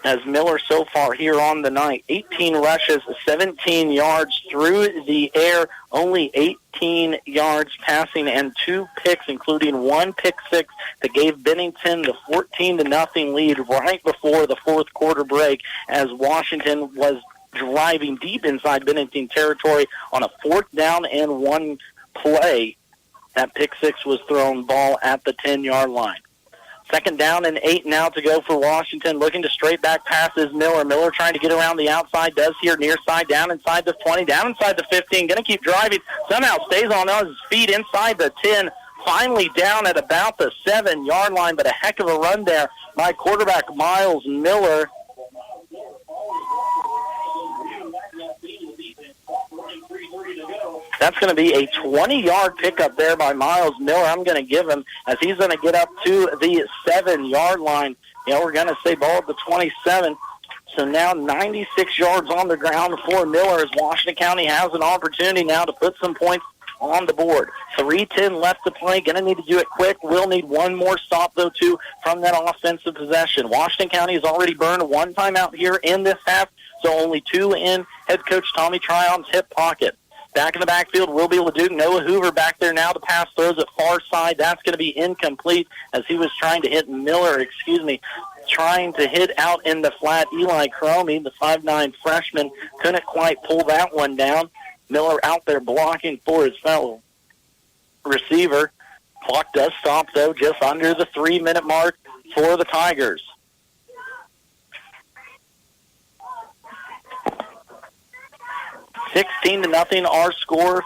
As Miller so far here on the night, 18 rushes, 17 yards through the air, only 18 yards passing, and 2 picks, including 1 pick six that gave Bennington the 14-0 lead right before the fourth quarter break, as Washington was driving deep inside Bennington territory on a 4th down and 1 play. That pick six was thrown, ball at the 10-yard line. 2nd down and 8 now to go for Washington. Looking to straight back pass is Miller. Miller trying to get around the outside. Does here near side, down inside the 20, down inside the 15. Going to keep driving. Somehow stays on his feet inside the 10. Finally down at about the 7-yard line, but a heck of a run there by quarterback Miles Miller. That's going to be a 20-yard pickup there by Miles Miller. I'm going to give him, as he's going to get up to the 7-yard line. We're going to say ball at the 27. So now 96 yards on the ground for Miller, as Washington County has an opportunity now to put some points on the board. 3:10 left to play. Going to need to do it quick. We'll need one more stop, though, too, from that offensive possession. Washington County has already burned 1 timeout here in this half, so only 2 in head coach Tommy Tryon's hip pocket. Back in the backfield will be LeDuc. Noah Hoover back there now to pass, throws it far side. That's going to be incomplete, as he was trying to hit trying to hit out in the flat. Eli Cromie, the 5'9 freshman, couldn't quite pull that one down. Miller out there blocking for his fellow receiver. Clock does stop, though, just under the 3-minute mark for the Tigers. $16-0 our score.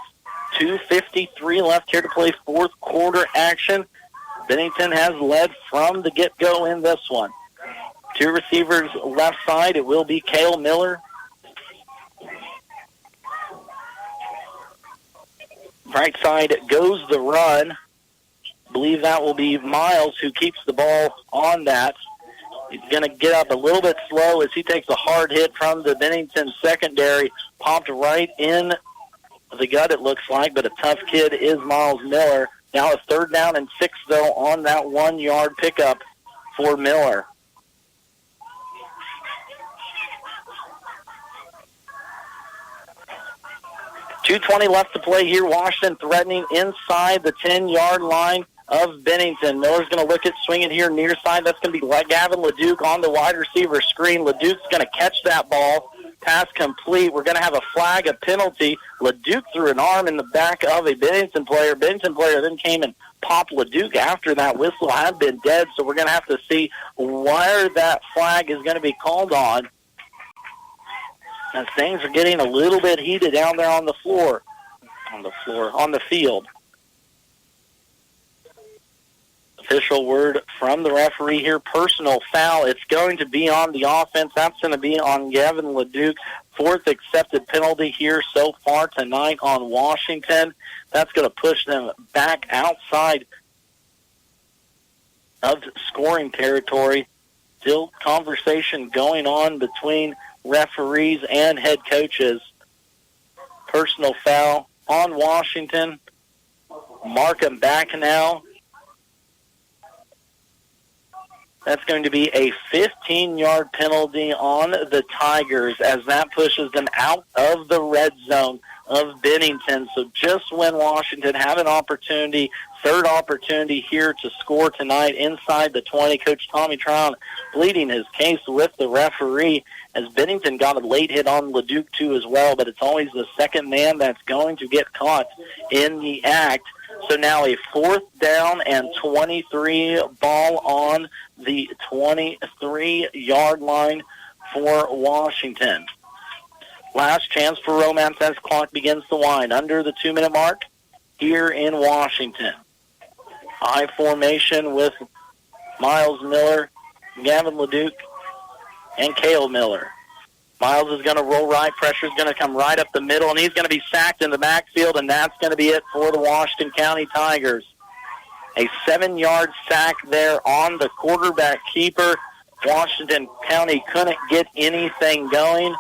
2:53 left here to play fourth quarter action. Bennington has led from the get-go in this one. 2 receivers left side. It will be Cale Miller. Right side goes the run. I believe that will be Miles who keeps the ball on that. He's going to get up a little bit slow as he takes a hard hit from the Bennington secondary. Popped right in the gut, it looks like, but a tough kid is Miles Miller. Now a 3rd down and 6, though, on that 1-yard pickup for Miller. .220 left to play here. Washington threatening inside the 10-yard line of Bennington. Miller's going to look at swinging here near side. That's going to be Gavin LeDuc on the wide receiver screen. LeDuc's going to catch that ball. Pass complete. We're going to have a flag, a penalty. LeDuc threw an arm in the back of a Bennington player. Bennington player then came and popped LeDuc after that whistle had been dead. So we're going to have to see where that flag is going to be called on, as things are getting a little bit heated down there on the field. Official word from the referee here, personal foul. It's going to be on the offense. That's going to be on Gavin LeDuc fourth accepted penalty here so far tonight on Washington. That's going to push them back outside of scoring territory. Still conversation going on between referees and head coaches. Personal foul on Washington. Mark them back now. That's going to be a 15-yard penalty on the Tigers as that pushes them out of the red zone of Bennington. So just when Washington had an opportunity, third opportunity here to score tonight inside the 20, Coach Tommy Tryon pleading his case with the referee as Bennington got a late hit on Leduc too as well, but it's always the second man that's going to get caught in the act. So now a 4th down and 23 ball on the 23-yard line for Washington. Last chance for Romance as clock begins to wind under the 2-minute mark here in Washington. High formation with Miles Miller, Gavin Leduc, and Cale Miller. Miles is going to roll right. Pressure is going to come right up the middle, and he's going to be sacked in the backfield, and that's going to be it for the Washington County Tigers. A 7-yard sack there on the quarterback keeper. Washington County couldn't get anything going.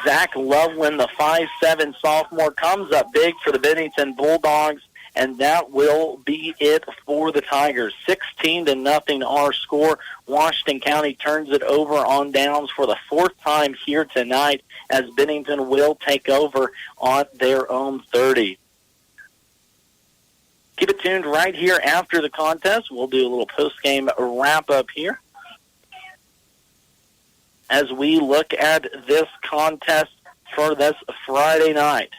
Zach Loveland, the 5'7" sophomore, comes up big for the Bennington Bulldogs, and that will be it for the Tigers. 16-0 our score. Washington County turns it over on downs for the 4th time here tonight as Bennington will take over on their own 30. Keep it tuned right here after the contest. We'll do a little post-game wrap-up here as we look at this contest for this Friday night.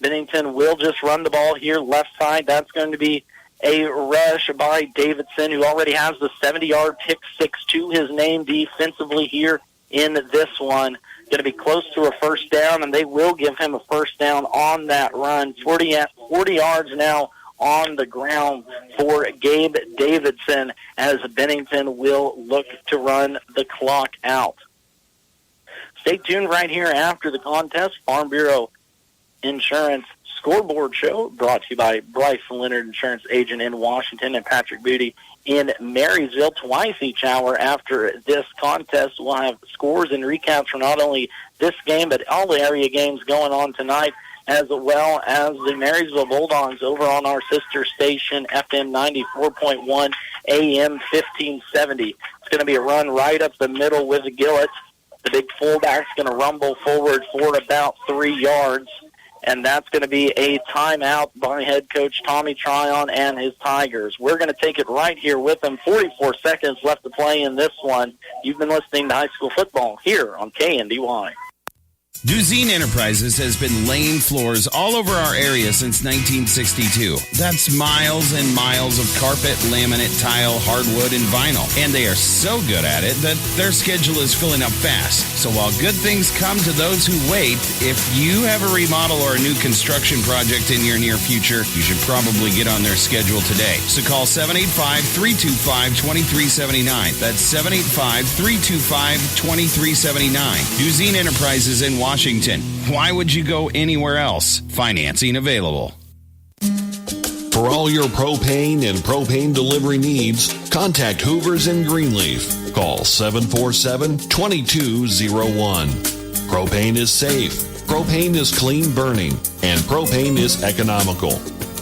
Bennington will just run the ball here left side. That's going to be a rush by Davidson, who already has the 70-yard pick six to his name defensively here in this one. Going to be close to a first down, and they will give him a first down on that run. 40 yards now on the ground for Gabe Davidson as Bennington will look to run the clock out. Stay tuned right here after the contest. Farm Bureau Insurance Scoreboard Show brought to you by Bryce Leonard, insurance agent in Washington, and Patrick Booty in Marysville. Twice each hour after this contest, we'll have scores and recaps for not only this game, but all the area games going on tonight, as well as the Marysville Bulldogs over on our sister station, FM 94.1, AM 1570. It's going to be a run right up the middle with Gillett. The big fullback's going to rumble forward for about 3 yards. And that's going to be a timeout by head coach Tommy Tryon and his Tigers. We're going to take it right here with them. 44 seconds left to play in this one. You've been listening to high school football here on KNDY. Duzine Enterprises has been laying floors all over our area since 1962. That's miles and miles of carpet, laminate, tile, hardwood, and vinyl. And they are so good at it that their schedule is filling up fast. So while good things come to those who wait, if you have a remodel or a new construction project in your near future, you should probably get on their schedule today. So call 785-325-2379. That's 785-325-2379. Duzine Enterprises in Washington. Why would you go anywhere else? Financing available. For all your propane and propane delivery needs, contact Hoover's in Greenleaf. Call 747-2201. Propane is safe, propane is clean burning, and propane is economical.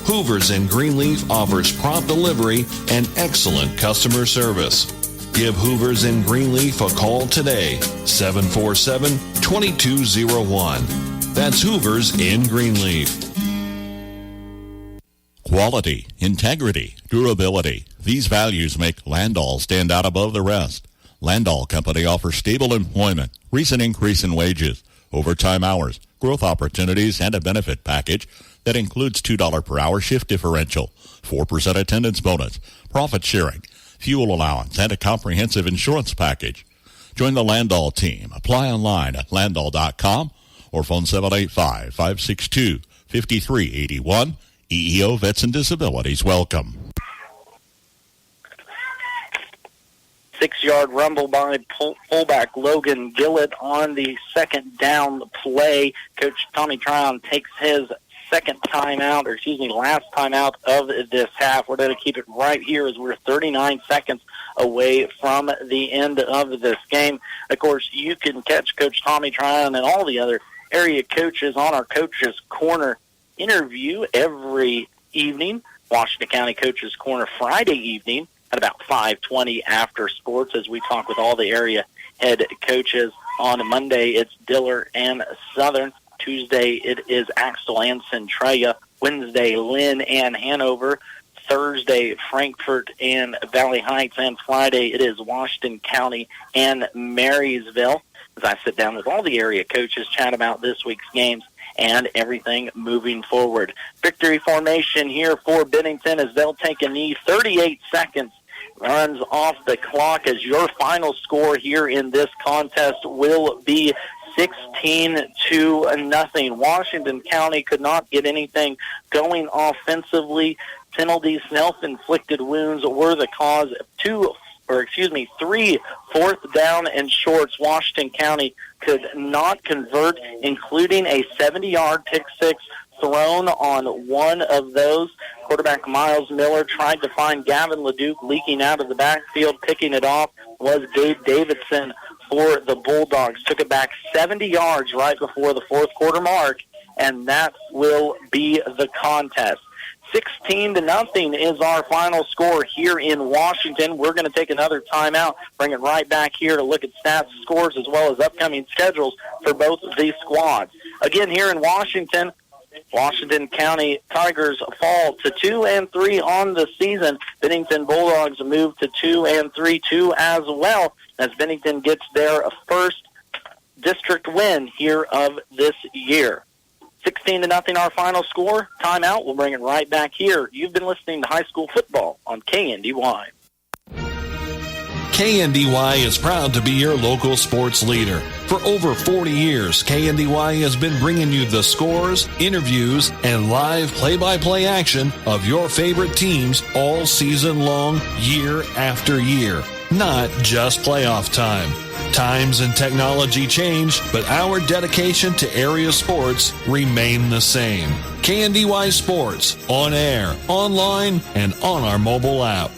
Hoover's in Greenleaf offers prompt delivery and excellent customer service. Give Hoover's in Greenleaf a call today, 747-2201. That's Hoover's in Greenleaf. Quality, integrity, durability. These values make Landall stand out above the rest. Landall Company offers stable employment, recent increase in wages, overtime hours, growth opportunities, and a benefit package that includes $2 per hour shift differential, 4% attendance bonus, profit sharing, fuel allowance, and a comprehensive insurance package. Join the Landall team. Apply online at landall.com or phone 785-562-5381. EEO Vets and Disabilities welcome. 6-yard rumble by fullback Logan Gillett on the second down play. Coach Tommy Tryon takes his last timeout of this half. We're going to keep it right here as we're 39 seconds away from the end of this game. Of course, you can catch Coach Tommy Tryon and all the other area coaches on our Coach's Corner interview every evening. Washington County Coach's Corner Friday evening at about 5:20 after sports as we talk with all the area head coaches. On Monday, it's Diller and Southern. Tuesday, it is Axtell and Centralia. Wednesday, Lynn and Hanover. Thursday, Frankfort and Valley Heights. And Friday, it is Washington County and Marysville. As I sit down with all the area coaches, chat about this week's games and everything moving forward. Victory formation here for Bennington as they'll take a knee. 38 seconds runs off the clock as your final score here in this contest will be 16-0. Washington County could not get anything going offensively. Penalties, self-inflicted wounds were the cause of 3 fourth down and shorts. Washington County could not convert, including a 70-yard pick-six thrown on one of those. Quarterback Miles Miller tried to find Gavin LeDuc leaking out of the backfield. Picking it off was Gabe Davidson for the Bulldogs. Took it back 70 yards right before the fourth quarter mark, and that will be the contest. 16-0 is our final score here in Washington. We're going to take another timeout, bring it right back here to look at stats, scores, as well as upcoming schedules for both of these squads. Again, here in Washington, Washington County Tigers fall to 2-3 on the season. Bennington Bulldogs move to 2-3 too as well, as Bennington gets their first district win here of this year. 16-0 our final score. Timeout. We'll bring it right back here. You've been listening to high school football on KNDY. KNDY is proud to be your local sports leader. For over 40 years, KNDY has been bringing you the scores, interviews, and live play-by-play action of your favorite teams all season long, year after year. Not just playoff time. Times and technology change, but our dedication to area sports remain the same. KNDY Sports, on air, online, and on our mobile app.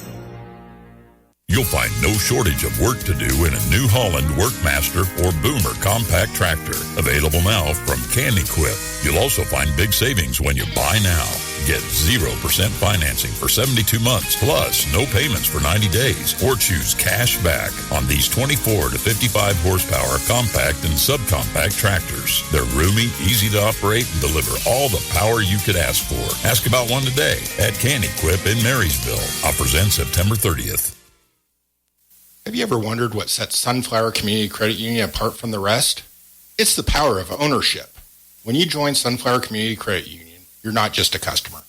You'll find no shortage of work to do in a New Holland Workmaster or Boomer compact tractor. Available now from KNDY. You'll also find big savings when you buy now. Get 0% financing for 72 months, plus no payments for 90 days, or choose cash back on these 24 to 55 horsepower compact and subcompact tractors. They're roomy, easy to operate, and deliver all the power you could ask for. Ask about one today at KNDY in Marysville. Offers end September 30th. Have you ever wondered what sets Sunflower Community Credit Union apart from the rest? It's the power of ownership. When you join Sunflower Community Credit Union, you're not just a customer.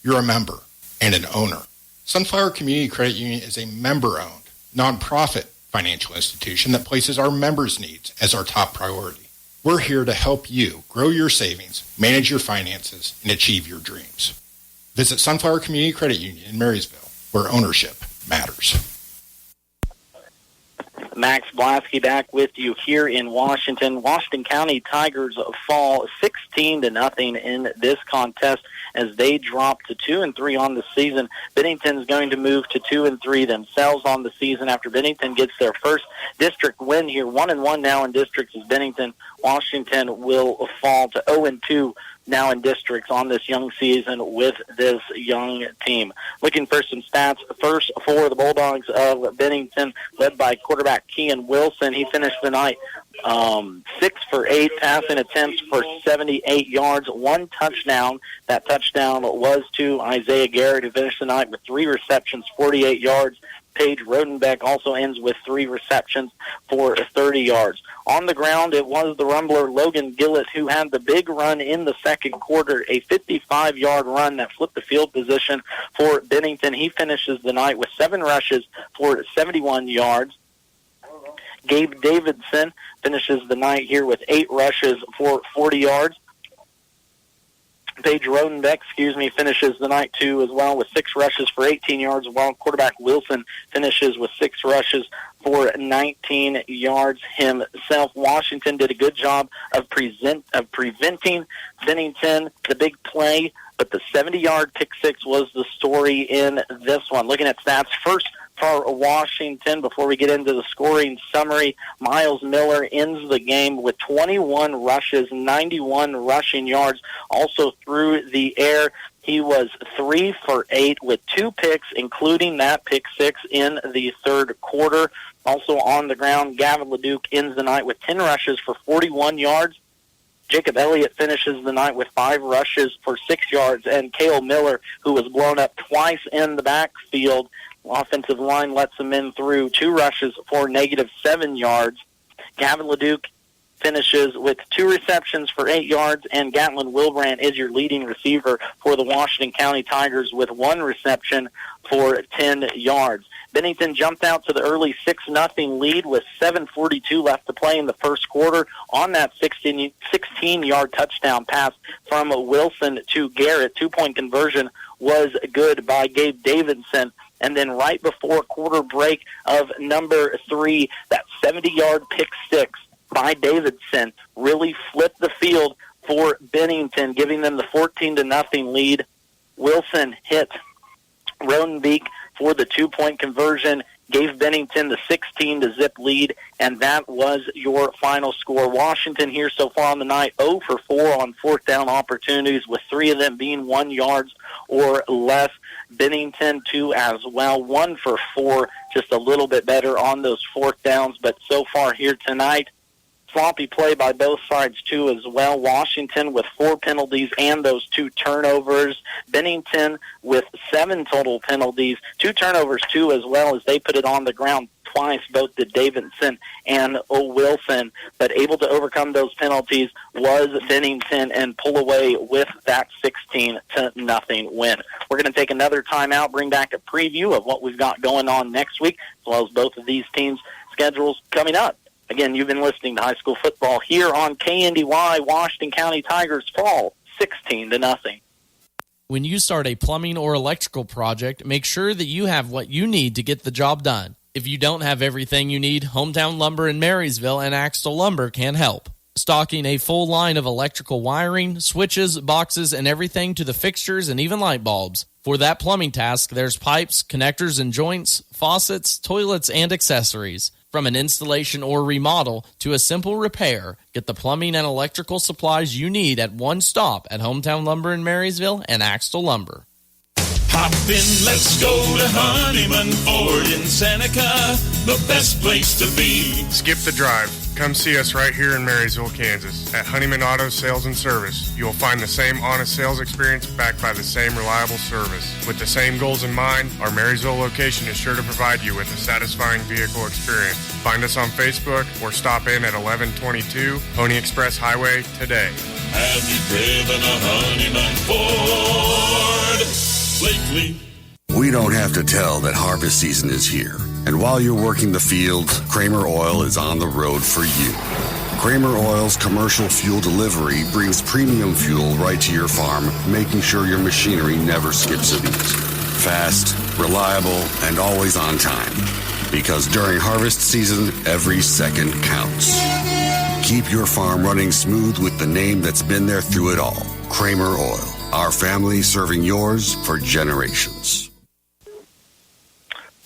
You're a member and an owner. Sunflower Community Credit Union is a member-owned, nonprofit financial institution that places our members' needs as our top priority. We're here to help you grow your savings, manage your finances, and achieve your dreams. Visit Sunflower Community Credit Union in Marysville, where ownership matters. Max Blasky back with you here in Washington. Washington County Tigers fall 16-0 in this contest as they drop to 2-3 on the season. Bennington's going to move to 2-3 themselves on the season after Bennington gets their first district win here. 1-1 now in districts is Bennington. Washington will fall to 0-2 now in districts on this young season with this young team. Looking for some stats, first for the Bulldogs of Bennington, led by quarterback Kean Wilson. He finished the night 6 for 8 passing attempts for 78 yards, 1 touchdown. That touchdown was to Isaiah Garrett, who finished the night with 3 receptions, 48 yards. Paige Rodenbeck also ends with 3 receptions for 30 yards. On the ground, it was the Rumbler Logan Gillett who had the big run in the second quarter, a 55-yard run that flipped the field position for Bennington. He finishes the night with 7 rushes for 71 yards. Gabe Davidson finishes the night here with 8 rushes for 40 yards. Paige Rodenbeck, finishes the night too as well with 6 rushes for 18 yards, while quarterback Wilson finishes with 6 rushes for 19 yards himself. Washington did a good job of preventing Bennington the big play, but the 70-yard pick six was the story in this one. Looking at stats first for Washington, before we get into the scoring summary, Miles Miller ends the game with 21 rushes, 91 rushing yards. Also through the air, he was 3 for 8 with 2 picks, including that pick six in the third quarter. Also on the ground, Gavin LeDuc ends the night with 10 rushes for 41 yards. Jacob Elliott finishes the night with 5 rushes for 6 yards, and Cale Miller, who was blown up twice in the backfield, offensive line lets him in through 2 rushes for -7 yards. Gavin LeDuc finishes with 2 receptions for 8 yards, and Gatlin Wilbrand is your leading receiver for the Washington County Tigers with 1 reception for 10 yards. Bennington jumped out to the early 6-0 lead with 7:42 left to play in the first quarter on that 16-yard touchdown pass from Wilson to Garrett. 2-point conversion was good by Gabe Davidson. And then right before quarter break of number 3, that 70-yard pick six by Davidson really flipped the field for Bennington, giving them the 14-0 lead. Wilson hit Rodenbeek for the 2-point conversion, gave Bennington the 16-0 lead, and that was your final score. Washington here so far on the night, 0 for 4 on 4th down opportunities, with 3 of them being 1 yard or less. Bennington, 2 as well, 1 for 4, just a little bit better on those 4th downs, but so far here tonight, sloppy play by both sides, too, as well. Washington with 4 penalties and those 2 turnovers. Bennington with 7 total penalties, 2 turnovers, too, as well, as they put it on the ground twice, both did Davidson and Wilson. But able to overcome those penalties was Bennington and pull away with that 16-0 win. We're going to take another timeout, bring back a preview of what we've got going on next week, as well as both of these teams' schedules coming up. Again, you've been listening to high school football here on KNDY. Washington County Tigers fall 16-0. When you start a plumbing or electrical project, make sure that you have what you need to get the job done. If you don't have everything you need, Hometown Lumber in Marysville and Axtell Lumber can help. Stocking a full line of electrical wiring, switches, boxes, and everything to the fixtures and even light bulbs. For that plumbing task, there's pipes, connectors and joints, faucets, toilets, and accessories. From an installation or remodel to a simple repair, get the plumbing and electrical supplies you need at one stop at Hometown Lumber in Marysville and Axtell Lumber. Hop in, let's go to Honeyman Ford in Seneca, the best place to be. Skip the drive. Come see us right here in Marysville, Kansas. At Honeyman Auto Sales and Service, you will find the same honest sales experience backed by the same reliable service. With the same goals in mind, our Marysville location is sure to provide you with a satisfying vehicle experience. Find us on Facebook or stop in at 1122 Pony Express Highway today. Have you driven a Honeyman Ford lately? We don't have to tell that harvest season is here. And while you're working the field, Kramer Oil is on the road for you. Kramer Oil's commercial fuel delivery brings premium fuel right to your farm, making sure your machinery never skips a beat. Fast, reliable, and always on time. Because during harvest season, every second counts. Keep your farm running smooth with the name that's been there through it all. Kramer Oil. Our family serving yours for generations.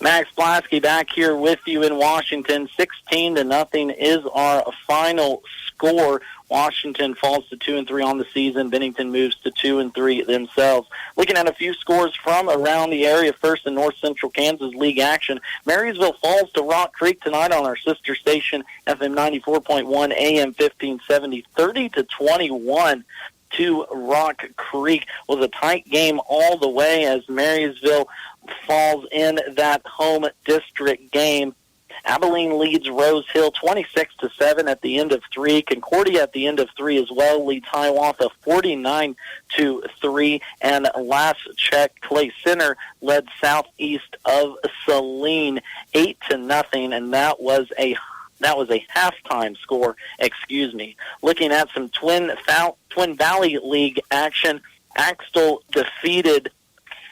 Max Blasky back here with you in Washington. 16-0 is our final score. Washington falls to 2-3 on the season. Bennington moves to 2-3 themselves. Looking at a few scores from around the area, first in North Central Kansas League action. Marysville falls to Rock Creek tonight on our sister station, FM 94.1, AM 1570, 30-21. To Rock Creek. Was a tight game all the way as Marysville falls in that home district game. Abilene leads Rose Hill 26-7 at the end of 3. Concordia at the end of 3 as well leads Hiawatha 49-3. And last check, Clay Center led southeast of Saline 8-0, and that was a halftime score, Looking at some Twin Valley League action, Axtell defeated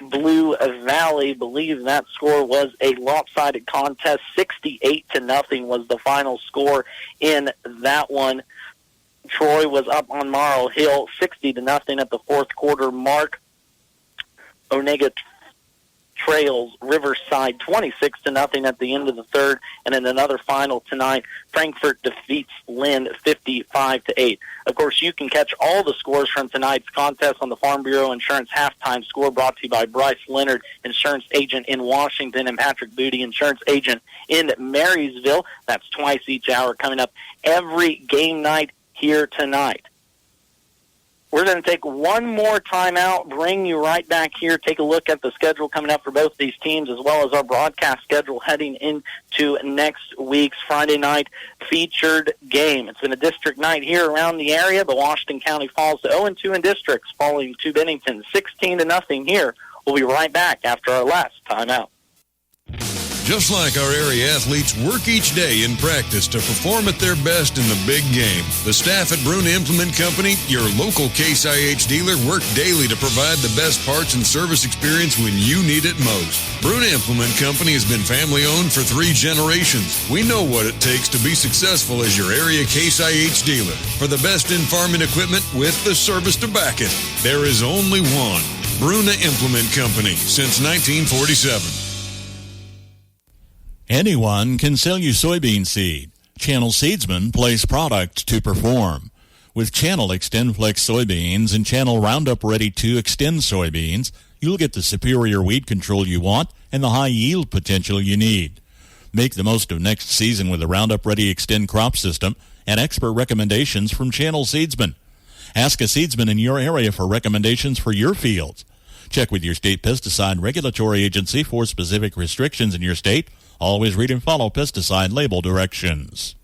Blue Valley. Believe that score was a lopsided contest. 68-0 was the final score in that one. Troy was up on Morrow Hill 60-0 at the fourth quarter mark. Onega trails Riverside 26-0 at the end of the third, and in another final tonight, Frankfort defeats Lynn 55-8. Of course, you can catch all the scores from tonight's contest on the Farm Bureau Insurance halftime score, brought to you by Bryce Leonard, insurance agent in Washington, and Patrick Booty, insurance agent in Marysville. That's twice each hour, coming up every game night here tonight. We're going to take one more timeout, bring you right back here, take a look at the schedule coming up for both these teams, as well as our broadcast schedule heading into next week's Friday night featured game. It's been a district night here around the area. The Washington County falls to 0-2 in districts, falling to Bennington 16-0 here. We'll be right back after our last timeout. Just like our area athletes work each day in practice to perform at their best in the big game, the staff at Bruna Implement Company, your local Case IH dealer, work daily to provide the best parts and service experience when you need it most. Bruna Implement Company has been family-owned for 3 generations. We know what it takes to be successful as your area Case IH dealer. For the best in farming equipment with the service to back it, there is only one. Bruna Implement Company, since 1947. Anyone can sell you soybean seed. Channel Seedsman place product to perform. With Channel XtendFlex soybeans and Channel Roundup Ready 2 Extend soybeans, you'll get the superior weed control you want and the high yield potential you need. Make the most of next season with the Roundup Ready Extend crop system and expert recommendations from Channel Seedsman. Ask a seedsman in your area for recommendations for your fields. Check with your state pesticide regulatory agency for specific restrictions in your state. Always read and follow pesticide label directions.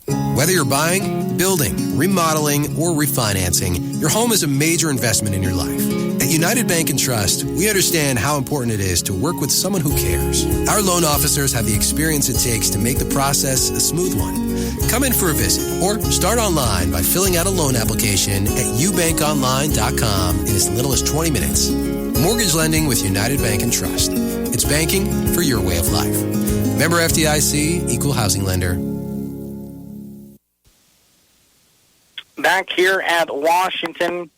Whether you're buying, building, remodeling, or refinancing, your home is a major investment in your life. At United Bank and Trust, we understand how important it is to work with someone who cares. Our loan officers have the experience it takes to make the process a smooth one. Come in for a visit or start online by filling out a loan application at ubankonline.com in as little as 20 minutes. Mortgage lending with United Bank and Trust. It's banking for your way of life. Member FDIC, Equal Housing Lender. Back here at Washington,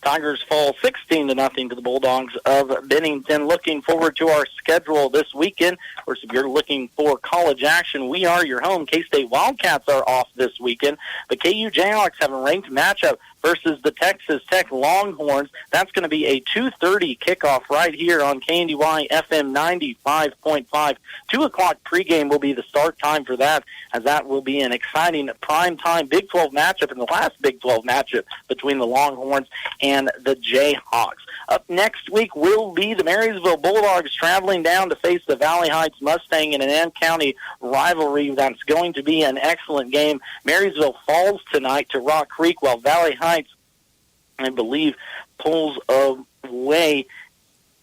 Tigers fall 16-0 to the Bulldogs of Bennington. Looking forward to our schedule this weekend. Of course, if you're looking for college action, we are your home. K-State Wildcats are off this weekend. The KU Jayhawks have a ranked matchup versus the Texas Tech Longhorns. That's going to be a 2:30 kickoff right here on KNDY FM 95.5. 2 o'clock pregame will be the start time for that, as that will be an exciting primetime Big 12 matchup and the last Big 12 matchup between the Longhorns and the Jayhawks. Up next week will be the Marysville Bulldogs traveling down to face the Valley Heights Mustang in an Ann County rivalry. That's going to be an excellent game. Marysville falls tonight to Rock Creek, while Valley Heights, I believe, pulls away,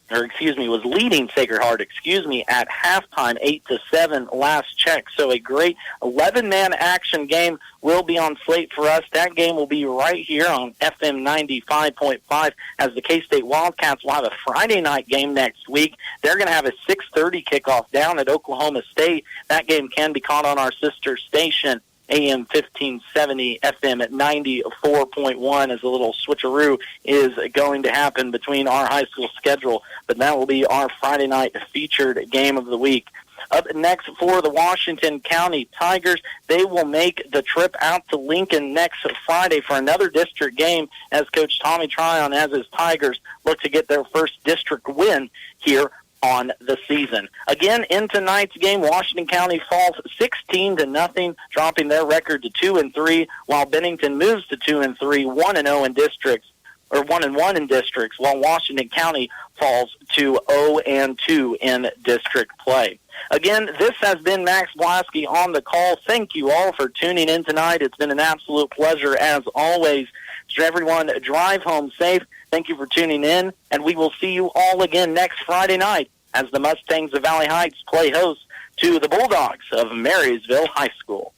was leading Sacred Heart, at halftime, 8-7 last check. So a great 11-man action game will be on slate for us. That game will be right here on FM 95.5, as the K-State Wildcats will have a Friday night game next week. They're going to have a 6:30 kickoff down at Oklahoma State. That game can be caught on our sister station, AM 1570, FM at 94.1, as a little switcheroo is going to happen between our high school schedule. But that will be our Friday night featured game of the week. Up next for the Washington County Tigers, they will make the trip out to Lincoln next Friday for another district game, as Coach Tommy Tryon has his Tigers look to get their first district win here on the season. Again, in tonight's game, Washington County falls 16-0, dropping their record to 2-3, while Bennington moves to 2-3, 1-0 in districts, or 1-1 in districts, while Washington County falls to 0-2 in district play. Again, this has been Max Blasky on the call. Thank you all for tuning in tonight. It's been an absolute pleasure, as always. To everyone, drive home safe. Thank you for tuning in, and we will see you all again next Friday night as the Mustangs of Valley Heights play host to the Bulldogs of Marysville High School.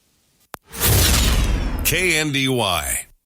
KNDY